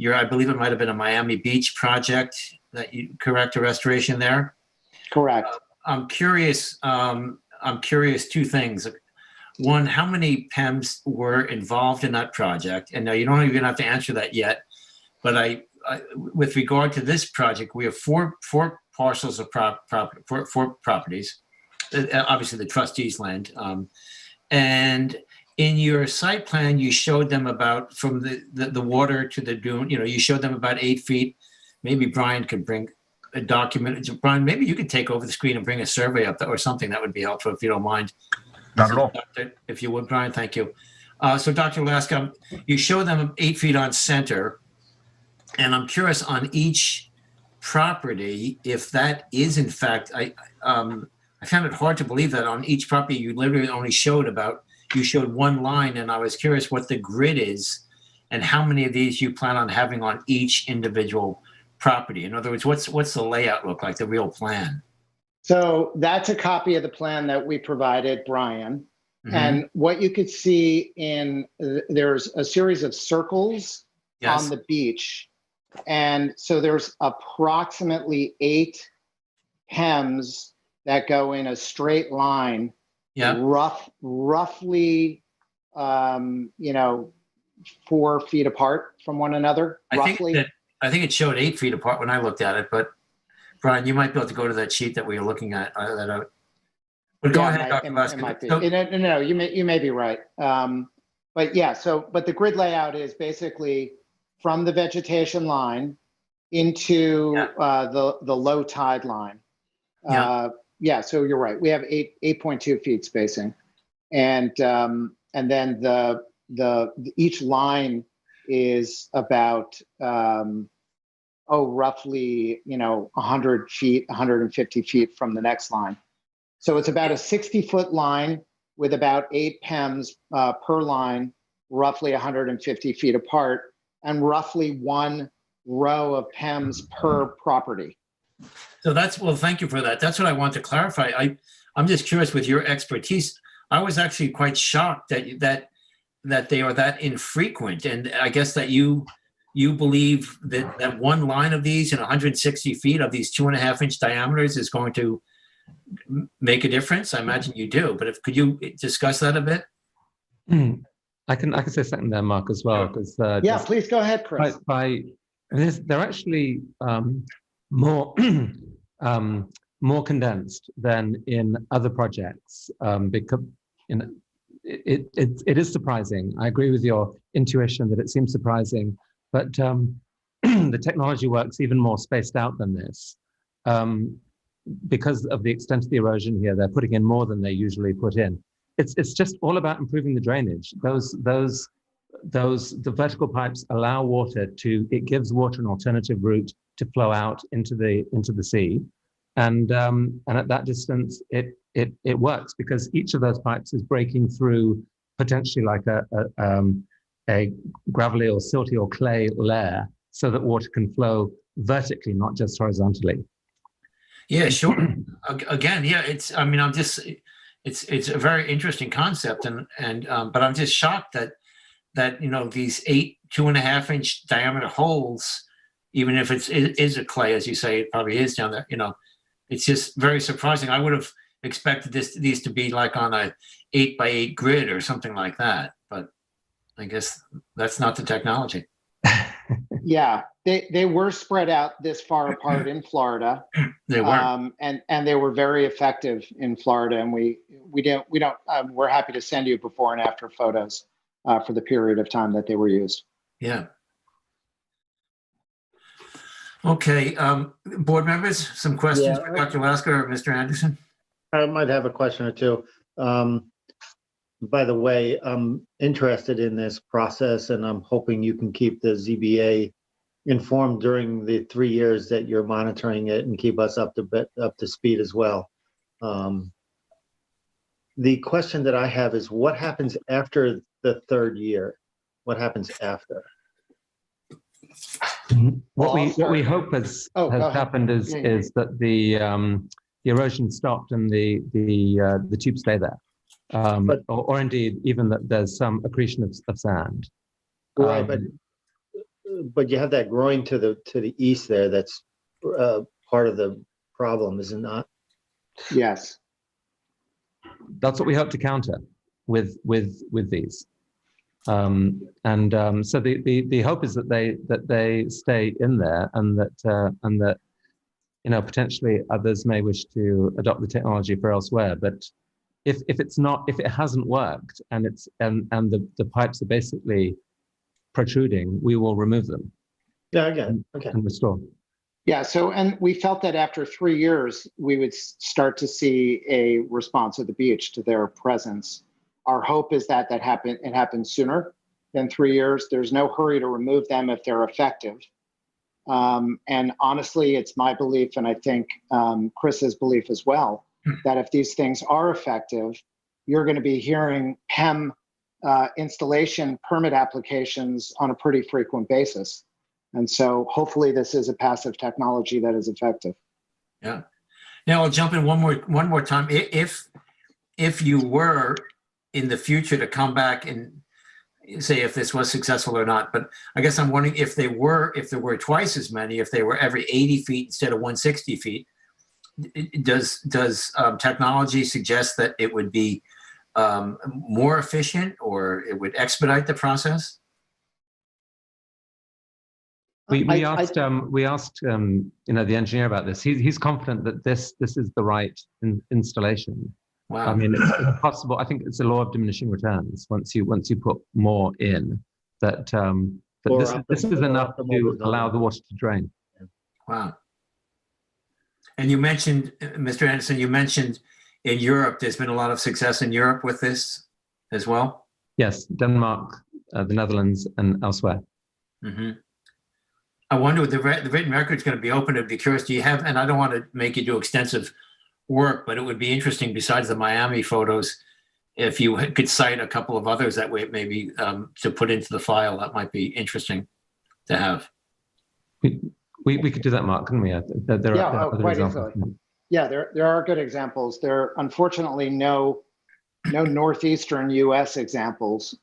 I believe it might've been a Miami Beach project that you correct a restoration there? Correct. I'm curious 2 things. One, how many PEMs were involved in that project? And now you don't even have to answer that yet, but I with regard to this project, we have four parcels of four properties, obviously the trustees' land. And in your site plan, you showed them about from the water to the dune, you showed them about 8 feet. Maybe Brian could bring a document. Brian, maybe you could take over the screen and bring a survey up or something. That would be helpful if you don't mind. Not at all. If you would, Brian, thank you. So Dr. Laska, you show them 8 feet on center, and I'm curious on each property, if that is in fact, I found it hard to believe that on each property you literally only showed you showed one line, and I was curious what the grid is and how many of these you plan on having on each individual property. In other words, what's the layout look like, the real plan? So that's a copy of the plan that we provided, Brian. Mm-hmm. And what you could see there's a series of circles on the beach. And so there's approximately 8 PEMs that go in a straight line, roughly, 4 feet apart from one another, roughly. I think it showed 8 feet apart when I looked at it, but Brian, you might be able to go to that sheet that we were looking at. But go ahead, Dr. Laska. It might be. No, you may be right. But the grid layout is basically from the vegetation line into the low tide line. So you're right. We have 8.2 feet spacing, and then each line is about roughly 100 feet, 150 feet from the next line. So it's about a 60-foot line with about 8 PEMs per line, roughly 150 feet apart, and roughly 1 row of PEMs per property. So thank you for that. That's what I want to clarify. I'm just curious with your expertise. I was actually quite shocked that they are that infrequent. And I guess that you believe that one line of these in 160 feet of these 2.5-inch diameters is going to make a difference. I imagine you do, but could you discuss that a bit? I can say something there, Mark, as well, because please go ahead, Chris. They're actually more condensed than in other projects, because it is surprising. I agree with your intuition that it seems surprising, but the technology works even more spaced out than this. Because of the extent of the erosion here, they're putting in more than they usually put in. It's just all about improving the drainage. The vertical pipes allow water it gives water an alternative route to flow out into the sea, and at that distance it works because each of those pipes is breaking through potentially like a gravelly or silty or clay layer, so that water can flow vertically, not just horizontally. Yeah, sure. Again, it's a very interesting concept, but I'm just shocked that these 8 2.5-inch diameter holes, even if it is a clay, as you say, it probably is down there. It's just very surprising. I would have expected these to be like on a 8x8 grid or something like that, but I guess that's not the technology. Yeah, they were spread out this far apart in Florida. They were, and they were very effective in Florida. And we're happy to send you before and after photos for the period of time that they were used. Yeah. Okay, board members, some questions for Dr. Laska or Mr. Anderson? I might have a question or two. By the way, I'm interested in this process, and I'm hoping you can keep the ZBA informed during the 3 years that you're monitoring it and keep us up to speed as well. The question that I have is, what happens after the 3rd year? What happens after? What we hope has happened is that the erosion stopped and the tubes stay there. Or indeed, even that there's some accretion of sand. Right, but you have that groin to the east there. That's part of the problem, is it not? Yes. That's what we hope to counter with these. So the hope is that they stay in there, and that potentially others may wish to adopt the technology for elsewhere, but if it hasn't worked and the pipes are basically protruding, we will remove them. Yeah, again, okay. And restore. Yeah, so, and we felt that after 3 years, we would start to see a response of the beach to their presence. Our hope is that it happens sooner than 3 years. There's no hurry to remove them if they're effective. And honestly, it's my belief, and I think Chris's belief as well, that if these things are effective, you're going to be hearing PEM installation permit applications on a pretty frequent basis. And so hopefully this is a passive technology that is effective. Yeah. Now I'll jump in one more time. If you were in the future to come back and say if this was successful or not, but I guess I'm wondering if there were twice as many, if they were every 80 feet instead of 160 feet, does technology suggest that it would be more efficient or it would expedite the process? We asked the engineer about this. He's confident that this is the right installation. Wow. I mean, it's possible. I think it's a law of diminishing returns. Once you put more in, that this is enough to allow the water to drain. Wow. And you mentioned, Mr. Anderson, in Europe, there's been a lot of success in Europe with this as well? Yes, Denmark, the Netherlands, and elsewhere. Mm-hmm. I wonder, the written record is going to be open. I'd be curious, do you have, and I don't want to make you do extensive work, but it would be interesting, besides the Miami photos, if you could cite a couple of others that way, maybe to put into the file, that might be interesting to have. We could do that, Mark, couldn't we? There are other quite examples. easily. Yeah, there are good examples. There are unfortunately no northeastern U.S. examples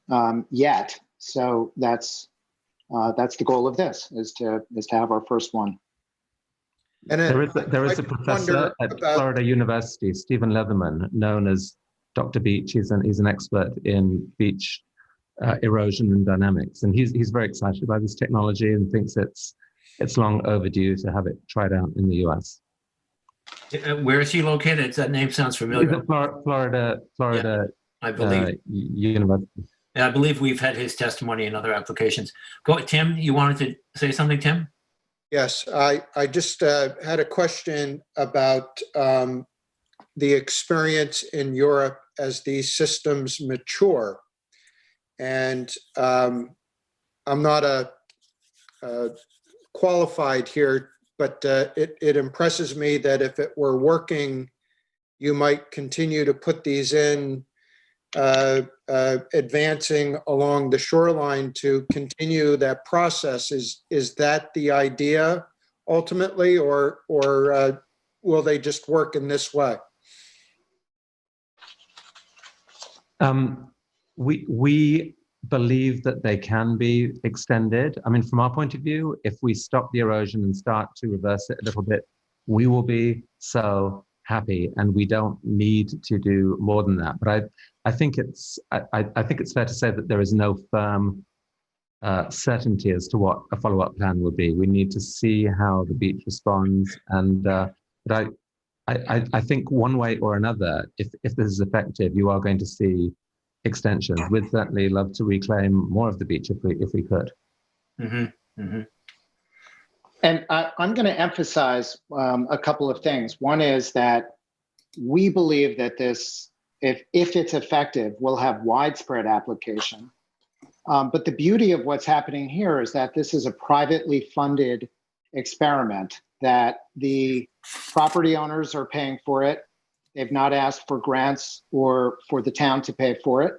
yet. So that's the goal of this, is to have our first one. And there is a professor at Florida University, Stephen Leatherman, known as Dr. Beach. He's an expert in beach erosion and dynamics, and he's very excited about this technology and thinks it's long overdue to have it tried out in the U.S. Where is he located? That name sounds familiar. He's at Florida, yeah, I believe. University. Yeah, I believe we've had his testimony in other applications. Go, Tim. You wanted to say something, Tim? Yes, I just had a question about the experience in Europe as these systems mature. And I'm not qualified here, but it impresses me that if it were working, you might continue to put these in, advancing along the shoreline to continue that process. Is that the idea ultimately, or will they just work in this way? We believe that they can be extended. I mean, from our point of view, if we stop the erosion and start to reverse it a little bit, we will be so happy, and we don't need to do more than that. But I think it's fair to say that there is no firm certainty as to what a follow-up plan will be. We need to see how the beach responds, and but I think one way or another, if this is effective, you are going to see extensions. We'd certainly love to reclaim more of the beach if we could. Mm-hmm. Mm-hmm. And I'm going to emphasize a couple of things. One is that we believe that this, if it's effective, will have widespread application. But the beauty of what's happening here is that this is a privately funded experiment, that the property owners are paying for it. They've not asked for grants or for the town to pay for it.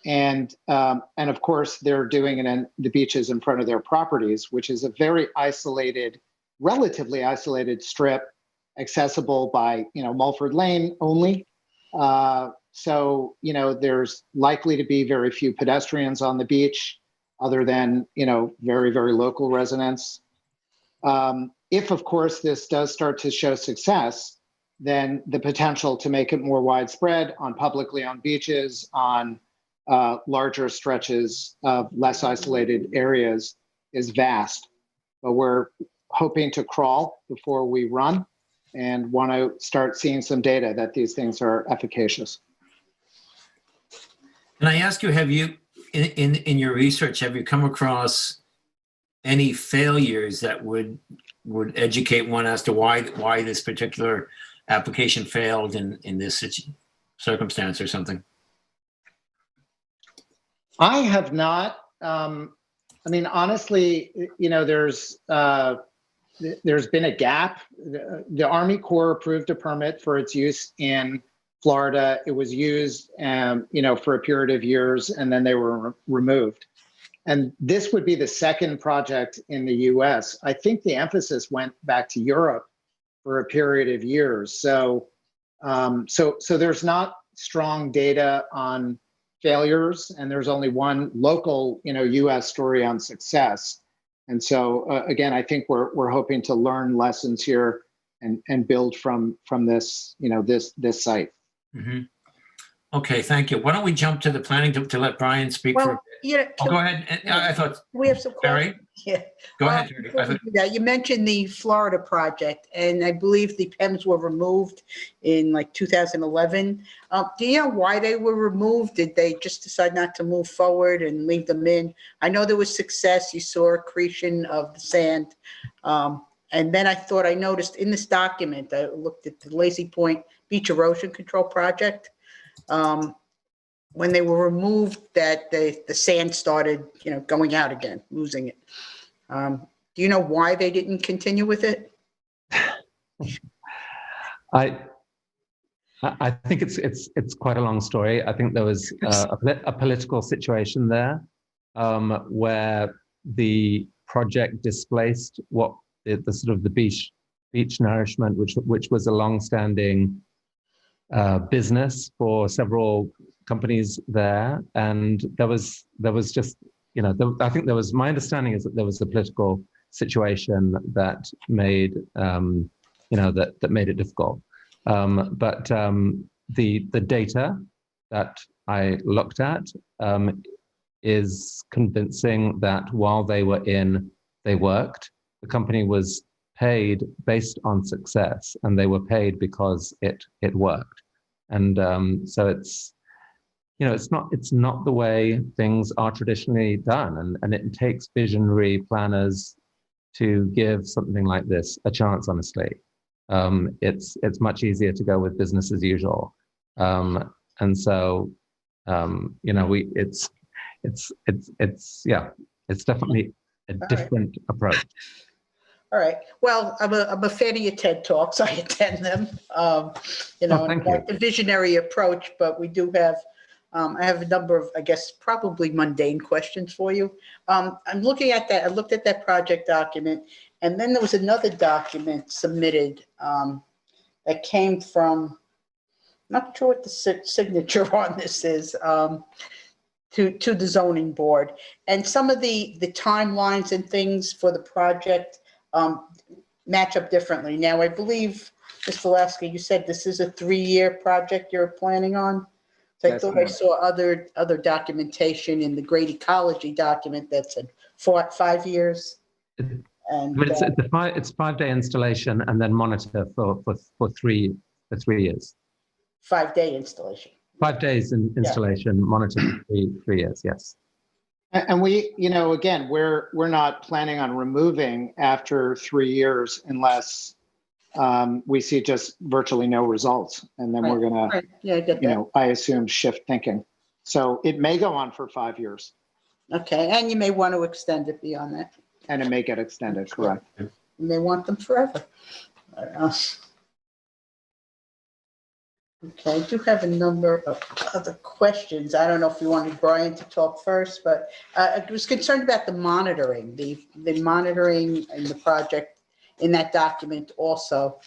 And of course, they're doing it in the beaches in front of their properties, which is a very isolated, relatively isolated strip, accessible by, Mulford Lane only. So, there's likely to be very few pedestrians on the beach other than, very, very local residents. If, of course, this does start to show success, then the potential to make it more widespread on publicly owned beaches, on larger stretches of less isolated areas is vast. But we're hoping to crawl before we run, and want to start seeing some data that these things are efficacious. Can I ask you, have you, in your research, have you come across any failures that would educate one as to why this particular application failed in this circumstance or something? I have not. I mean, honestly, you know, there's been a gap. The Army Corps approved a permit for its use in Florida. It was used, you know, for a period of years, and then they were removed. And this would be the second project in the U.S. I think the emphasis went back to Europe for a period of years. So, so there's not strong data on failures, and there's only one local, you know, U.S. story on success. And so, again, I think we're hoping to learn lessons here and build from this, you know, this site. Mm-hmm. Okay, thank you. Why don't we jump to the planning to let Brian speak for a bit? Yeah. Oh, go ahead. I thought We have some Barry? questions. Yeah. Go ahead, Terry. Before we do that, you mentioned the Florida project, and I believe the PEMs were removed in like 2011. Do you know why they were removed? Did they just decide not to move forward and leave them in? I know there was success. You saw accretion of the sand. And then I thought I noticed in this document, I looked at the Lazy Point Beach Erosion Control Project. When they were removed, that the sand started, you know, going out again, losing it. Do you know why they didn't continue with it? I think it's quite a long story. I think there was a political situation there where the project displaced what the sort of the beach nourishment, which was a long-standing business for several companies there, and there was just, you know, I think there was, my understanding is that there was a political situation that made you know, that made it difficult. But the data that I looked at is convincing that while they were in, they worked. The company was paid based on success, and they were paid because it worked. And so it's, you know, it's not the way things are traditionally done, and it takes visionary planners to give something like this a chance. Honestly, it's much easier to go with business as usual, and so you know, it's definitely a different approach. All right. Well, I'm a fan of your TED Talks. I attend them. You know, like the visionary approach, but we do have, I have a number of, I guess, probably mundane questions for you. I'm looking at that. I looked at that project document, and then there was another document submitted that came from, not sure what the signature on this is, to the zoning board. And some of the timelines and things for the project match up differently. Now, I believe, Mr. Lasky, you said this is a 3-year project you're planning on. So I thought I saw other documentation in the great ecology document that said 5 years. And but it's a 5-day installation and then monitor for 3 years. 5-day installation. 5 days in installation, monitor for 3 years. Yes. And we, you know, again, we're not planning on removing after 3 years unless we see just virtually no results, and then we're gonna, you know, I assume shift thinking. So it may go on for 5 years. Okay, and you may want to extend it beyond that. And it may get extended, correct? You may want them forever. Okay, I do have a number of other questions. I don't know if you wanted Brian to talk first, but I was concerned about the monitoring. The monitoring in the project in that document also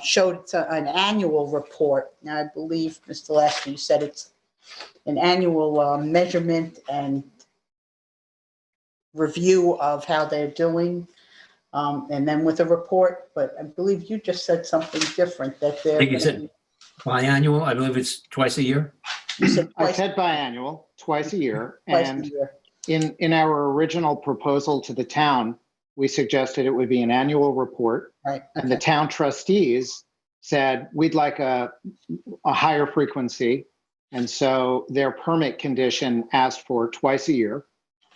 showed an annual report. Now, I believe, Mr. Lasky, you said it's an annual measurement and review of how they're doing, and then with a report. But I believe you just said something different, that they're. I think you said biannual. I believe it's twice a year. I said biannual, twice a year. And in our original proposal to the town, we suggested it would be an annual report. Right. And the town trustees said, we'd like a higher frequency. And so their permit condition asked for twice a year.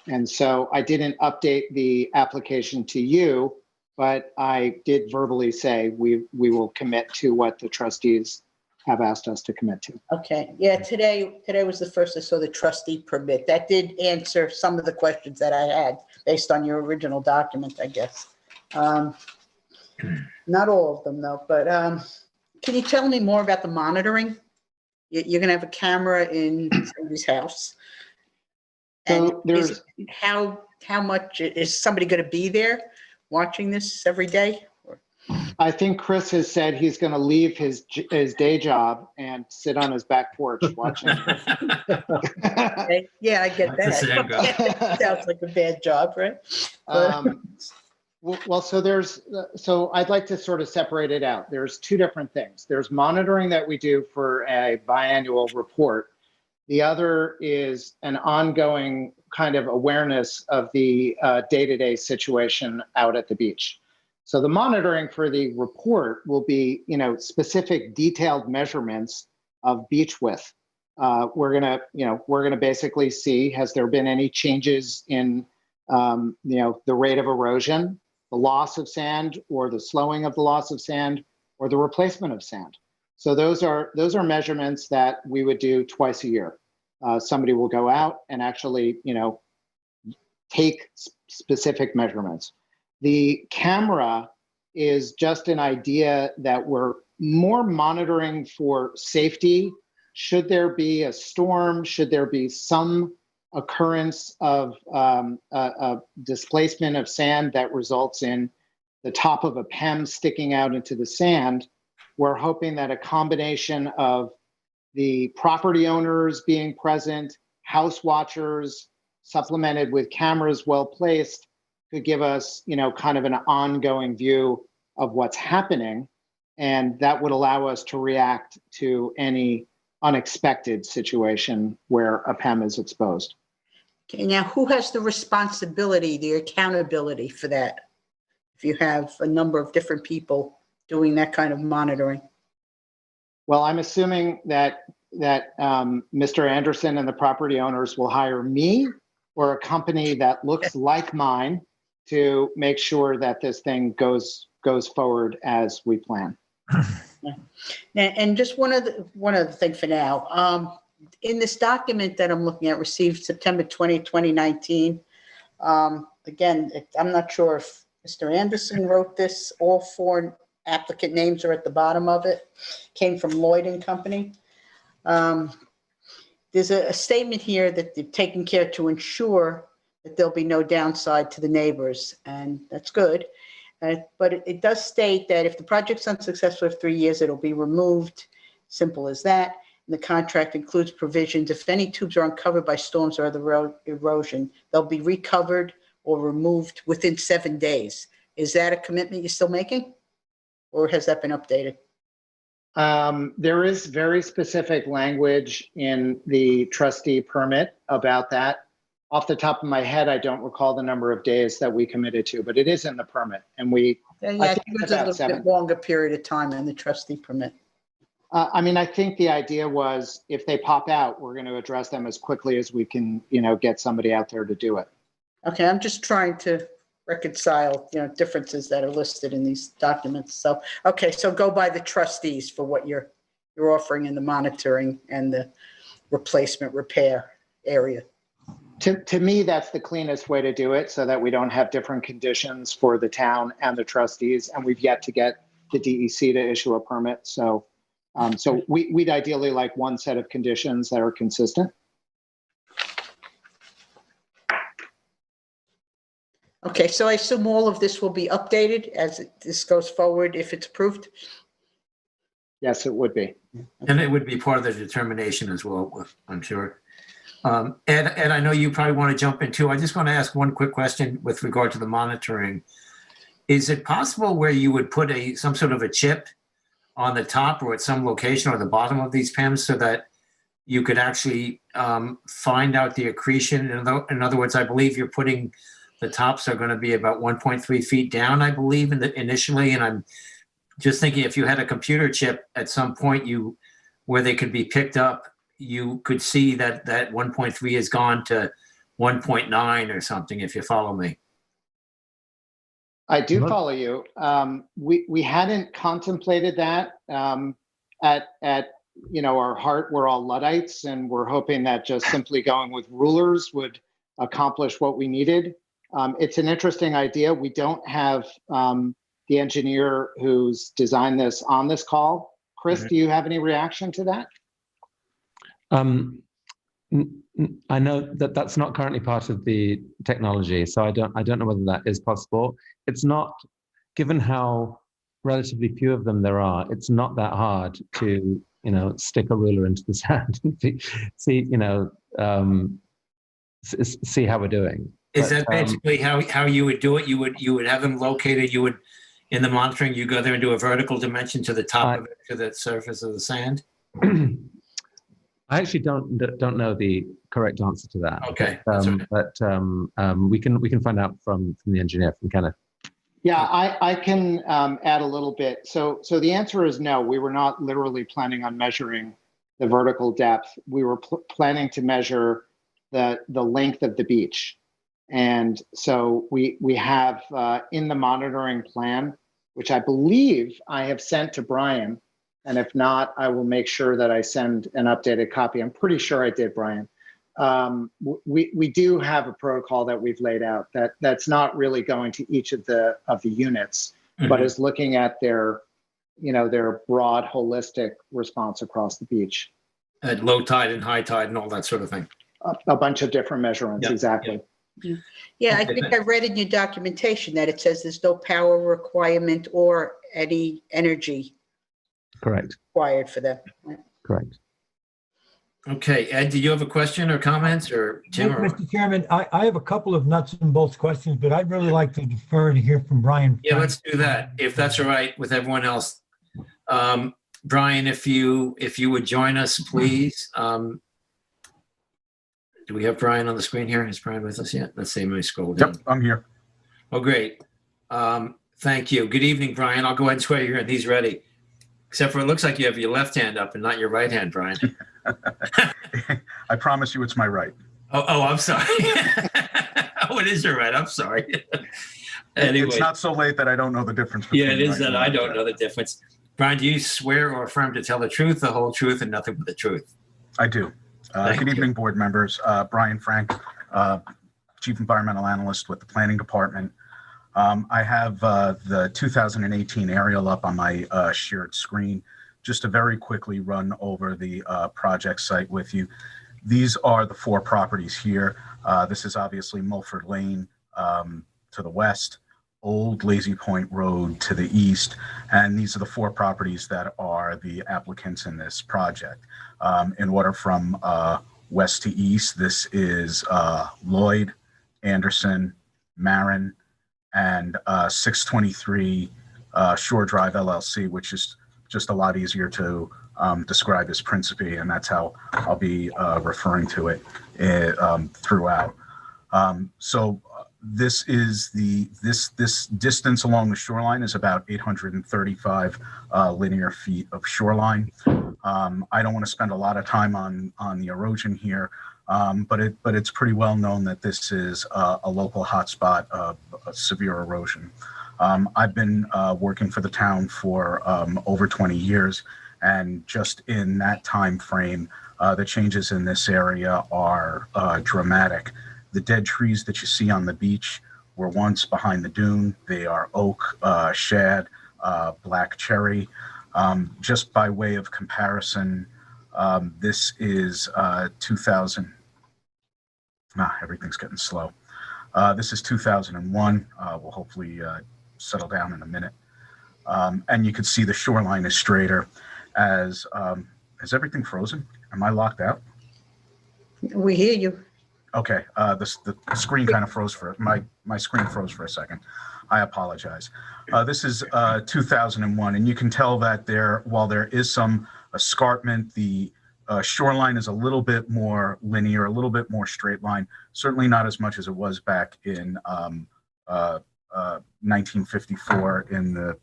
And so I didn't update the application to you, but I did verbally say we will commit to what the trustees have asked us to commit to. Okay, yeah, today was the first I saw the trustee permit. That did answer some of the questions that I had based on your original document, I guess. Not all of them though, but can you tell me more about the monitoring? You're gonna have a camera in somebody's house. And So there's how much is somebody gonna be there watching this every day? I think Chris has said he's going to leave his day job and sit on his back porch watching. Okay. Yeah, I get that. Sounds like a bad job, right? Well, so I'd like to sort of separate it out. There's two different things. There's monitoring that we do for a biannual report. The other is an ongoing kind of awareness of the day-to-day situation out at the beach. So the monitoring for the report will be, specific detailed measurements of beach width. We're gonna basically see, has there been any changes in, the rate of erosion, the loss of sand, or the slowing of the loss of sand, or the replacement of sand. So those are measurements that we would do twice a year. Somebody will go out and actually, take specific measurements. The camera is just an idea that we're more monitoring for safety. Should there be a storm? Should there be some occurrence of a displacement of sand that results in the top of a PEM sticking out into the sand? We're hoping that a combination of the property owners being present, house watchers, supplemented with cameras well placed, could give us, kind of an ongoing view of what's happening. And that would allow us to react to any unexpected situation where a PEM is exposed. Okay, now who has the responsibility, the accountability for that? If you have a number of different people doing that kind of monitoring. Well, I'm assuming that Mr. Anderson and the property owners will hire me or a company that looks like mine to make sure that this thing goes forward as we plan. And just one other thing for now. In this document that I'm looking at, received September 20, 2019. Again, I'm not sure if Mr. Anderson wrote this. All four applicant names are at the bottom of it. Came from Lloyd and Company. There's a statement here that they've taken care to ensure that there'll be no downside to the neighbors, and that's good. But it does state that if the project's unsuccessful for 3 years, it'll be removed. Simple as that. And the contract includes provisions. If any tubes are uncovered by storms or other erosion, they'll be recovered or removed within 7 days. Is that a commitment you're still making? Or has that been updated? There is very specific language in the trustee permit about that. Off the top of my head, I don't recall the number of days that we committed to, but it is in the permit. And I think it was a little bit longer period of time in the trustee permit. I think the idea was if they pop out, we're going to address them as quickly as we can, get somebody out there to do it. Okay, I'm just trying to reconcile, differences that are listed in these documents. So, okay, so go by the trustees for what you're offering in the monitoring and the replacement repair area. To me, that's the cleanest way to do it so that we don't have different conditions for the town and the trustees. And we've yet to get the DEC to issue a permit. So we'd ideally like one set of conditions that are consistent. Okay, so I assume all of this will be updated as this goes forward if it's approved? Yes, it would be. And it would be part of the determination as well, I'm sure. Ed, I know you probably want to jump in too. I just want to ask one quick question with regard to the monitoring. Is it possible where you would put some sort of a chip on the top or at some location or the bottom of these PEMs so that you could actually find out the accretion? In other words, I believe you're putting the tops are going to be about 1.3 feet down, I believe, initially. And I'm just thinking if you had a computer chip at some point where they could be picked up, you could see that 1.3 has gone to 1.9 or something, if you follow me. I do follow you. We hadn't contemplated that. At our heart, we're all Luddites, and we're hoping that just simply going with rulers would accomplish what we needed. It's an interesting idea. We don't have the engineer who's designed this on this call. Chris, do you have any reaction to that? I know that that's not currently part of the technology, so I don't know whether that is possible. It's not, given how relatively few of them there are, it's not that hard to stick a ruler into the sand and see how we're doing. Is that basically how you would do it? You would have them located. You would, in the monitoring, you go there and do a vertical dimension to the top of it, to the surface of the sand. I actually don't know the correct answer to that. Okay, but we can find out from the engineer, from Kenneth. Yeah, I can add a little bit. So the answer is no. We were not literally planning on measuring the vertical depth. We were planning to measure the length of the beach. And so we have in the monitoring plan, which I believe I have sent to Brian, and if not, I will make sure that I send an updated copy. I'm pretty sure I did, Brian. We do have a protocol that we've laid out that's not really going to each of the units, but is looking at their broad holistic response across the beach. At low tide and high tide and all that sort of thing. A bunch of different measurements, exactly. Yeah, I think I read in your documentation that it says there's no power requirement or any energy Correct. required for them. Correct. Okay, Ed, do you have a question or comments, or Tim? Mr. Chairman, I have a couple of nuts and bolts questions, but I'd really like to defer to hear from Brian. Yeah, let's do that, if that's all right with everyone else. Brian, if you would join us, please. Do we have Brian on the screen here? Is Brian with us yet? Let's see, let me scroll down. Yep, I'm here. Oh, great. Thank you. Good evening, Brian. I'll go ahead and swear you in. He's ready. Except for it looks like you have your left hand up and not your right hand, Brian. I promise you it's my right. Oh, I'm sorry. Oh, it is your right. I'm sorry. Anyway. It's not so late that I don't know the difference. Yeah, it is that I don't know the difference. Brian, do you swear or affirm to tell the truth, the whole truth, and nothing but the truth? I do. Good evening, board members. Brian Frank, Chief Environmental Analyst with the Planning Department. I have the 2018 aerial up on my shared screen, just to very quickly run over the project site with you. These are the 4 properties here. This is obviously Mulford Lane to the west, Old Lazy Point Road to the east, and these are the 4 properties that are the applicants in this project. In order from west to east, this is Lloyd, Anderson, Marin, and 623 Shore Drive LLC, which is just a lot easier to describe as Principe, and that's how I'll be referring to it throughout. So this is this distance along the shoreline is about 835 linear feet of shoreline. I don't want to spend a lot of time on the erosion here, but it's pretty well known that this is a local hotspot of severe erosion. I've been working for the town for over 20 years, and just in that time frame, the changes in this area are dramatic. The dead trees that you see on the beach were once behind the dune. They are oak, shad, black cherry. Just by way of comparison, this is 2000. Everything's getting slow. This is 2001. We'll hopefully settle down in a minute. And you can see the shoreline is straighter. As is everything frozen? Am I locked out? We hear you. Okay, the screen kind of froze for my screen froze for a second. I apologize. This is 2001, and you can tell that while there is some escarpment, the shoreline is a little bit more linear, a little bit more straight line. Certainly not as much as it was back in 1954 in the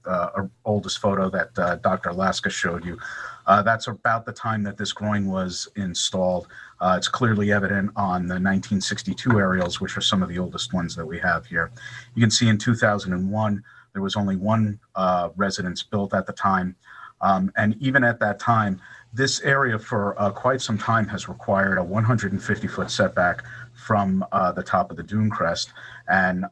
oldest photo that Dr. Alaska showed you. That's about the time that this groin was installed. It's clearly evident on the 1962 aerials, which are some of the oldest ones that we have here. You can see in 2001, there was only one residence built at the time. And even at that time, this area for quite some time has required a 150-foot setback from the top of the dune crest. And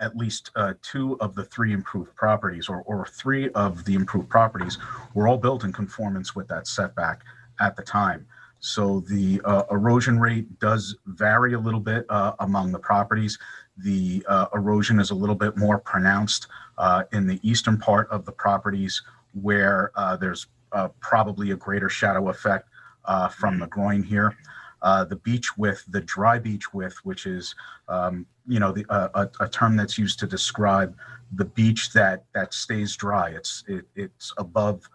at least 2 of the 3 improved properties, or 3 of the improved properties, were all built in conformance with that setback at the time. So the erosion rate does vary a little bit among the properties. The erosion is a little bit more pronounced in the eastern part of the properties, where there's probably a greater shadow effect from the groin here. The beach width, the dry beach width, which is a term that's used to describe the beach that stays dry. It's above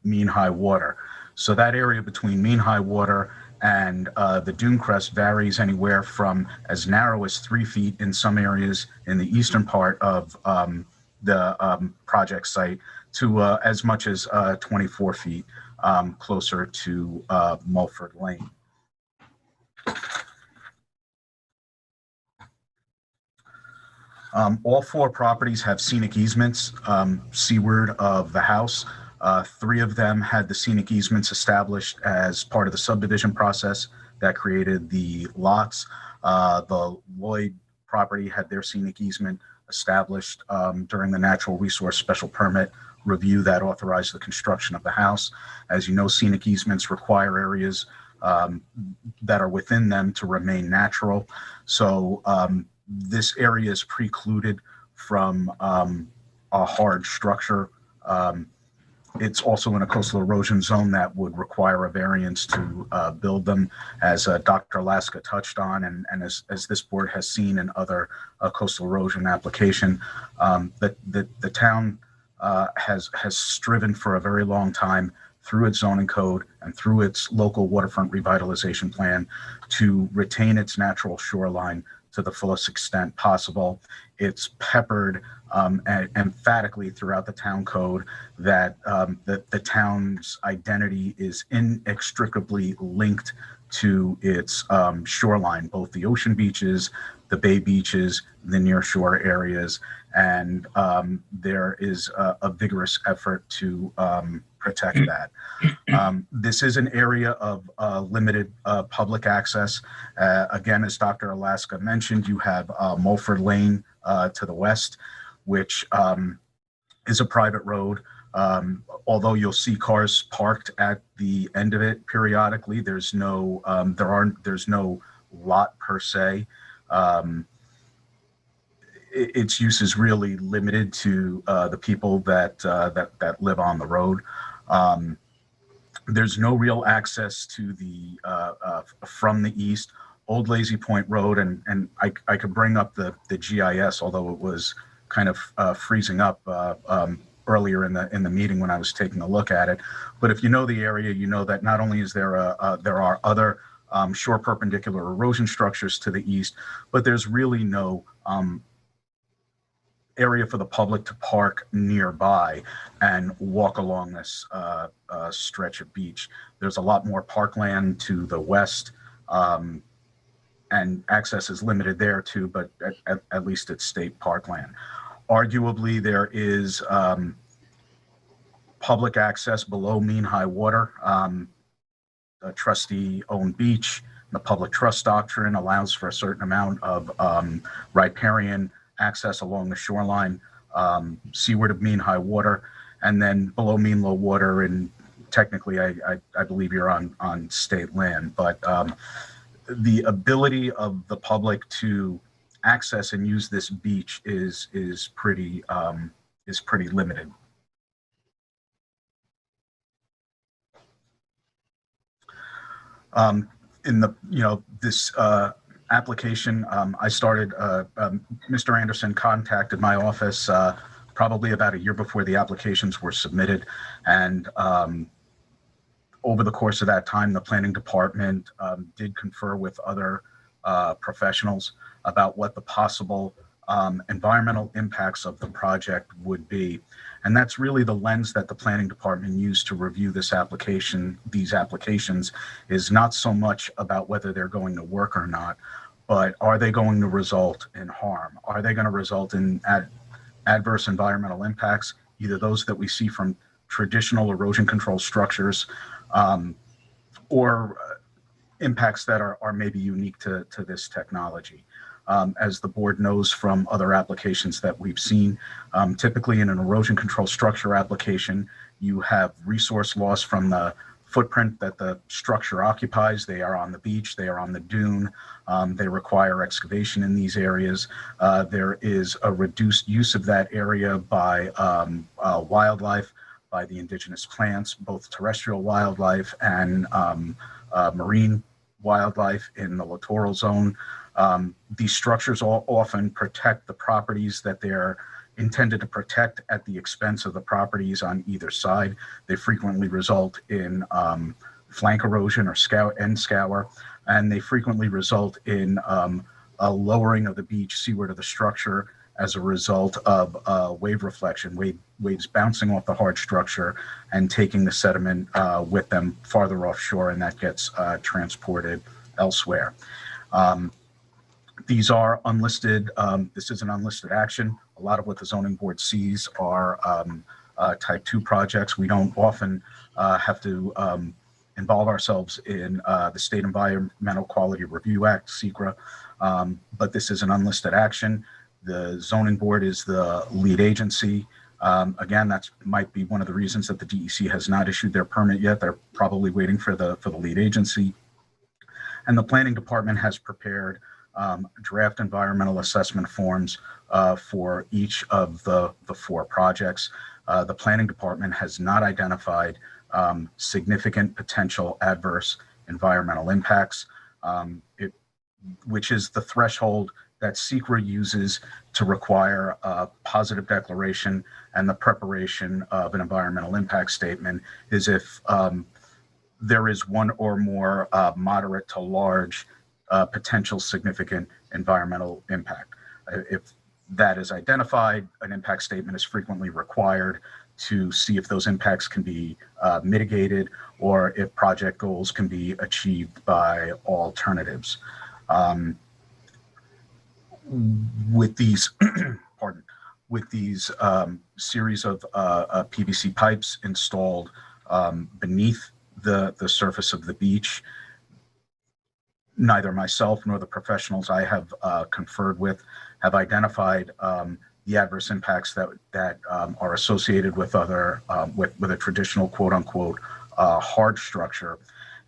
mean high water. So that area between mean high water and the dune crest varies anywhere from as narrow as 3 feet in some areas in the eastern part of the project site to as much as 24 feet closer to Mulford Lane. All 4 properties have scenic easements seaward of the house. 3 of them had the scenic easements established as part of the subdivision process that created the lots. The Lloyd property had their scenic easement established during the natural resource special permit review that authorized the construction of the house. As you know, scenic easements require areas that are within them to remain natural. So this area is precluded from a hard structure. It's also in a coastal erosion zone that would require a variance to build them, as Dr. Alaska touched on, and as this board has seen in other coastal erosion application. The town has striven for a very long time through its zoning code and through its local waterfront revitalization plan to retain its natural shoreline to the fullest extent possible. It's peppered emphatically throughout the town code that the town's identity is inextricably linked to its shoreline, both the ocean beaches, the bay beaches, the nearshore areas, and there is a vigorous effort to protect that. This is an area of limited public access. Again, as Dr. Alaska mentioned, you have Mulford Lane to the west, which is a private road. Although you'll see cars parked at the end of it periodically, there's no lot per se. Its use is really limited to the people that live on the road. There's no real access to the from the east. Old Lazy Point Road, and I could bring up the GIS, although it was kind of freezing up earlier in the meeting when I was taking a look at it. But if you know the area, you know that not only is there there are other shore perpendicular erosion structures to the east, but there's really no area for the public to park nearby and walk along this stretch of beach. There's a lot more parkland to the west, and access is limited there too, but at least it's state parkland. Arguably, there is public access below mean high water. A trustee-owned beach, the public trust doctrine allows for a certain amount of riparian access along the shoreline, seaward of mean high water, and then below mean low water. And technically, I believe you're on state land, but the ability of the public to access and use this beach is pretty limited. In this application, I started, Mr. Anderson contacted my office probably about a year before the applications were submitted. And over the course of that time, the planning department did confer with other professionals about what the possible environmental impacts of the project would be. And that's really the lens that the planning department used to review these applications, is not so much about whether they're going to work or not, but are they going to result in harm? Are they going to result in adverse environmental impacts, either those that we see from traditional erosion control structures, or impacts that are maybe unique to this technology. As the board knows from other applications that we've seen, typically in an erosion control structure application, you have resource loss from the footprint that the structure occupies. They are on the beach, they are on the dune, they require excavation in these areas. There is a reduced use of that area by wildlife, by the indigenous plants, both terrestrial wildlife and marine wildlife in the littoral zone. These structures all often protect the properties that they're intended to protect at the expense of the properties on either side. They frequently result in flank erosion or end scour, and they frequently result in a lowering of the beach seaward of the structure as a result of wave reflection, waves bouncing off the hard structure and taking the sediment with them farther offshore, and that gets transported elsewhere. These are unlisted. This is an unlisted action. A lot of what the zoning board sees are type 2 projects. We don't often have to involve ourselves in the State Environmental Quality Review Act, SEQRA, but this is an unlisted action. The zoning board is the lead agency. Again, that might be one of the reasons that the DEC has not issued their permit yet. They're probably waiting for the lead agency. And the planning department has prepared draft environmental assessment forms for each of the 4 projects. The planning department has not identified significant potential adverse environmental impacts, which is the threshold that SEQRA uses to require a positive declaration and the preparation of an environmental impact statement, is if there is one or more moderate to large potential significant environmental impact. If that is identified, an impact statement is frequently required to see if those impacts can be mitigated or if project goals can be achieved by alternatives. With these, with these series of PVC pipes installed beneath the surface of the beach, neither myself nor the professionals I have conferred with have identified the adverse impacts that are associated with other with a traditional quote unquote hard structure.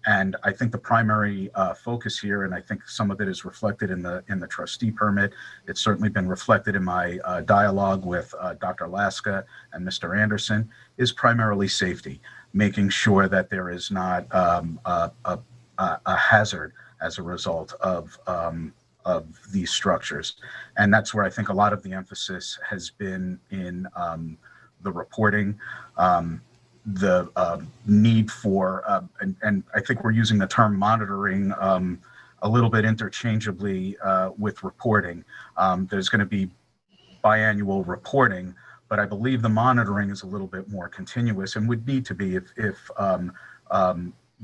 And I think the primary focus here, and I think some of it is reflected in the trustee permit, it's certainly been reflected in my dialogue with Dr. Laska and Mr. Anderson, is primarily safety, making sure that there is not a hazard as a result of these structures. And that's where I think a lot of the emphasis has been in the reporting, the need for, and I think we're using the term monitoring a little bit interchangeably with reporting. There's going to be biannual reporting, but I believe the monitoring is a little bit more continuous and would need to be if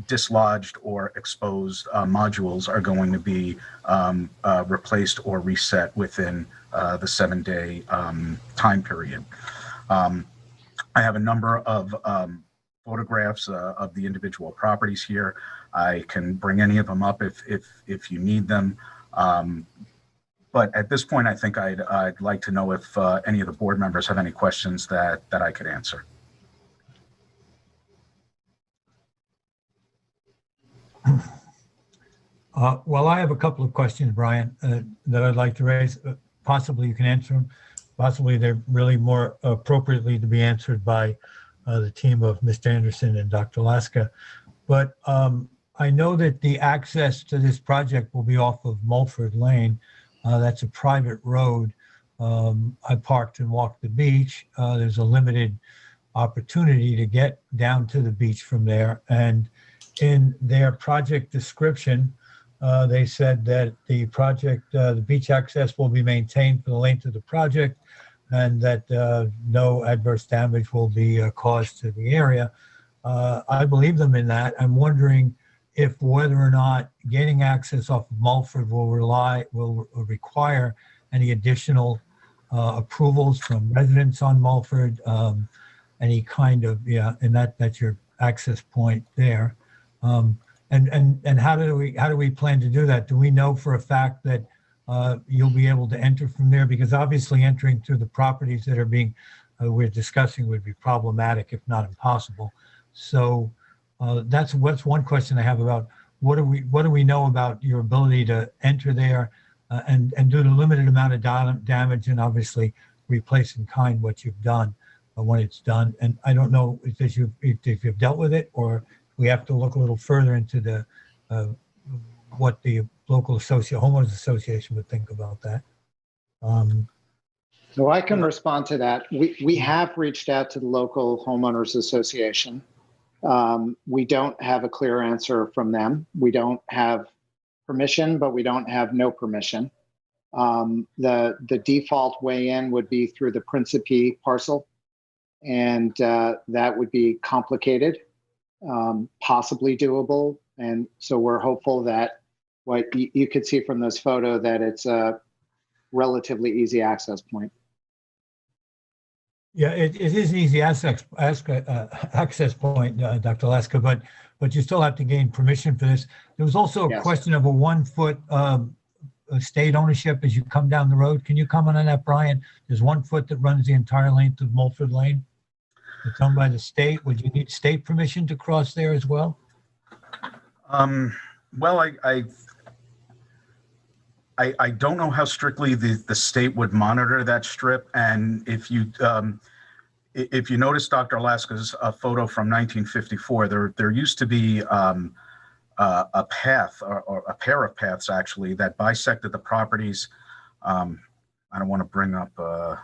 dislodged or exposed modules are going to be replaced or reset within the 7-day time period. I have a number of photographs of the individual properties here. I can bring any of them up if you need them. But at this point, I think I'd like to know if any of the board members have any questions that I could answer. Well, I have a couple of questions, Brian, that I'd like to raise. Possibly you can answer them. Possibly they're really more appropriately to be answered by the team of Mr. Anderson and Dr. Laska. But I know that the access to this project will be off of Mulford Lane. That's a private road. I parked and walked the beach. There's a limited opportunity to get down to the beach from there. And in their project description, They said that the project, the beach access will be maintained for the length of the project and that no adverse damage will be caused to the area. I believe them in that. I'm wondering if whether or not getting access off of Mulford will require any additional approvals from residents on Mulford, any kind of, and that's your access point there. And how do we plan to do that? Do we know for a fact that you'll be able to enter from there? Because obviously entering through the properties that are being we're discussing would be problematic, if not impossible. So that's one question I have about what do we know about your ability to enter there and do the limited amount of damage and obviously replace in kind what you've done when it's done. And I don't know if you've dealt with it or we have to look a little further into the what the local homeowners association would think about that. So I can respond to that. We have reached out to the local homeowners association. We don't have a clear answer from them. We don't have permission, but we don't have no permission. The default way in would be through the Principe parcel, and that would be complicated, possibly doable. And so we're hopeful that what you could see from this photo that it's a relatively easy access point. Yeah, it is an easy access point, Dr. Laska, but you still have to gain permission for this. There was also a question of a 1 foot state ownership as you come down the road. Can you comment on that, Brian? There's 1 foot that runs the entire length of Mulford Lane. It's owned by the state. Would you need state permission to cross there as well? Well, I don't know how strictly the state would monitor that strip. And if you notice Dr. Alaska's photo from 1954, there used to be a path or a pair of paths actually that bisected the properties. I don't want to bring up, I'm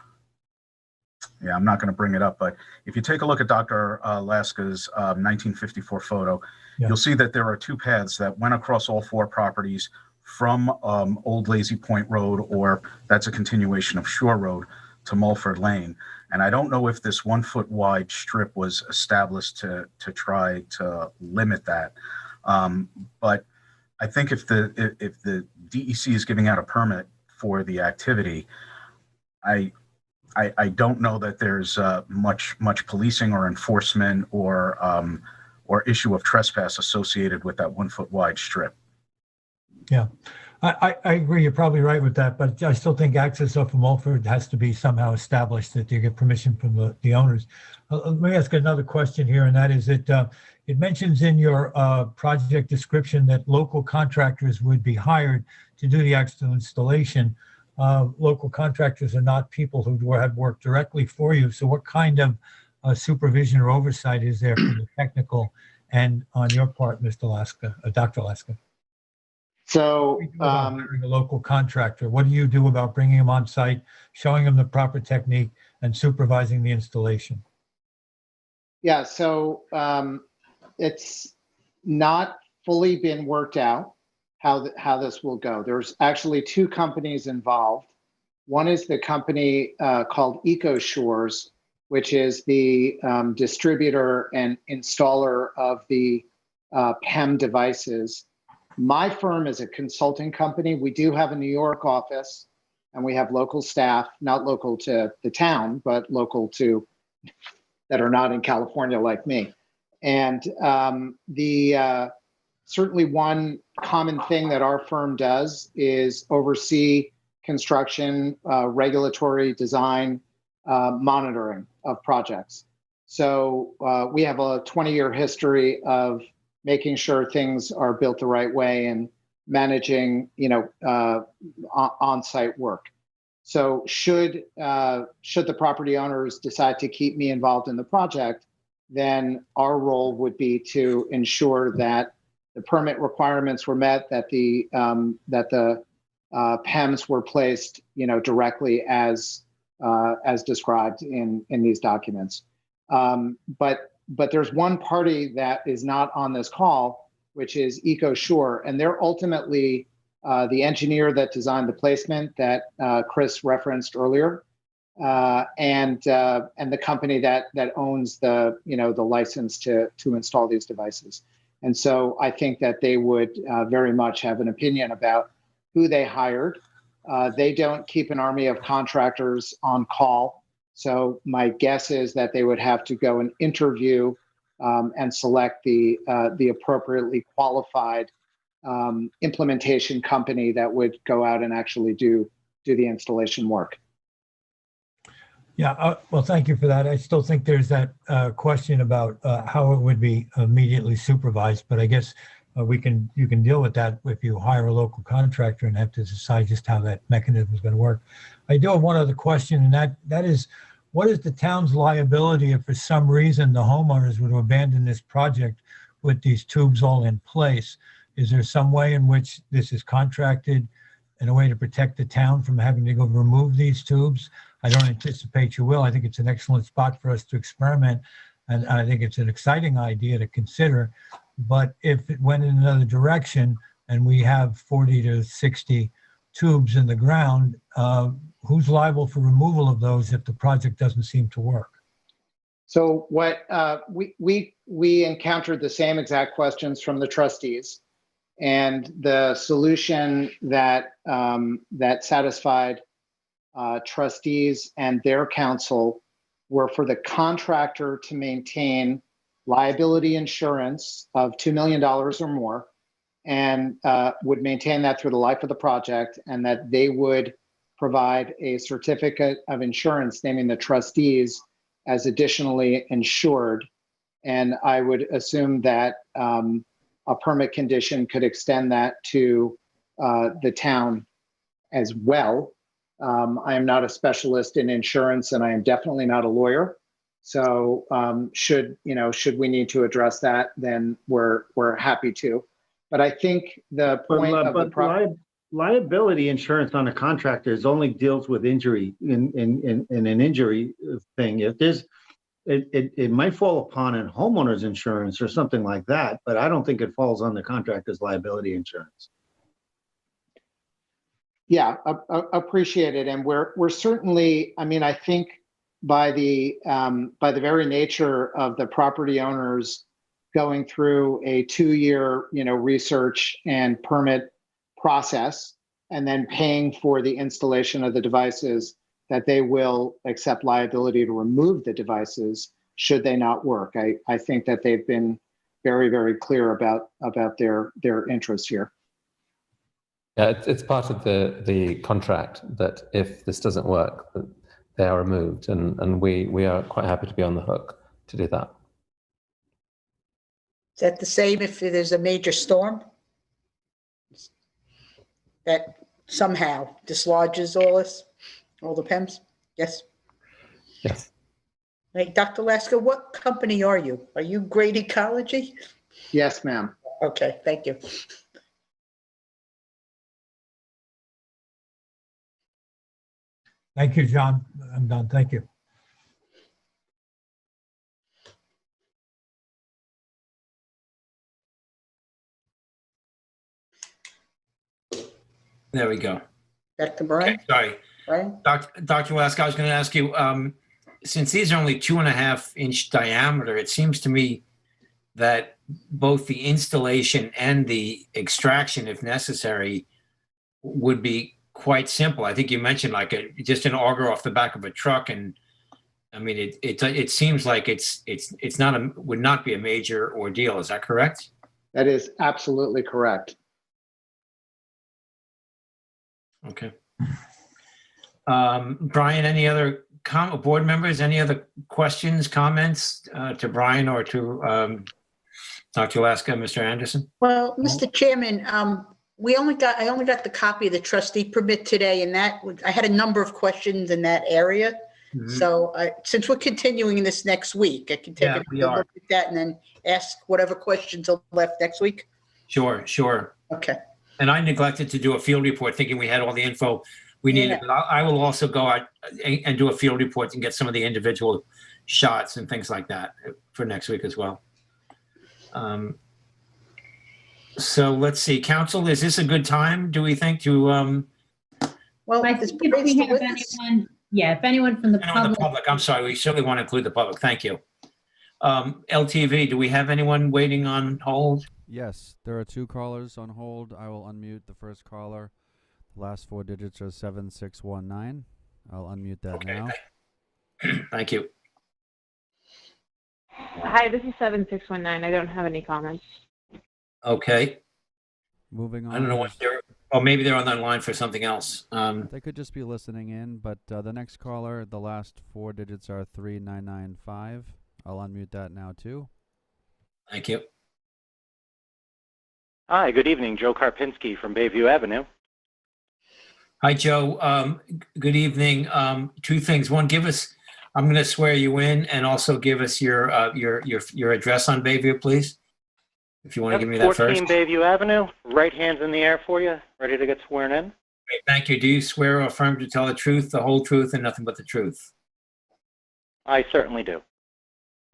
not going to bring it up, but if you take a look at Dr. Alaska's 1954 photo, you'll see that there are two paths that went across all four properties from Old Lazy Point Road, or that's a continuation of Shore Road, to Mulford Lane. And I don't know if this 1 foot wide strip was established to try to limit that. But I think if the DEC is giving out a permit for the activity, I don't know that there's much policing or enforcement or issue of trespass associated with that 1 foot wide strip. Yeah, I agree. You're probably right with that, but I still think access off of Mulford has to be somehow established that you get permission from the owners. Let me ask another question here, and that is that it mentions in your project description that local contractors would be hired to do the actual installation. Local contractors are not people who have worked directly for you. So what kind of supervision or oversight is there from the technical and on your part, Mr. Laska, Dr. Laska? So hiring a local contractor, what do you do about bringing them on site, showing them the proper technique and supervising the installation? Yeah, so it's not fully been worked out how this will go. There's actually two companies involved. One is the company called EcoShores, which is the distributor and installer of the PEM devices. My firm is a consulting company. We do have a New York office and we have local staff, not local to the town, but local to that are not in California like me. And certainly one common thing that our firm does is oversee construction, regulatory design, monitoring of projects. So we have a 20-year history of making sure things are built the right way and managing, on-site work. So should the property owners decide to keep me involved in the project, then our role would be to ensure that the permit requirements were met, that the PEMs were placed, directly as described in these documents. But there's one party that is not on this call, which is EcoSure, and they're ultimately the engineer that designed the placement that Chris referenced earlier, and the company that owns the the license to install these devices. And so I think that they would very much have an opinion about who they hired. They don't keep an army of contractors on call. So my guess is that they would have to go and interview and select the appropriately qualified implementation company that would go out and actually do the installation work. Yeah, well, thank you for that. I still think there's that question about how it would be immediately supervised, but I guess you can deal with that if you hire a local contractor and have to decide just how that mechanism is going to work. I do have one other question, and that is, what is the town's liability if for some reason the homeowners were to abandon this project with these tubes all in place? Is there some way in which this is contracted in a way to protect the town from having to go remove these tubes? I don't anticipate you will. I think it's an excellent spot for us to experiment, and I think it's an exciting idea to consider. But if it went in another direction and we have 40 to 60 tubes in the ground, who's liable for removal of those if the project doesn't seem to work? So what we encountered the same exact questions from the trustees, and the solution that that satisfied trustees and their counsel were for the contractor to maintain liability insurance of $2 million or more, and would maintain that through the life of the project, and that they would provide a certificate of insurance naming the trustees as additionally insured. And I would assume that a permit condition could extend that to the town as well. I am not a specialist in insurance, and I am definitely not a lawyer. So should we need to address that, then we're happy to. But I think the point of the liability insurance on a contractor only deals with injury in an injury thing. If there's it might fall upon a homeowner's insurance or something like that, but I don't think it falls on the contractor's liability insurance. Yeah, appreciate it. And we're certainly, I mean, I think by the very nature of the property owners going through a 2-year, research and permit process, and then paying for the installation of the devices, that they will accept liability to remove the devices should they not work. I think that they've been very, very clear about their interests here. Yeah, it's part of the contract that if this doesn't work, they are removed, and we are quite happy to be on the hook to do that. Is that the same if there's a major storm that somehow dislodges all the PEMs? Yes. Yes. Hey, Dr. Lasker, what company are you? Are you Great Ecology? Yes, ma'am. Okay, thank you. Thank you, John. I'm done. Thank you. There we go. Dr. Marin? Okay, sorry. Right. Dr. Lasker, I was going to ask you, since these are only 2.5-inch diameter, it seems to me that both the installation and the extraction, if necessary, would be quite simple. I think you mentioned like just an auger off the back of a truck, and I mean it seems like would not be a major ordeal. Is that correct? That is absolutely correct. Okay. Brian, any other board members, any other questions, comments to Brian or to Dr. Lasker, Mr. Anderson? Well, Mr. Chairman, I only got the copy of the trustee permit today, and I had a number of questions in that area. Mm-hmm. So since we're continuing this next week, I can take a look at that and then ask whatever questions are left next week. Sure. Okay. And I neglected to do a field report, thinking we had all the info we needed. But I will also go out and do a field report and get some of the individual shots and things like that for next week as well. So let's see, council, is this a good time, do we think, to, Well, I is think if Grace we the have witness? anyone, yeah, if anyone from the anyone in the public, public, I'm sorry, we certainly want to include the public, thank you. LTV, do we have anyone waiting on hold? Yes, there are 2 callers on hold. I will unmute the first caller. The last 4 digits are 7619. I'll unmute that Okay, now. Thank you. Hi, this is 7619. I don't have any comments. Okay, Moving on. I don't know what they're, oh, maybe they're on the line for something else. They could just be listening in, but the next caller, the last 4 digits are 3995. I'll unmute that now too. Thank you. Hi, good evening. Joe Karpinski from Bayview Avenue. Hi, Joe. Good evening. 2 things. One, give us, I'm going to swear you in, and also give us your address on Bayview, please. If you want to give me that first. 14 Bayview Avenue, right hands in the air for you, ready to get sworn in. Great, thank you. Do you swear or affirm to tell the truth, the whole truth, and nothing but the truth? I certainly do.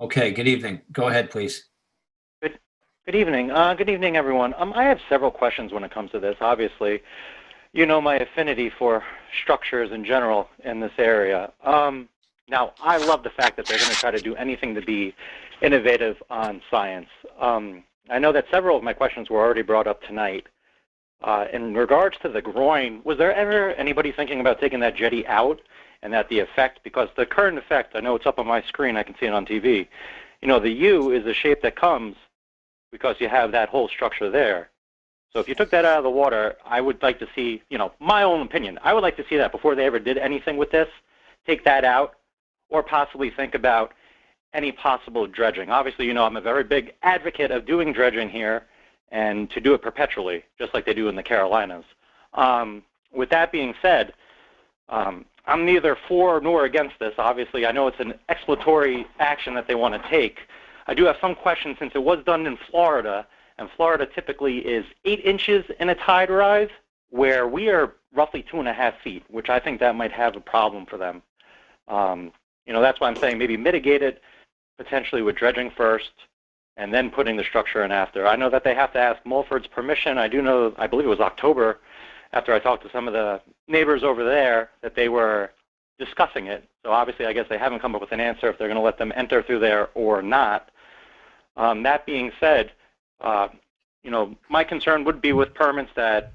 Okay, good evening. Go ahead, please. Good evening. Good evening, everyone. I have several questions when it comes to this. Obviously, you know my affinity for structures in general in this area. Now, I love the fact that they're going to try to do anything to be innovative on science. I know that several of my questions were already brought up tonight. In regards to the groin, was there ever anybody thinking about taking that jetty out and that the effect, because the current effect, I know it's up on my screen, I can see it on TV, you know, the U is the shape that comes because you have that whole structure there. So if you took that out of the water, I would like to see, you know, my own opinion, I would like to see that before they ever did anything with this, take that out, or possibly think about any possible dredging. Obviously, you know, I'm a very big advocate of doing dredging here and to do it perpetually, just like they do in the Carolinas. With that being said, I'm neither for nor against this. Obviously, I know it's an exploratory action that they want to take. I do have some questions since it was done in Florida, and Florida typically is 8 inches in a tide rise, where we are roughly 2.5 feet, which I think that might have a problem for them. You know, that's why I'm saying maybe mitigate it potentially with dredging first and then putting the structure in after. I know that they have to ask Mulford's permission. I do know, I believe it was October, after I talked to some of the neighbors over there, that they were discussing it. So obviously, I guess they haven't come up with an answer if they're going to let them enter through there or not. That being said, you know, my concern would be with permits that,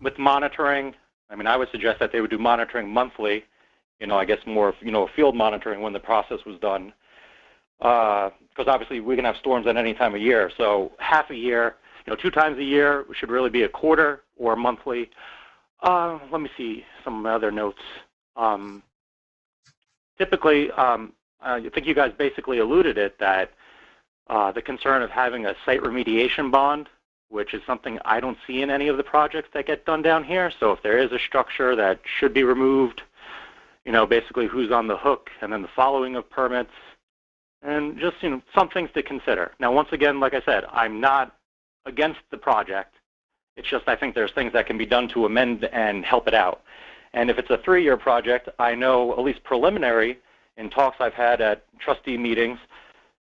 with monitoring, I mean, I would suggest that they would do monitoring monthly, you know, I guess more, you know, field monitoring when the process was done. Because obviously we can have storms at any time of year. So half a year, you know, 2 times a year should really be a quarter or monthly. Let me see some other notes. Typically, I think you guys basically alluded it that the concern of having a site remediation bond, which is something I don't see in any of the projects that get done down here. So if there is a structure that should be removed, you know, basically who's on the hook, and then the following of permits, and just, you know, some things to consider. Now, once again, like I said, I'm not against the project. It's just I think there's things that can be done to amend and help it out. And if it's a 3-year project, I know, at least preliminary, in talks I've had at trustee meetings,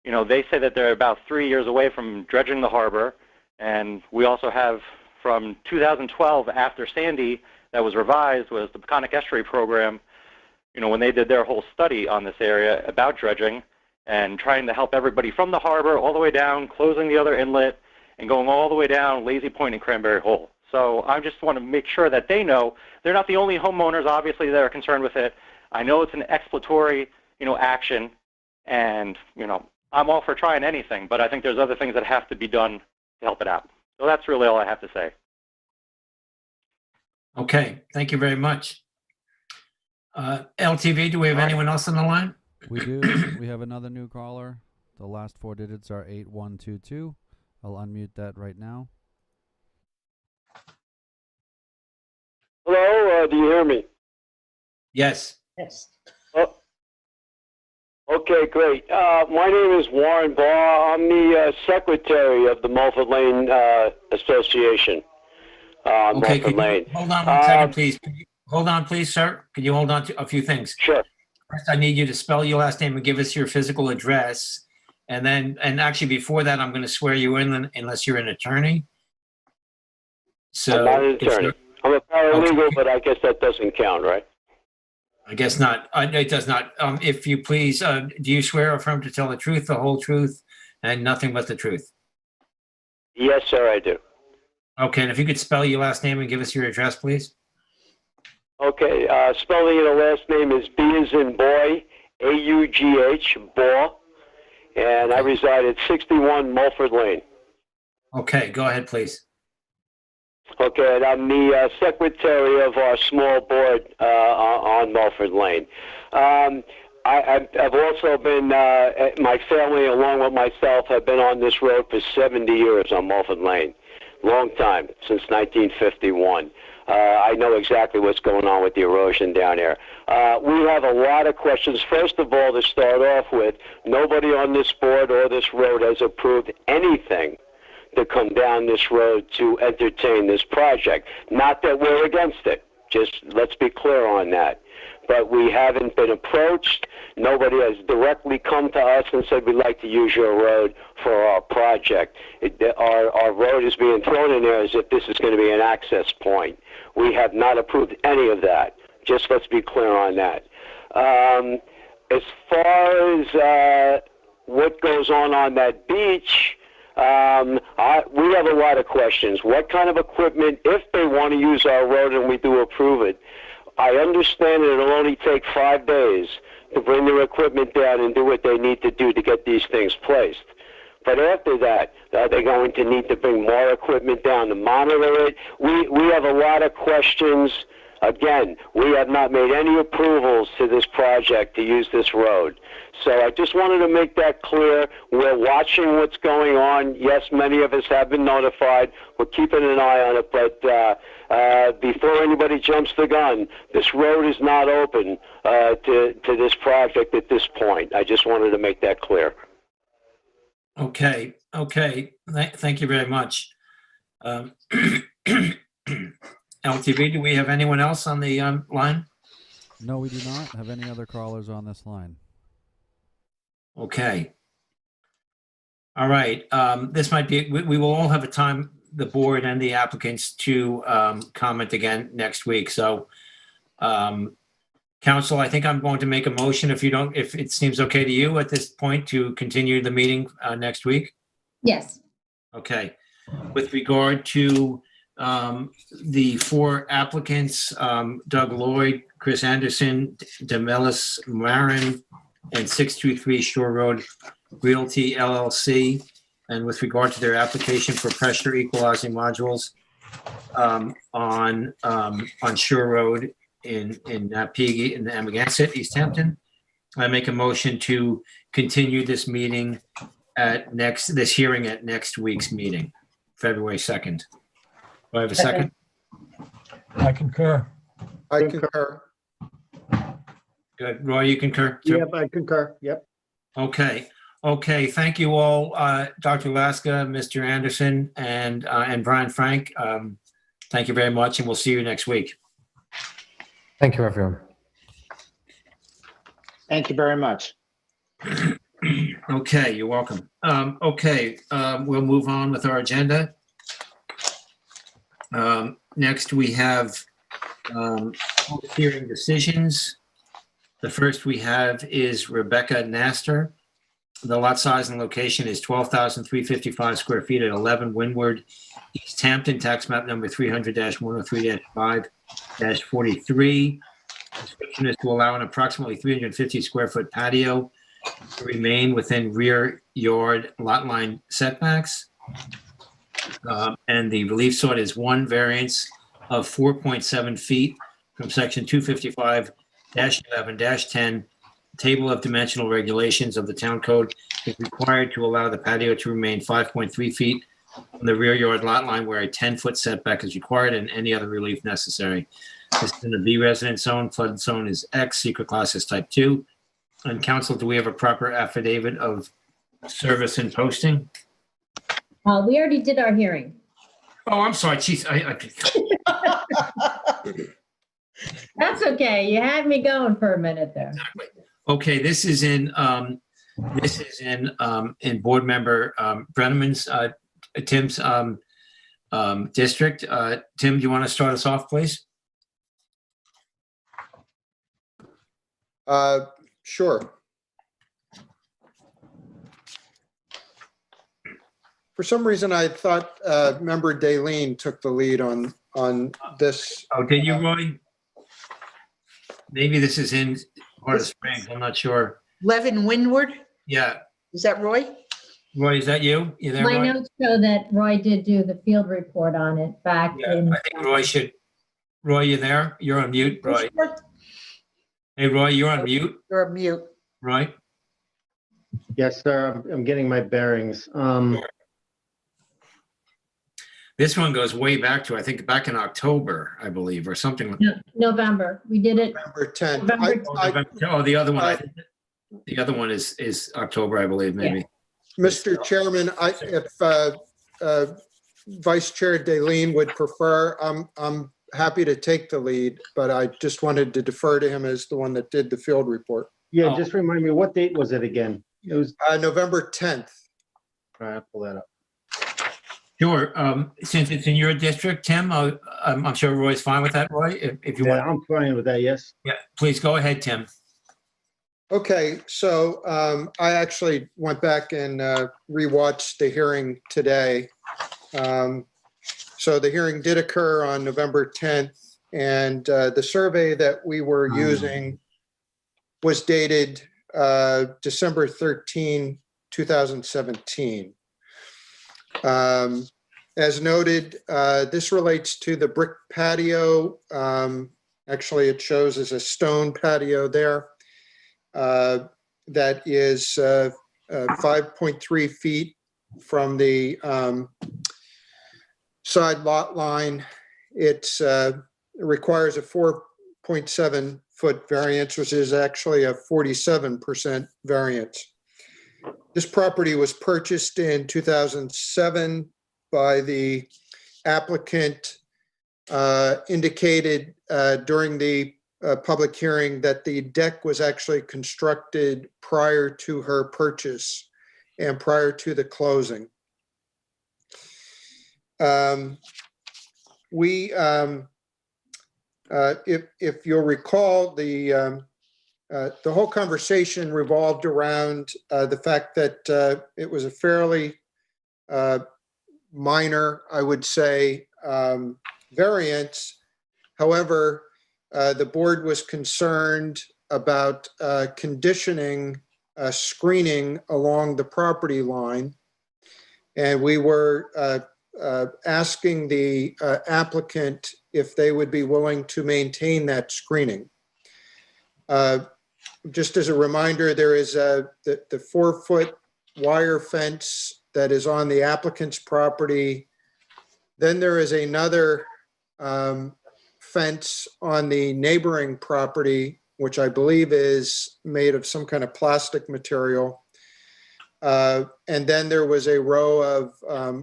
you know, they say that they're about 3 years away from dredging the harbor. And we also have from 2012, after Sandy, that was revised, was the Peconic Estuary Program, you know, when they did their whole study on this area about dredging and trying to help everybody from the harbor all the way down, closing the other inlet, and going all the way down Lazy Point and Cranberry Hole. So I just want to make sure that they know they're not the only homeowners, obviously, that are concerned with it. I know it's an exploratory, you know, action, and, you know, I'm all for trying anything, but I think there's other things that have to be done to help it out. So that's really all I have to say. Okay, thank you very much. LTV, do we have anyone else on the line? We do. We have another new caller. The last 4 digits are 8122. I'll unmute that right now. Hello, do you hear me? Yes. Yes. Oh, okay, great. My name is Warren Barr. I'm the secretary of the Mulford Lane Association. Okay, Mulford Lane. hold on 1 second, please. Hold on, please, sir. Can you hold on to a few things? Sure. First, I need you to spell your last name and give us your physical address. And then, and actually before that, I'm going to swear you in unless you're an attorney. So I'm not an attorney. I'm a paralegal, Okay. but I guess that doesn't count, right? I guess not. It does not. If you please, do you swear or affirm to tell the truth, the whole truth, and nothing but the truth? Yes, sir, I do. Okay, and if you could spell your last name and give us your address, please. Okay, spelling of the last name is B as in boy, A-U-G-H, Baugh, and I reside at 61 Mulford Lane. Okay, go ahead, please. Okay, and I'm the secretary of our small board on Mulford Lane. I've also been, my family along with myself have been on this road for 70 years on Mulford Lane. Long time, since 1951. I know exactly what's going on with the erosion down there. We have a lot of questions. First of all, to start off with, nobody on this board or this road has approved anything to come down this road to entertain this project. Not that we're against it. Just let's be clear on that. But we haven't been approached. Nobody has directly come to us and said, we'd like to use your road for our project. Our road is being thrown in there as if this is going to be an access point. We have not approved any of that. Just let's be clear on that. As far as what goes on that beach, we have a lot of questions. What kind of equipment, if they want to use our road and we do approve it, I understand that it'll only take 5 days to bring their equipment down and do what they need to do to get these things placed. But after that, are they going to need to bring more equipment down to monitor it? We have a lot of questions. Again, we have not made any approvals to this project to use this road. So I just wanted to make that clear. We're watching what's going on. Yes, many of us have been notified. We're keeping an eye on it. But before anybody jumps the gun, this road is not open to this project at this point. I just wanted to make that clear. Okay. Thank you very much. LTV, do we have anyone else on the line? No, we do not have any other callers on this line. Okay. All right. This might be, we will all have a time, the board and the applicants, to comment again next week. So, Council, I think I'm going to make a motion if it seems okay to you at this point to continue the meeting next week. Yes. Okay. With regard to the 4 applicants, Doug Lloyd, Chris Anderson, Demolish Marin, and 623 Shore Road Realty LLC. And with regard to their application for pressure equalizing modules on Shore Road in Peagy in Amagansett, East Hampton, I make a motion to continue this meeting this hearing at next week's meeting, February 2nd. Do I have a second? I concur. I concur. Good. Roy, you concur? too? Yep, I concur. Yep. Okay. Thank you all, Dr. Laska, Mr. Anderson, and Brian Frank. Thank you very much, and we'll see you next week. Thank you, everyone. Thank you very much. Okay, you're welcome. We'll move on with our agenda. Next, we have public hearing decisions. The first we have is Rebecca Naster. The lot size and location is 12,355 square feet at 11 Windward, East Hampton, tax map number 300-103-5-43. Description is to allow an approximately 350 square foot patio to remain within rear yard lot line setbacks. And the relief sought is 1 variance of 4.7 feet from section 255-11-10. Table of dimensional regulations of the town code is required to allow the patio to remain 5.3 feet from the rear yard lot line where a 10-foot setback is required and any other relief necessary. This is in the B residence zone. Flood zone is X. Secret class is type 2. And council, do we have a proper affidavit of service and posting? We already did our hearing. Oh, I'm sorry. Jeez, That's okay. You had me going for a minute there. Okay, this is in board member Brenneman's Tim's district. Tim, do you want to start us off, please? Sure. For some reason, I thought Member Daleen took the lead on this. Oh, did you, Roy? Maybe this is in Heart of Springs. I'm not sure. Levin Windward? Yeah. Is that Roy? Roy, is that you? You there, My Roy? notes show that Roy did do the field report on it back in. I think Roy should. Roy, you there? You're on mute, Roy. Hey, Roy, you're on mute. You're on mute. Roy? Yes, sir. I'm getting my bearings. This one goes way back to, I think, back in October, I believe, or something. Like No, November. We did it. November 10th. November. The other one. The other one is October, I believe, maybe. Mr. Chairman, if Vice Chair Daleen would prefer, I'm happy to take the lead, but I just wanted to defer to him as the one that did the field report. Yeah, just remind me, what date was it again? It was November 10th. All right, I'll pull that up. Sure. Since it's in your district, Tim, I'm sure Roy's fine with that, Roy, if you want. I'm fine with that, yes. Yeah, please go ahead, Tim. Okay, so I actually went back and rewatched the hearing today. So the hearing did occur on November 10th, and the survey that we were using was dated December 13, 2017. As noted, this relates to the brick patio. Actually, it shows as a stone patio there. That is 5.3 feet from the side lot line. It requires a 4.7 foot variance, which is actually a 47% variance. This property was purchased in 2007 by the applicant, indicated during the public hearing that the deck was actually constructed prior to her purchase and prior to the closing. If you'll recall, the whole conversation revolved around the fact that it was a fairly minor, I would say, variance. However, the board was concerned about conditioning screening along the property line. And we were asking the applicant if they would be willing to maintain that screening. Just as a reminder, there is the 4-foot wire fence that is on the applicant's property. Then there is another fence on the neighboring property, which I believe is made of some kind of plastic material. And then there was a row of,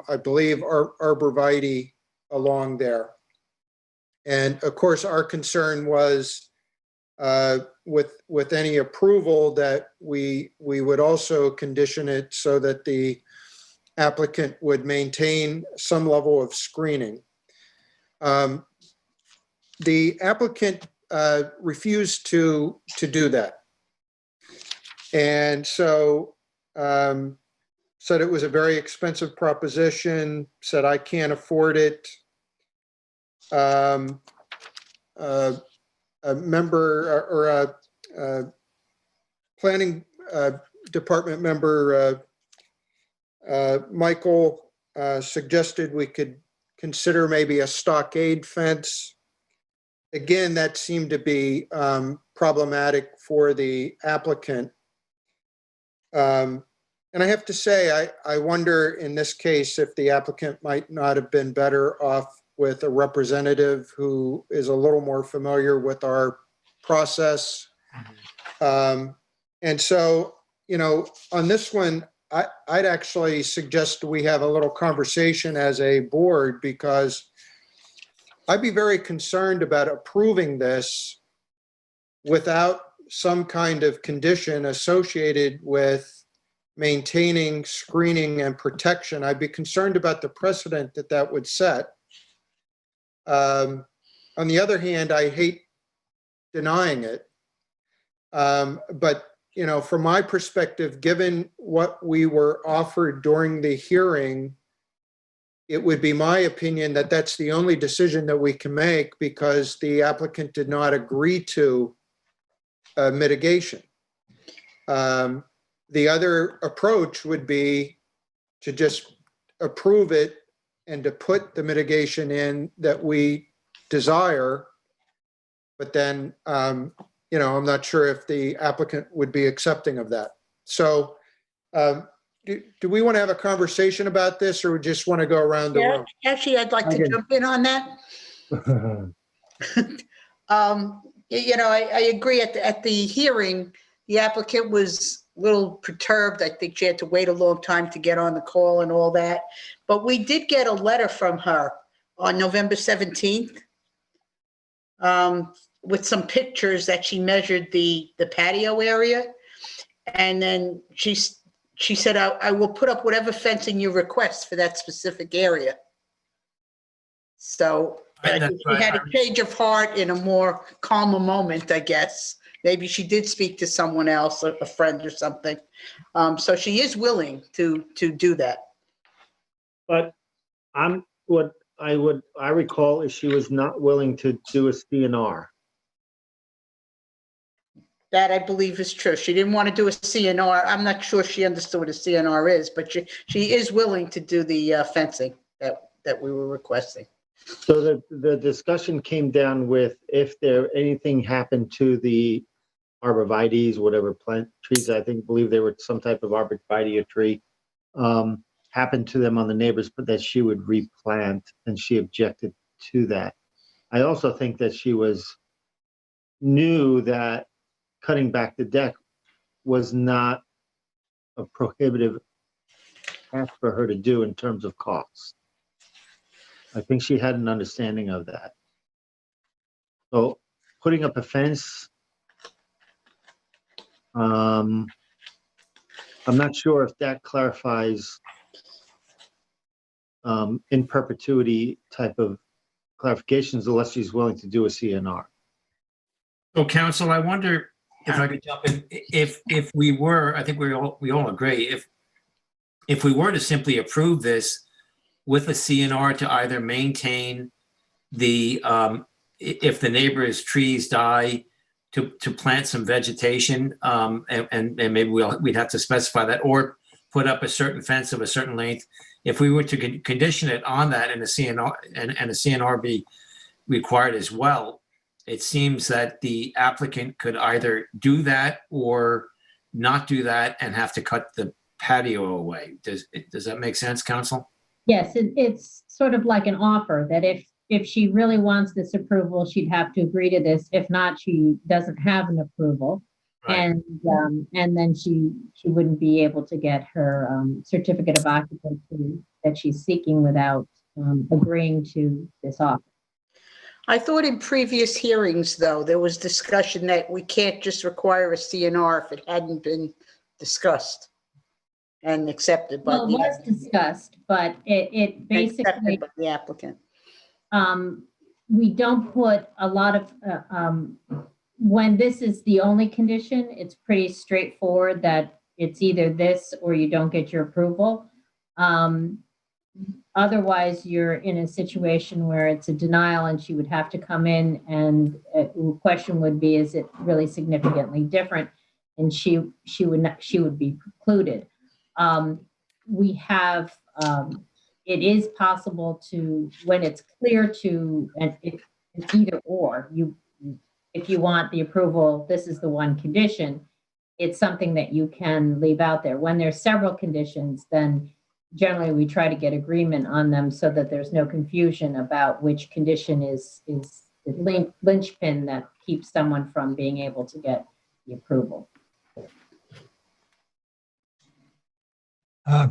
I believe, arborvitae along there. And of course, our concern was with any approval that we would also condition it so that the applicant would maintain some level of screening. The applicant refused to do that. And so said it was a very expensive proposition, said I can't afford it. A member or a planning department member, Michael, suggested we could consider maybe a stockade fence. Again, that seemed to be problematic for the applicant. And I have to say, I wonder in this case if the applicant might not have been better off with a representative who is a little more familiar with our process. And so, you know, on this one, I'd actually suggest we have a little conversation as a board, because I'd be very concerned about approving this without some kind of condition associated with maintaining screening and protection. I'd be concerned about the precedent that that would set. On the other hand, I hate denying it. But, you know, from my perspective, given what we were offered during the hearing, it would be my opinion that that's the only decision that we can make because the applicant did not agree to mitigation. The other approach would be to just approve it and to put the mitigation in that we desire. But then, you know, I'm not sure if the applicant would be accepting of that. So do we want to have a conversation about this, or we just want to go around the room? Actually, I'd like to jump in on that. You know, I agree. At the hearing, the applicant was a little perturbed. I think she had to wait a long time to get on the call and all that. But we did get a letter from her on November 17th with some pictures that she measured the patio area. And then she said, I will put up whatever fencing you request for that specific area. So she had a change of heart in a more calmer moment, I guess. Maybe she did speak to someone else, a friend or something. So she is willing to do that. But what I recall is she was not willing to do a CNR. That I believe is true. She didn't want to do a CNR. I'm not sure she understood what a CNR is, but she is willing to do the fencing that we were requesting. So the discussion came down with if anything happened to the arborvitaes, whatever plant trees, believe they were some type of arborvitae tree, happened to them on the neighbors, but that she would replant, and she objected to that. I also think that she knew that cutting back the deck was not a prohibitive task for her to do in terms of costs. I think she had an understanding of that. So putting up a fence, I'm not sure if that clarifies in perpetuity type of clarifications unless she's willing to do a CNR. So counsel, I wonder if I could jump in, if we were, I think we all agree, if we were to simply approve this with a CNR to either maintain the, if the neighbor's trees die, to plant some vegetation, and maybe we'd have to specify that, or put up a certain fence of a certain length. If we were to condition it on that and a CNR and a CNR be required as well, it seems that the applicant could either do that or not do that and have to cut the patio away. Does that make sense, counsel? Yes, it's sort of like an offer that if she really wants this approval, she'd have to agree to this. If not, she doesn't have an approval. Right. And then she wouldn't be able to get her certificate of occupancy that she's seeking without agreeing to this offer. I thought in previous hearings, though, there was discussion that we can't just require a CNR if it hadn't been discussed and accepted by well, it was discussed, but it basically accepted by the applicant. We don't put a lot of when this is the only condition, it's pretty straightforward that it's either this or you don't get your approval. Otherwise, you're in a situation where it's a denial and she would have to come in, and the question would be, is it really significantly different? And she would be precluded. We have, it is possible to, when it's clear to, and it's either or, if you want the approval, this is the one condition, it's something that you can leave out there. When there's several conditions, then generally we try to get agreement on them so that there's no confusion about which condition is the linchpin that keeps someone from being able to get the approval.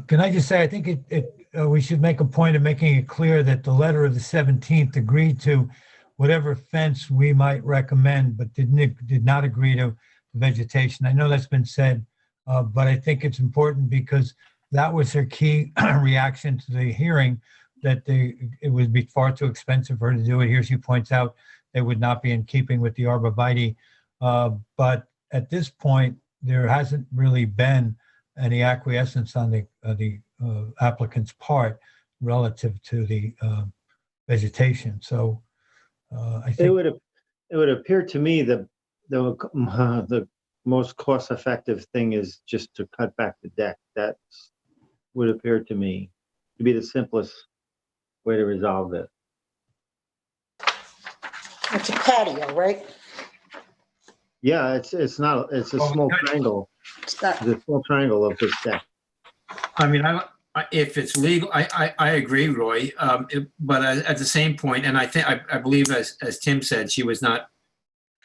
Can I just say, I think we should make a point of making it clear that the letter of the 17th agreed to whatever fence we might recommend, but did not agree to vegetation. I know that's been said But I think it's important because that was her key reaction to the hearing, that it would be far too expensive for her to do it. Here she points out they would not be in keeping with the arborvitae. But at this point, there hasn't really been any acquiescence on the applicant's part relative to the vegetation. So I think it would appear to me that the most cost-effective thing is just to cut back the deck. That would appear to me to be the simplest way to resolve it. It's a patio, right? Yeah, it's a small triangle. It's not. It's a small triangle of this deck. I mean, if it's legal, I agree, Roy. But at the same point, and I believe, as Tim said, she was not.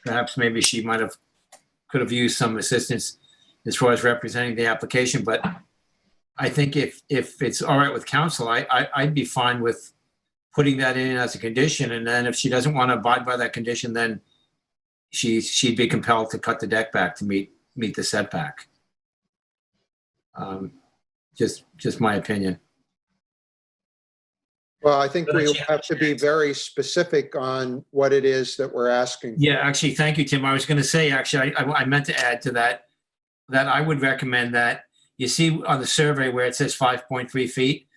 Perhaps maybe she could have used some assistance as far as representing the application. But I think if it's all right with council, I'd be fine with putting that in as a condition. And then if she doesn't want to abide by that condition, then she'd be compelled to cut the deck back to meet the setback. Just my opinion. Well, I think we have to be very specific on what it is that we're asking for. Yeah, actually, thank you, Tim. I was going to say, actually, I meant to add to that I would recommend that you see on the survey where it says 5.3 feet,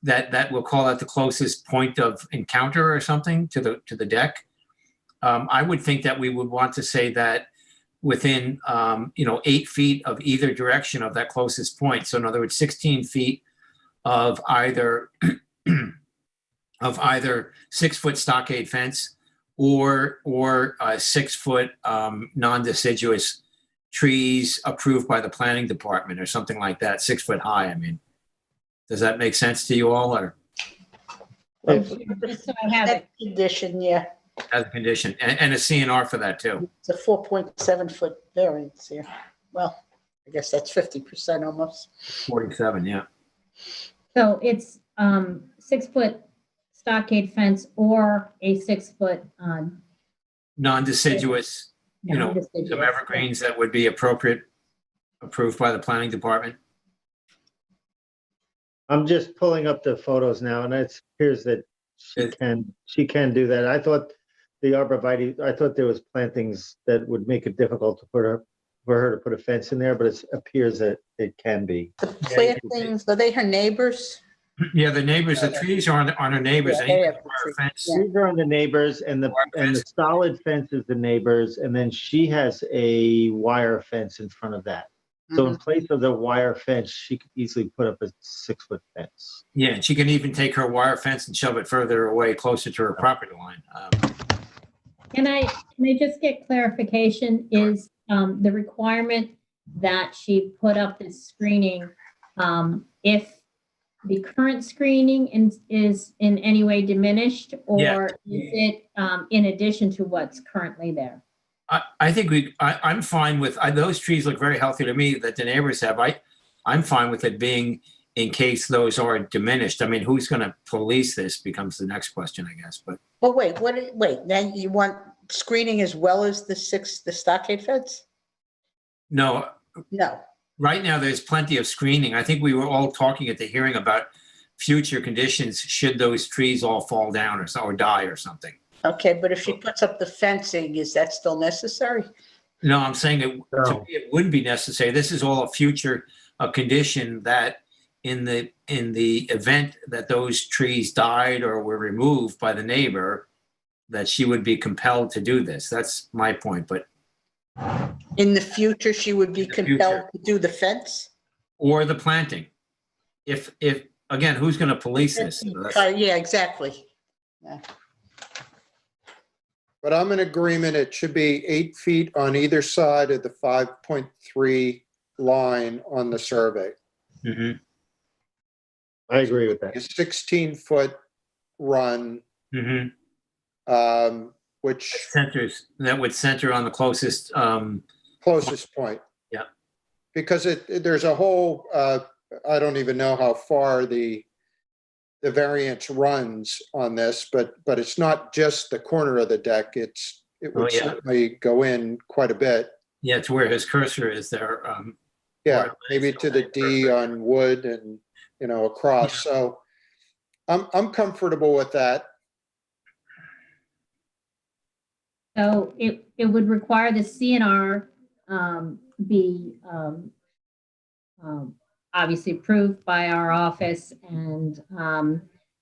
that we'll call that the closest point of encounter or something to the deck. I would think that we would want to say that within 8 feet of either direction of that closest point. So in other words, 16 feet of either 6-foot stockade fence or a 6-foot non-deciduous trees approved by the planning department or something like that, 6 foot high. I mean, does that make sense to you all, or? Just so I have That it. condition, yeah. As a condition, and a CNR for that too. It's a 4.7-foot variance here. Well, I guess that's 50% almost. 47, yeah. So it's 6-foot stockade fence or a 6-foot Non-deciduous, non-deciduous. some evergreens that would be approved by the planning department. I'm just pulling up the photos now, and it appears that she can do that. I thought the arborvitae, I thought there was plantings that would make it difficult for her to put a fence in there, but it appears that it can be. The plantings, are they her neighbors? Yeah, the neighbors, the trees are on her neighbors. Yeah, They they have require a fence. These are on the neighbors, and the solid fence is the neighbors, and then she has a wire fence in front of that. So in place of the wire fence, she could easily put up a 6-foot fence. Yeah, and she can even take her wire fence and shove it further away, closer to her property line. Can I just get clarification? Is the requirement that she put up this screening, if the current screening is in any way diminished, or is it in addition to what's currently there? I think I'm fine with, those trees look very healthy to me that the neighbors have. I'm fine with it being in case those are diminished. I mean, who's going to police this becomes the next question, I guess. But Well, wait, now you want screening as well as the stockade fence? no, right now there's plenty of screening. I think we were all talking at the hearing about future conditions should those trees all fall down or die or something. Okay, but if she puts up the fencing, is that still necessary? No, I'm saying to me it wouldn't be necessary. This is all a future condition that in the event that those trees died or were removed by the neighbor, that she would be compelled to do this. That's my point. But in the future, she would be compelled to do the fence? Or the planting. If again, who's going to police this? Yeah, exactly. Yeah. But I'm in agreement, it should be 8 feet on either side of the 5.3 line on the survey. Mm-hmm. I agree with that. A 16-foot run, which that would center on the closest closest point. Yeah. Because there's a whole, I don't even know how far the variance runs on this, but it's not just the corner of the deck. It would certainly go in quite a bit. Yeah, it's where his cursor is there. Yeah, maybe to the D on wood and, across. So I'm comfortable with that. So it would require the CNR be obviously approved by our office and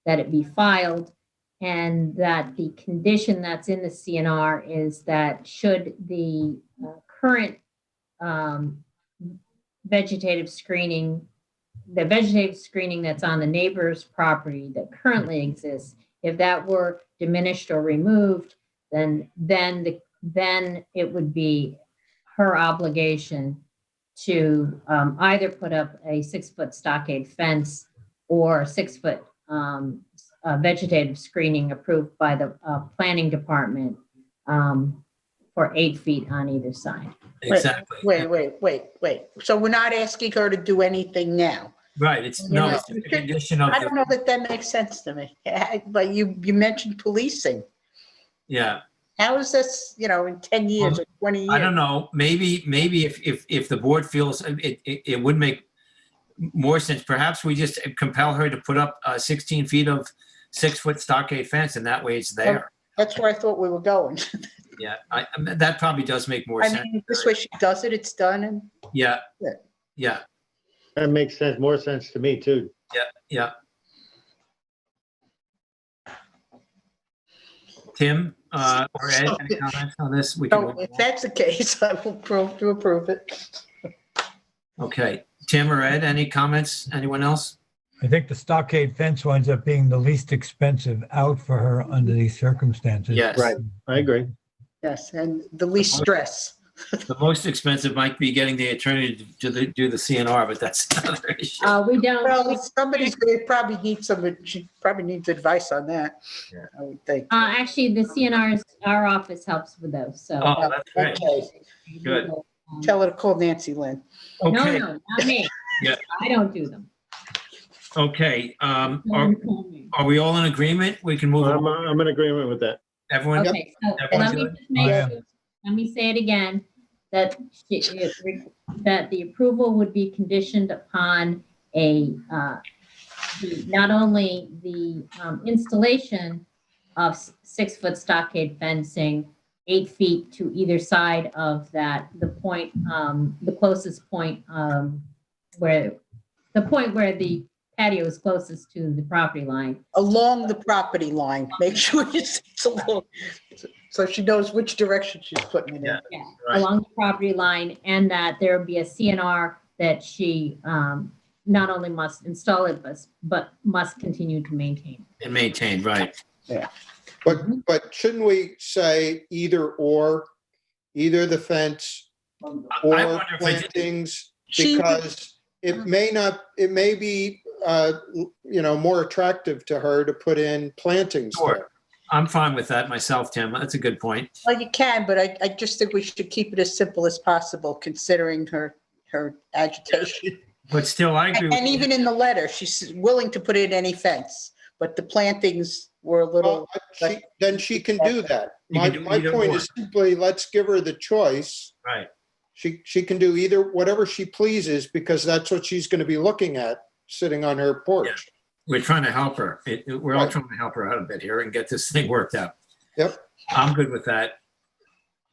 that it be filed, and that the condition that's in the CNR is that should the current vegetative screening that's on the neighbor's property that currently exists, if that were diminished or removed, then it would be her obligation to either put up a 6-foot stockade fence or 6-foot vegetative screening approved by the planning department for 8 feet on either side. Exactly. Wait. So we're not asking her to do anything now. Right. It's it's a condition of I don't know that makes sense to me. But you mentioned policing. Yeah. How is this, in 10 years or 20 years? I don't know. Maybe if the board feels it would make more sense, perhaps we just compel her to put up 16 feet of 6-foot stockade fence, and that way it's there. Well, that's where I thought we were going. Yeah, that probably does make more sense. I mean, this way she does it, it's done, and Yeah. Yeah. Yeah. That makes more sense to me too. Yeah. Tim or Ed, any comments on this? if that's the case, I will approve it. Okay. Tim or Ed, any comments? Anyone else? I think the stockade fence winds up being the least expensive out for her under these circumstances. Yes. Right. I agree. Yes, and the least stress. The most expensive might be getting the attorney to do the CNR, but that's another issue. We don't. Well, somebody's going to probably need she probably needs advice on that. Yeah. I would think. Actually, the CNRs, our office helps with those. So. Oh, that's great. Okay. Good. Tell her to call Nancy Lynn. Okay. No, not me. Yeah. I don't do them. Okay. Are we all in agreement? We can move on. I'm in agreement with that. Everyone? Okay, so Everyone's let me good? just make sure, let me say it again, that the approval would be conditioned upon not only the installation of 6-foot stockade fencing, 8 feet to either side of that, the closest point where the patio is closest to the property line. Along the property line. Make sure it's along, so she knows which direction she's putting it in. Yeah, Right. along the property line, and that there would be a CNR that she not only must install it, but must continue to maintain. And maintained, right. Yeah. But shouldn't we say either the fence I or wonder if plantings? Because it may be more attractive to her to put in plantings. Sure. there. I'm fine with that myself, Tim. That's a good point. Well, you can, but I just think we should keep it as simple as possible, considering her agitation. But still, I agree. And even in the letter, she's willing to put in any fence, but the plantings were a little. Then she can do that. You My can do either point or. is simply, let's give her the choice. Right. She can do whatever she pleases, because that's what she's going to be looking at sitting on her porch. We're trying to help her. We're all Right. trying to help her out a bit here and get this thing worked out. Yep. I'm good with that.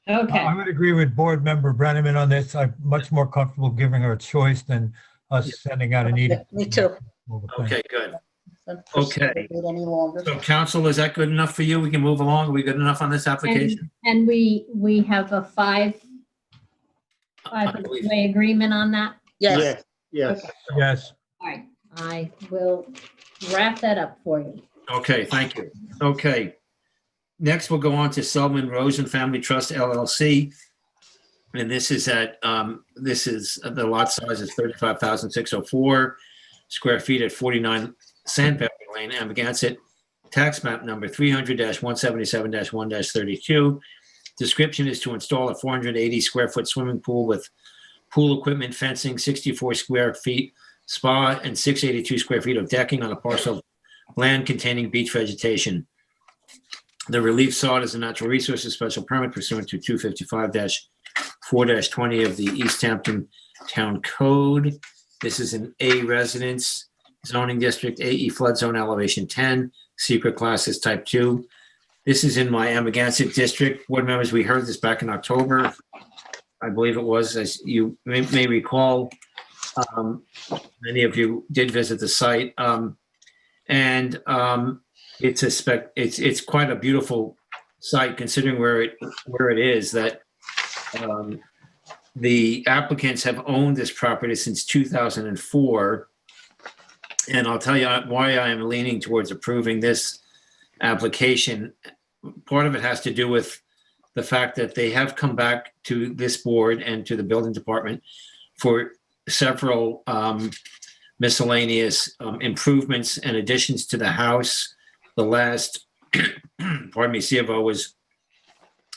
Okay. I would agree with Board Member Brenneman on this. I'm much more comfortable giving her a choice than us sending out an edict. Me too. Okay, good. Don't Okay. wait any longer. So council, is that good enough for you? We can move along. Are we good enough on this application? And we have a five-way agreement on that? Yes. Yes. Yes. All right, I will wrap that up for you. Okay, thank you. Okay. Next, we'll go on to Selman Rosen Family Trust LLC. And this is the lot size is 35,604 square feet at 49 Sandvalley Lane, Amagansett, tax map number 300-177-1-32. Description is to install a 480 square foot swimming pool with pool equipment, fencing, 64 square feet spa, and 682 square feet of decking on a parcel of land containing beach vegetation. The relief sought is a natural resources special permit pursuant to 255-4-20 of the East Hampton Town Code. This is an A residence zoning district, AE flood zone elevation 10, secret class is type 2. This is in my Amagansett district. Board members, we heard this back in October. I believe it was, as you may recall. Many of you did visit the site. It's quite a beautiful site considering where it is. That the applicants have owned this property since 2004. And I'll tell you why I am leaning towards approving this application. Part of it has to do with the fact that they have come back to this board and to the building department for several miscellaneous improvements and additions to the house. The last, pardon me, CFO was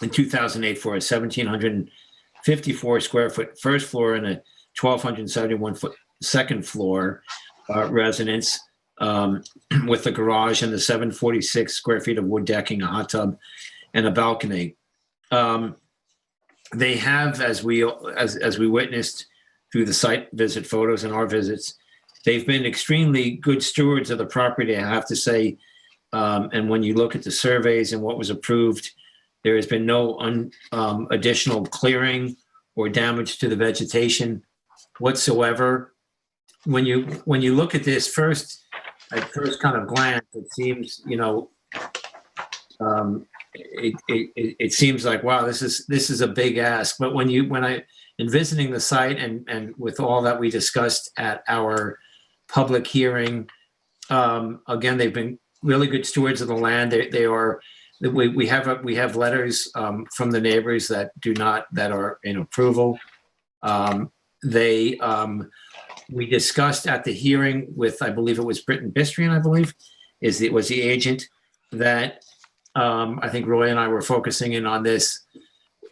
in 2008 for a 1,754 square foot first floor and a 1,271 foot second floor residence with a garage and the 746 square feet of wood decking, a hot tub, and a balcony. They have, as we witnessed through the site visit photos and our visits, they've been extremely good stewards of the property, I have to say. And when you look at the surveys and what was approved, there has been no additional clearing or damage to the vegetation whatsoever. When you look at this at first kind of glance, it seems, it seems like, wow, this is a big ask. But in visiting the site and with all that we discussed at our public hearing, again, they've been really good stewards of the land. We have letters from the neighbors that are in approval. We discussed at the hearing with, I believe it was Britton Bistrian, I believe, was the agent, that I think Roy and I were focusing in on this,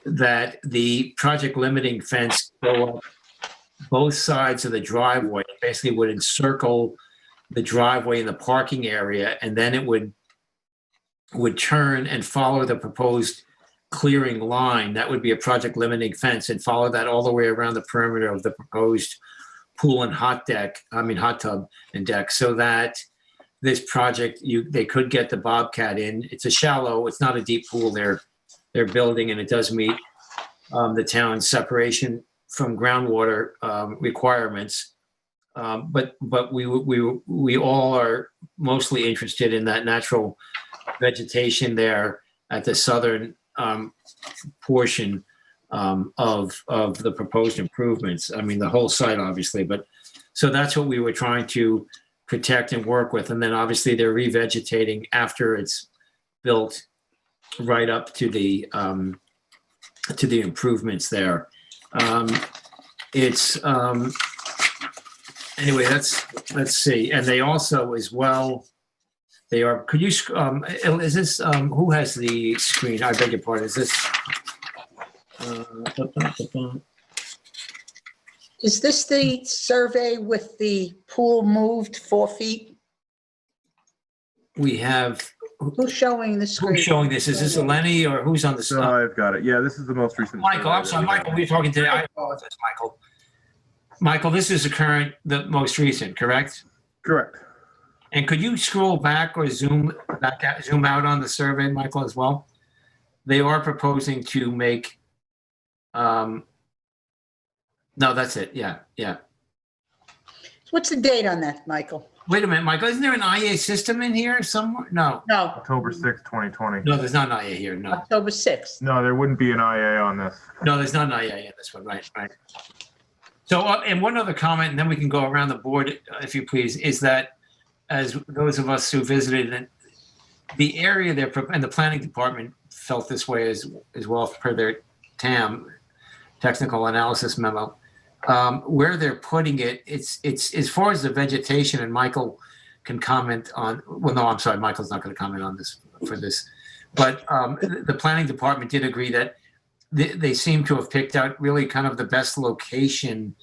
that the project limiting fence go up both sides of the driveway, basically would encircle the driveway in the parking area, and then it would turn and follow the proposed clearing line. That would be a project limiting fence, and follow that all the way around the perimeter of the proposed pool and hot tub and deck, so that this project, they could get the Bobcat in. It's it's not a deep pool they're building, and it does meet the town's separation from groundwater requirements. But we all are mostly interested in that natural vegetation there at the southern portion of the proposed improvements. I mean, the whole site, obviously, but so that's what we were trying to protect and work with. And then obviously they're revegetating after it's built right up to the improvements there. Anyway, let's see. And they also as well, could you, is this, who has the screen? I beg your pardon, is this? Is this the survey with the pool moved 4 feet? We have. Who's showing the screen? Who's showing this? Is this Eleni or who's on the side? No, I've got it. Yeah, this is the most recent. Michael, I'm sorry, Michael, we were talking today. I apologize, Michael. Michael, this is the most recent, correct? Correct. And could you scroll back or zoom out on the survey, Michael, as well? They are proposing to make, no, that's it. Yeah. What's the date on that, Michael? Wait a minute, Michael. Isn't there an IA system in here somewhere? No. October 6th, 2020. No, there's not an IA here. No. October 6th. No, there wouldn't be an IA on this. No, there's not an IA in this one. Right. So, and one other comment, and then we can go around the board, if you please, is that as those of us who visited the area there, and the planning department felt this way as well per their TAM, technical analysis memo, where they're putting it, it's as far as the vegetation, and Michael can comment on, well, no, I'm sorry, Michael's not going to comment on this for this, but the planning department did agree that they seem to have picked out really kind of the best location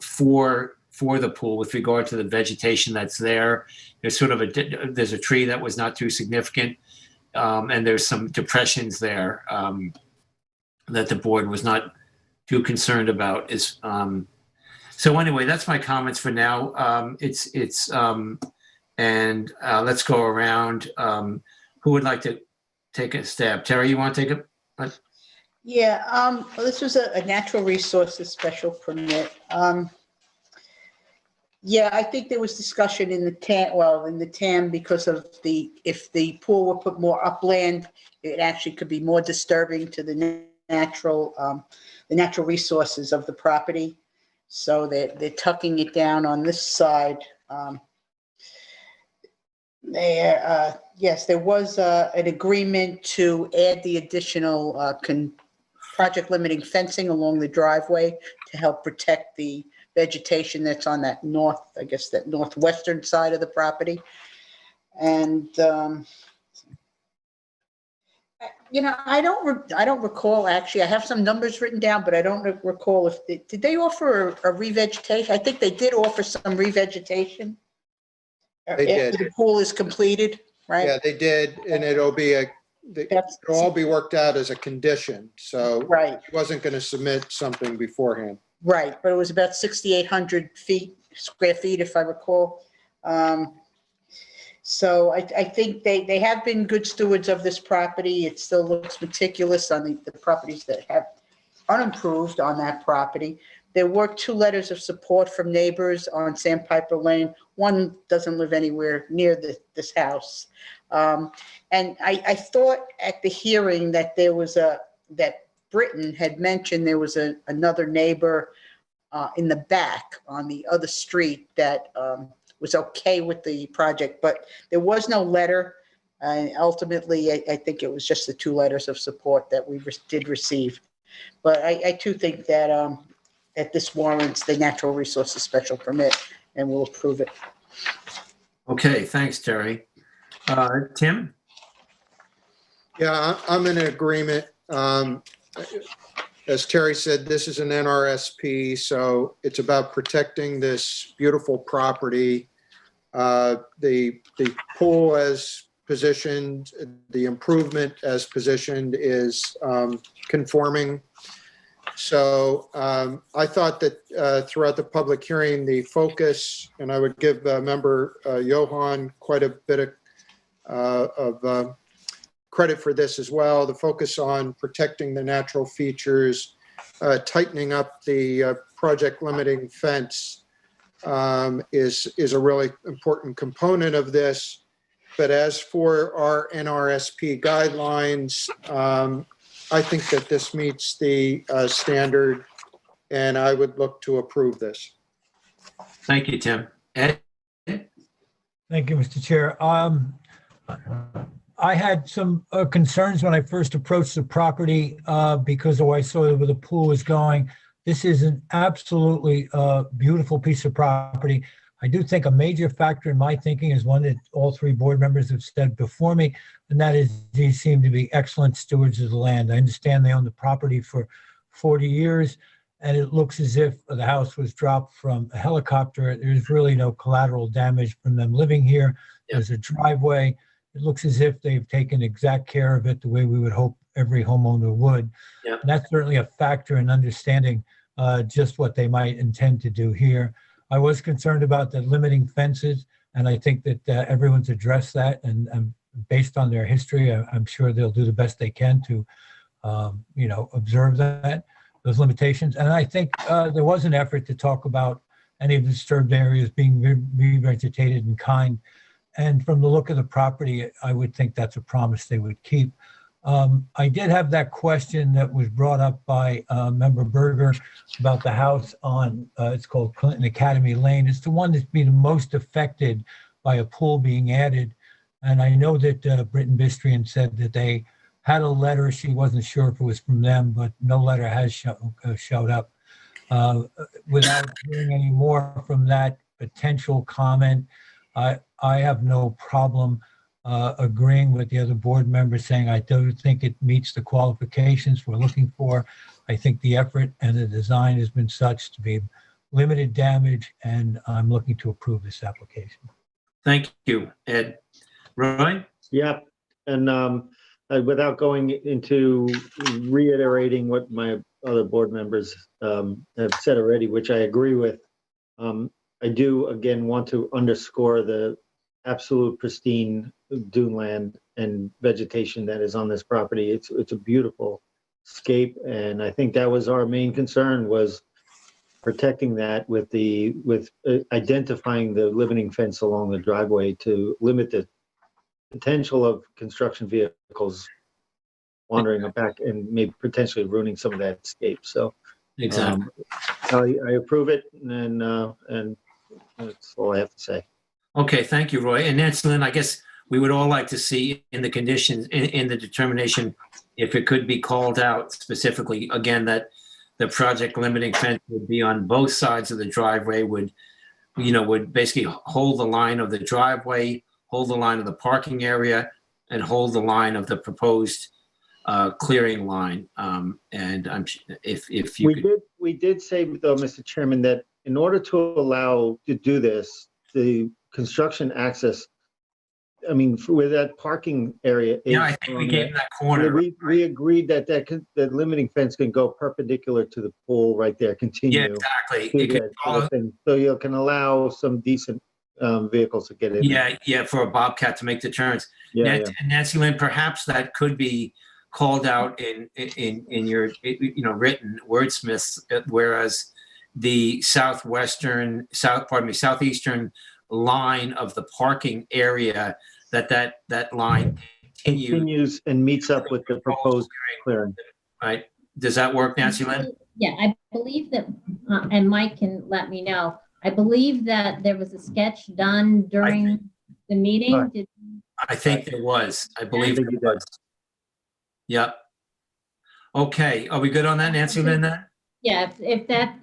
for the pool with regard to the vegetation that's there. There's sort of there's a tree that was not too significant, and there's some depressions there that the board was not too concerned about. Is so anyway, that's my comments for now. Let's go around. Who would like to take a stab? Terry, you want to take it? Yeah, this was a natural resources special permit. Yeah, I think there was discussion in the TAM because of if the pool were put more upland, it actually could be more disturbing to the natural resources of the property. So they're tucking it down on this side. Yes, there was an agreement to add the additional project limiting fencing along the driveway to help protect the vegetation that's on that northwestern side of the property. And I don't recall, actually. I have some numbers written down, but I don't recall did they offer a revegetation? I think they did offer some revegetation. They did. The pool is completed, right? Yeah, they did, and it'll all be worked out as a condition. So right, he wasn't going to submit something beforehand. Right, but it was about 6,800 square feet, if I recall. So I think they have been good stewards of this property. It still looks meticulous on the properties that have unimproved on that property. There were 2 letters of support from neighbors on Sandpiper Lane. One doesn't live anywhere near this house. And I thought at the hearing that there was that Britton had mentioned there was another neighbor in the back on the other street that was okay with the project, but there was no letter. Ultimately, I think it was just the 2 letters of support that we did receive. But I too think that this warrants the natural resources special permit, and we'll approve it. Okay, thanks, Terry. Tim? Yeah, I'm in agreement. As Terry said, this is an NRSP, so it's about protecting this beautiful property. The pool as positioned, the improvement as positioned is conforming. So I thought that throughout the public hearing, the focus, and I would give member Johan quite a bit of credit for this as well, the focus on protecting the natural features, tightening up the project limiting fence is a really important component of this. But as for our NRSP guidelines, I think that this meets the standard, and I would look to approve this. Thank you, Tim. Ed? Thank you, Mr. Chair. I had some concerns when I first approached the property because I saw where the pool was going. This is an absolutely beautiful piece of property. I do think a major factor in my thinking is one that all 3 board members have said before me, and that is these seem to be excellent stewards of the land. I understand they own the property for 40 years, and it looks as if the house was dropped from a helicopter. There's really no collateral damage from them living here. There's a driveway. It looks as if they've taken exact care of it the way we would hope every homeowner would. And that's certainly a factor in understanding just what they might intend to do here. I was concerned about the limiting fences, and I think that everyone's addressed that. And based on their history, I'm sure they'll do the best they can to, observe those limitations. And I think there was an effort to talk about any of the disturbed areas being revegetated in kind. And from the look of the property, I would think that's a promise they would keep. I did have that question that was brought up by Member Berger about the house on, it's called Clinton Academy Lane. It's the one that's been most affected by a pool being added. And I know that Britton Bistrian said that they had a letter. She wasn't sure if it was from them, but no letter has showed up. Without hearing any more from that potential comment, I have no problem agreeing with the other board members saying I do think it meets the qualifications we're looking for. I think the effort and the design has been such to be limited damage, and I'm looking to approve this application. Thank you, Ed. Roy? Yeah, and without going into reiterating what my other board members have said already, which I agree with. I do, again, want to underscore the absolute pristine dune land and vegetation that is on this property. It's a beautiful scape, and I think that was our main concern, was protecting that with identifying the limiting fence along the driveway to limit the potential of construction vehicles wandering back and maybe potentially ruining some of that scape. So Exactly. I approve it, and that's all I have to say. Okay, thank you, Roy. And Nancy Lynn, I guess we would all like to see in the conditions, in the determination, if it could be called out specifically, again, that the project limiting fence would be on both sides of the driveway, would basically hold the line of the driveway, hold the line of the parking area, and hold the line of the proposed clearing line. And if you we did say, though, Mr. Chairman, that in order to allow to do this, the construction access, I mean, where that parking area is. Yeah, I think we gave that corner. We agreed that the limiting fence can go perpendicular to the pool right there, continue. Yeah, exactly. It could follow, so you can allow some decent vehicles to get in. Yeah, for a Bobcat to make the turns. Nancy Lynn, perhaps that could be called out in your written wordsmiths, whereas the southeastern line of the parking area, that line continues and meets up with the proposed clearing. Right? Does that work, Nancy Lynn? Yeah, I believe that, and Mike can let me know. I believe that there was a sketch done during the meeting. I think there was. I believe there was. Yep. Okay. Are we good on that, Nancy Lynn? Then? Yeah. If that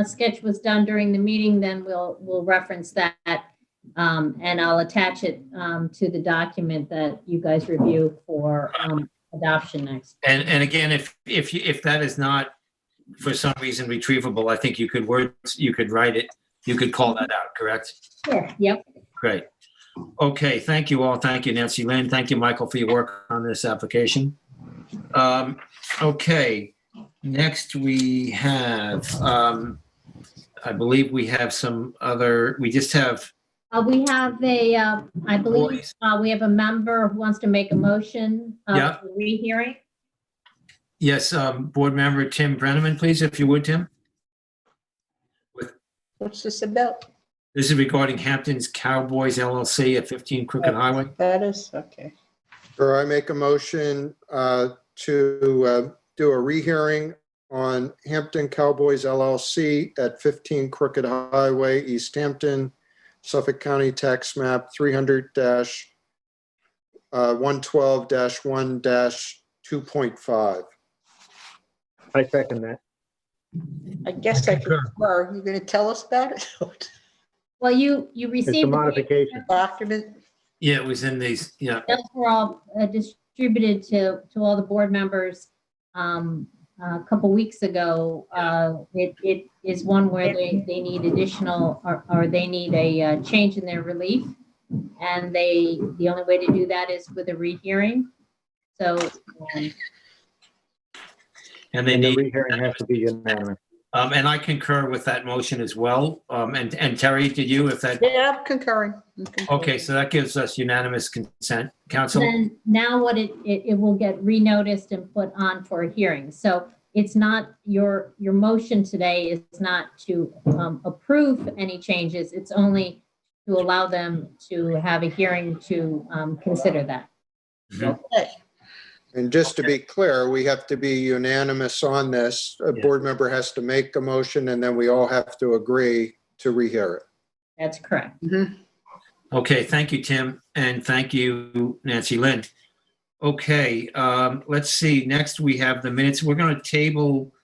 sketch was done during the meeting, then we'll reference that, and I'll attach it to the document that you guys review for adoption next. And again, if that is not for some reason retrievable, I think you could write it. You could call that out. Correct? Sure. Yep. Great. Okay, thank you all. Thank you, Nancy Lynn. Thank you, Michael, for your work on this application. Okay, next we have, I believe we have some other, we just have. We have I believe we have a member who wants to make a motion for rehearing. Yes, board member Tim Brenneman, please, if you would, Tim. What's this about? This is regarding Hampton's Cowboys LLC at 15 Crooked Highway. That is, okay. Sure, I make a motion to do a rehearing on Hampton Cowboys LLC at 15 Crooked Highway, East Hampton, Suffolk County Tax Map 300-112-1-2.5. I second that. I guess I concur. Are you going to tell us about it? Well, you received the modification document. Yeah, it was in these. Yeah, those were all distributed to all the board members a couple weeks ago. It is one where they need additional or they need a change in their relief, and the only way to do that is with a rehearing. So. And they need the rehearing has to be unanimous. And I concur with that motion as well. And Terry, did you? Yeah, I'm concurring. Okay, so that gives us unanimous consent. Council. Then now what it will get renoticed and put on for a hearing. So it's not your motion today is not to approve any changes. It's only to allow them to have a hearing to consider that. Okay. And just to be clear, we have to be unanimous on this. A board member has to make a motion, and then we all have to agree to rehear it. That's correct. Mm-hmm. Okay, thank you, Tim, and thank you, Nancy Lynn. Okay, let's see. Next, we have the minutes. We're going to table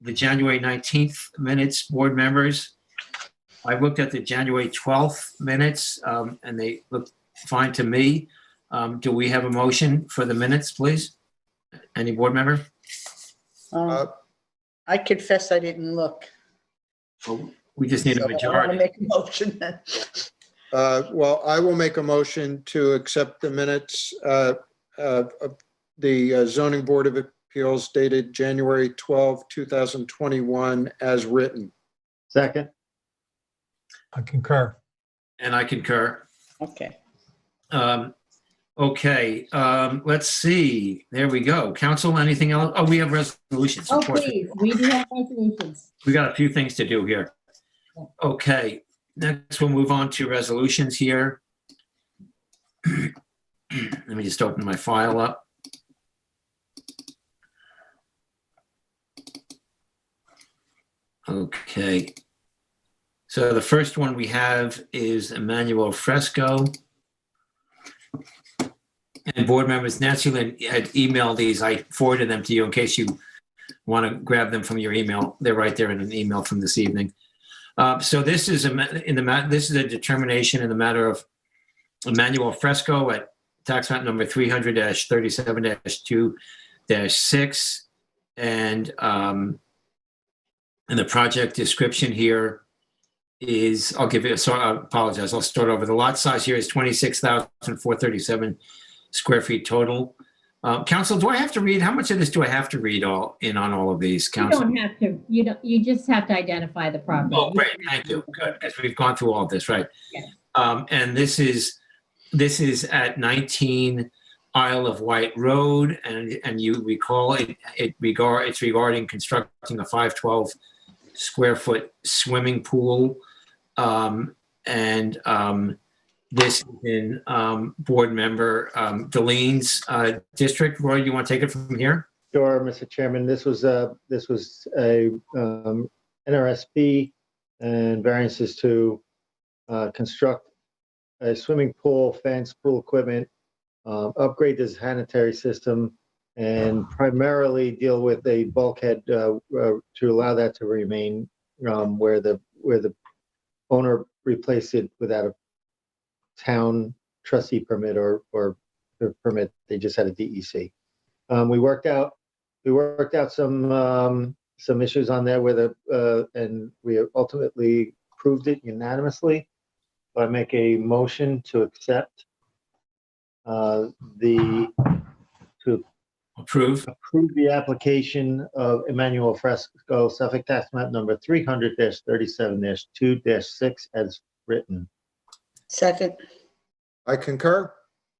the January 19th minutes, board members. I looked at the January 12th minutes, and they look fine to me. Do we have a motion for the minutes, please? Any board member? I confess I didn't look. Well, we just need a majority. I want to make a motion then. Well, I will make a motion to accept the minutes of the zoning board of Appeals dated January 12, 2021, as written. Second. I concur. And I concur. Okay. Okay, let's see. There we go. Council, anything else? Oh, we have resolutions. Oh, Of course. please, we do have resolutions. We got a few things to do here. Okay, next we'll move on to resolutions here. Let me just open my file up. Okay. So the first one we have is Emmanuel Fresco. And board members, Nancy Lynn had emailed these. I forwarded them to you in case you want to grab them from your email. They're right there in an email from this evening. So this is this is a determination in the matter of Emmanuel Fresco at tax map number 300-37-2-6, and the project description here is, I'll give you, so I apologize, I'll start over. The lot size here is 26,437 square feet total. Council, do I have to read, how much of this do I have to read on all of these, Council? You don't have to, you just have to identify the property. Oh, great, thank you, good, because we've gone through all of this, right? Yes. And this is at 19 Isle of Wight Road, and you recall it's regarding constructing a 512 square foot swimming pool. This is in board member Delene's district. Roy, you want to take it from here? Sure, Mr. Chairman. This was a NRSP and variances to construct a swimming pool, fence, pool equipment, upgrade the sanitary system, and primarily deal with a bulkhead to allow that to remain where the owner replaced it without a town trustee permit or permit. They just had a DEC. We worked out some issues on there with and we ultimately approved it unanimously. So I make a motion to accept approve the application of Emmanuel Fresco, Suffolk tax map number 300-37-2-6 as written. Second. I concur.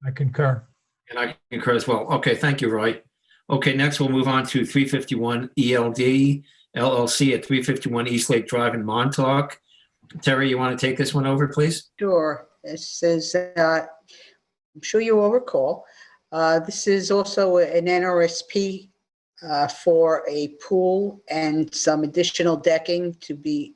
I concur. And I concur as well. Okay, thank you, Roy. Okay, next we'll move on to 351 ELD LLC at 351 Eastlake Drive in Montauk. Terry, you want to take this one over, please? Sure. This is, I'm sure you will recall, this is also an NRSP for a pool and some additional decking to be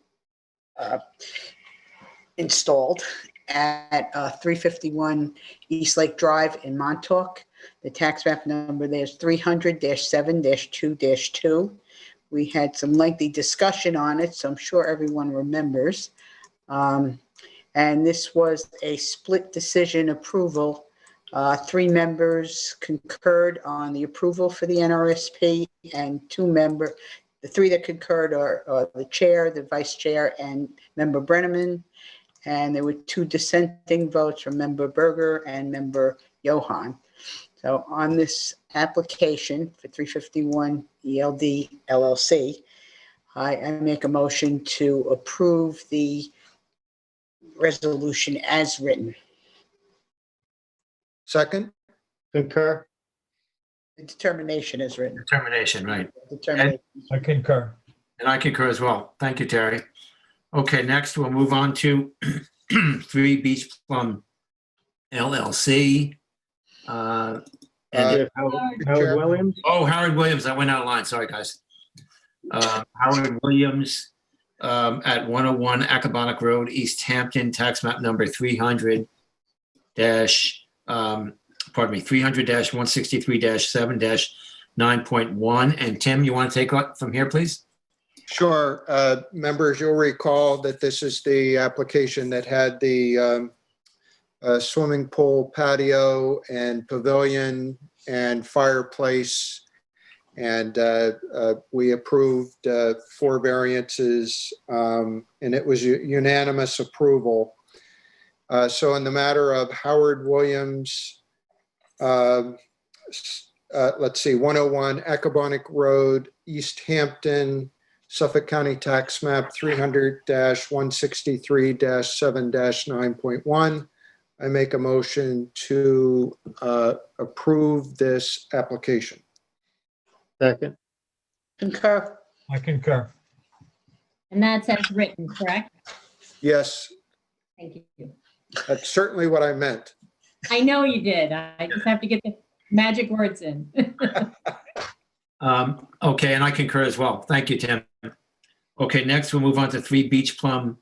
installed at 351 Eastlake Drive in Montauk. The tax map number there is 300-7-2-2. We had some lengthy discussion on it, so I'm sure everyone remembers. And this was a split decision approval. 3 members concurred on the approval for the NRSP, and the 3 that concurred are the chair, the vice chair, and member Brenneman. And there were 2 dissenting votes from member Berger and member Johan. So on this application for 351 ELD LLC, I make a motion to approve the resolution as written. Second. Concur. The determination is written. Determination, right. Determination. I concur. And I concur as well. Thank you, Terry. Okay, next we'll move on to 3 Beach Plum LLC. Howard Williams. Oh, Howard Williams. I went out of line. Sorry, guys. Howard Williams at 101 Accabonac Road, East Hampton, tax map number 300-163-7-9.1. And Tim, you want to take it from here, please? Sure. Members, you'll recall that this is the application that had the swimming pool, patio, and pavilion and fireplace. And we approved 4 variances, and it was unanimous approval. So in the matter of Howard Williams, let's see, 101 Accabonac Road, East Hampton, Suffolk County Tax Map 300-163-7-9.1. I make a motion to approve this application. Second. Concur. I concur. And that's as written, correct? Yes, Thank you. that's certainly what I meant. I know you did. I just have to get the magic words in. Okay, and I concur as well. Thank you, Tim. Okay, next we'll move on to 3 Beach Plum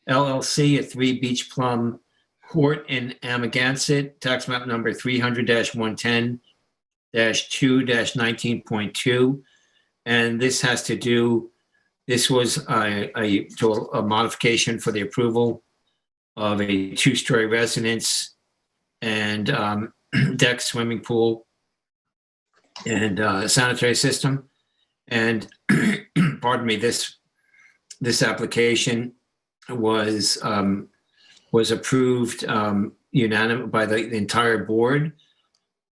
LLC at 3 Beach Plum Court in Amagansett, tax map number 300-110-2-19.2. And this has to do, this was a modification for the approval of a 2-story residence and deck, swimming pool, and sanitary system. And pardon me, this application was approved unanimous by the entire board,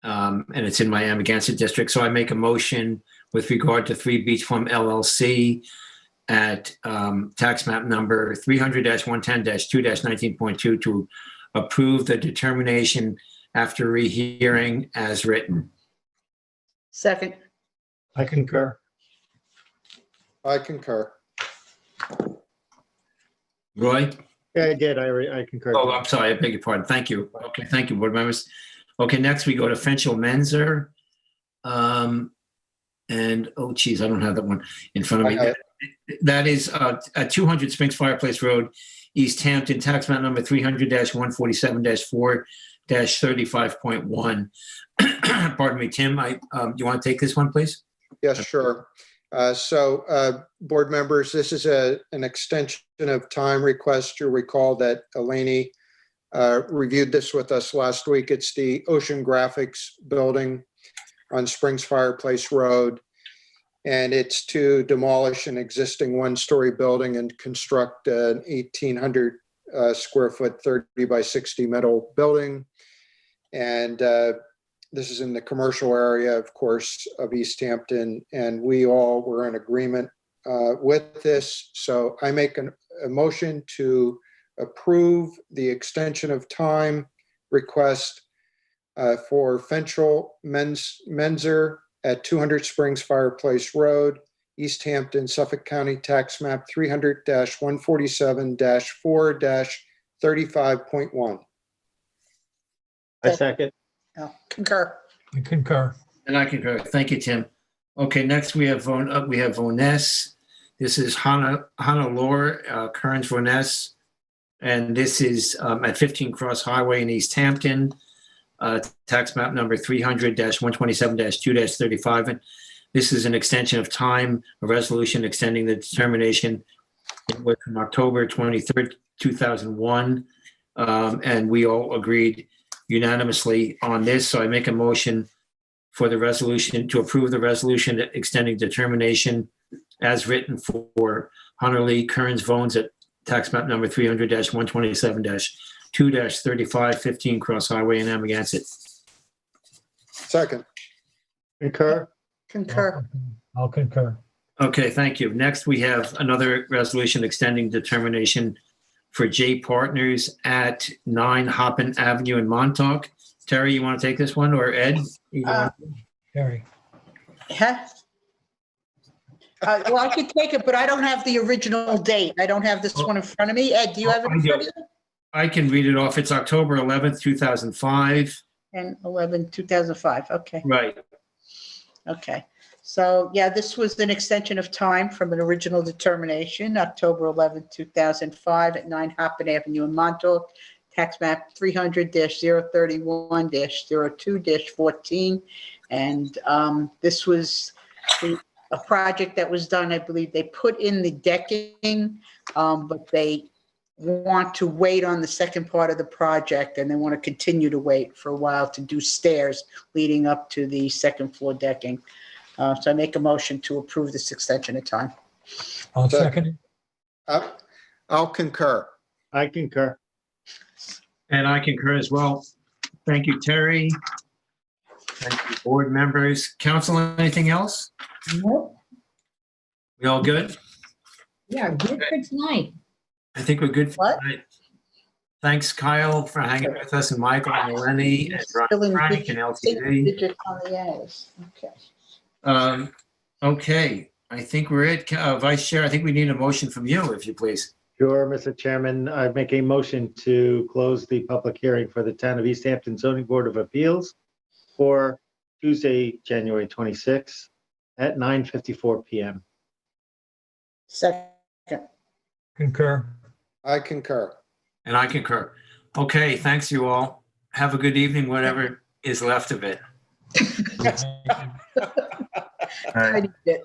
and it's in my Amagansett district. So I make a motion with regard to 3 Beach Plum LLC at tax map number 300-110-2-19.2 to approve the determination after rehearing as written. Second. I concur. I concur. Roy? Yeah, I did. I concur. Oh, I'm sorry. I beg your pardon. Thank you. Okay, thank you, board members. Okay, next we go to Fenchel Menzer. And, oh, geez, I don't have that one in front of me. That is at 200 Springs Fireplace Road, East Hampton, tax map number 300-147-4-35.1. Pardon me, Tim, do you want to take this one, please? Yes, sure. Board members, this is an extension of time request. You'll recall that Eleni reviewed this with us last week. It's the Ocean Graphics building on Springs Fireplace Road. And it's to demolish an existing 1-story building and construct an 1,800 square foot, 30 by 60 metal building. And this is in the commercial area, of course, of East Hampton. And we all were in agreement with this. So I make a motion to approve the extension of time request for Fenchel Menzer at 200 Springs Fireplace Road, East Hampton, Suffolk County Tax Map 300-147-4-35.1. I second. Concur. I concur. And I concur. Thank you, Tim. Okay, next we have Voness. This is Hannelore Kearns Voness, and this is at 15 Cross Highway in East Hampton. Tax map number 300-127-2-35. And this is an extension of time, a resolution extending the determination. It was from October 23rd, 2001. And we all agreed unanimously on this. So I make a motion for the resolution to approve the resolution extending determination as written for Hunter Lee Kearns Vones at tax map number 300-127-2-35, 15 Cross Highway in Amagansett. Second. Concur. Concur. I'll concur. Okay, thank you. Next, we have another resolution extending determination for J Partners at 9 Hoppin Avenue in Montauk. Terry, you want to take this one, or Ed? Terry. Huh? Well, I could take it, but I don't have the original date. I don't have this one in front of me. Ed, do you have it in front of you? I can read it off. It's October 11th, 2005. And 11/2005. Okay. Right. Okay. So, yeah, this was an extension of time from an original determination, October 11th, 2005 at 9 Hoppin Avenue in Montauk, tax map 300-031-02-14. And this was a project that was done, I believe they put in the decking, but they want to wait on the second part of the project, and they want to continue to wait for a while to do stairs leading up to the second floor decking. So I make a motion to approve this extension of time. I'll second it. I'll concur. I concur. And I concur as well. Thank you, Terry. Thank you, board members. Council, anything else? Nope. We all good? Yeah, good for tonight. I think we're good for tonight. Thanks, Kyle, for hanging with us, and Michael and Lenny and Brian Frank and LTV. Digit on the A's. Okay. Okay, I think we're it. Vice Chair, I think we need a motion from you, if you please. Sure, Mr. Chairman, I make a motion to close the public hearing for the Town of East Hampton Zoning Board of Appeals for Tuesday, January 26th at 9:54 p.m. Second. Concur. I concur. And I concur. Okay, thanks you all. Have a good evening, whatever is left of it. I need it.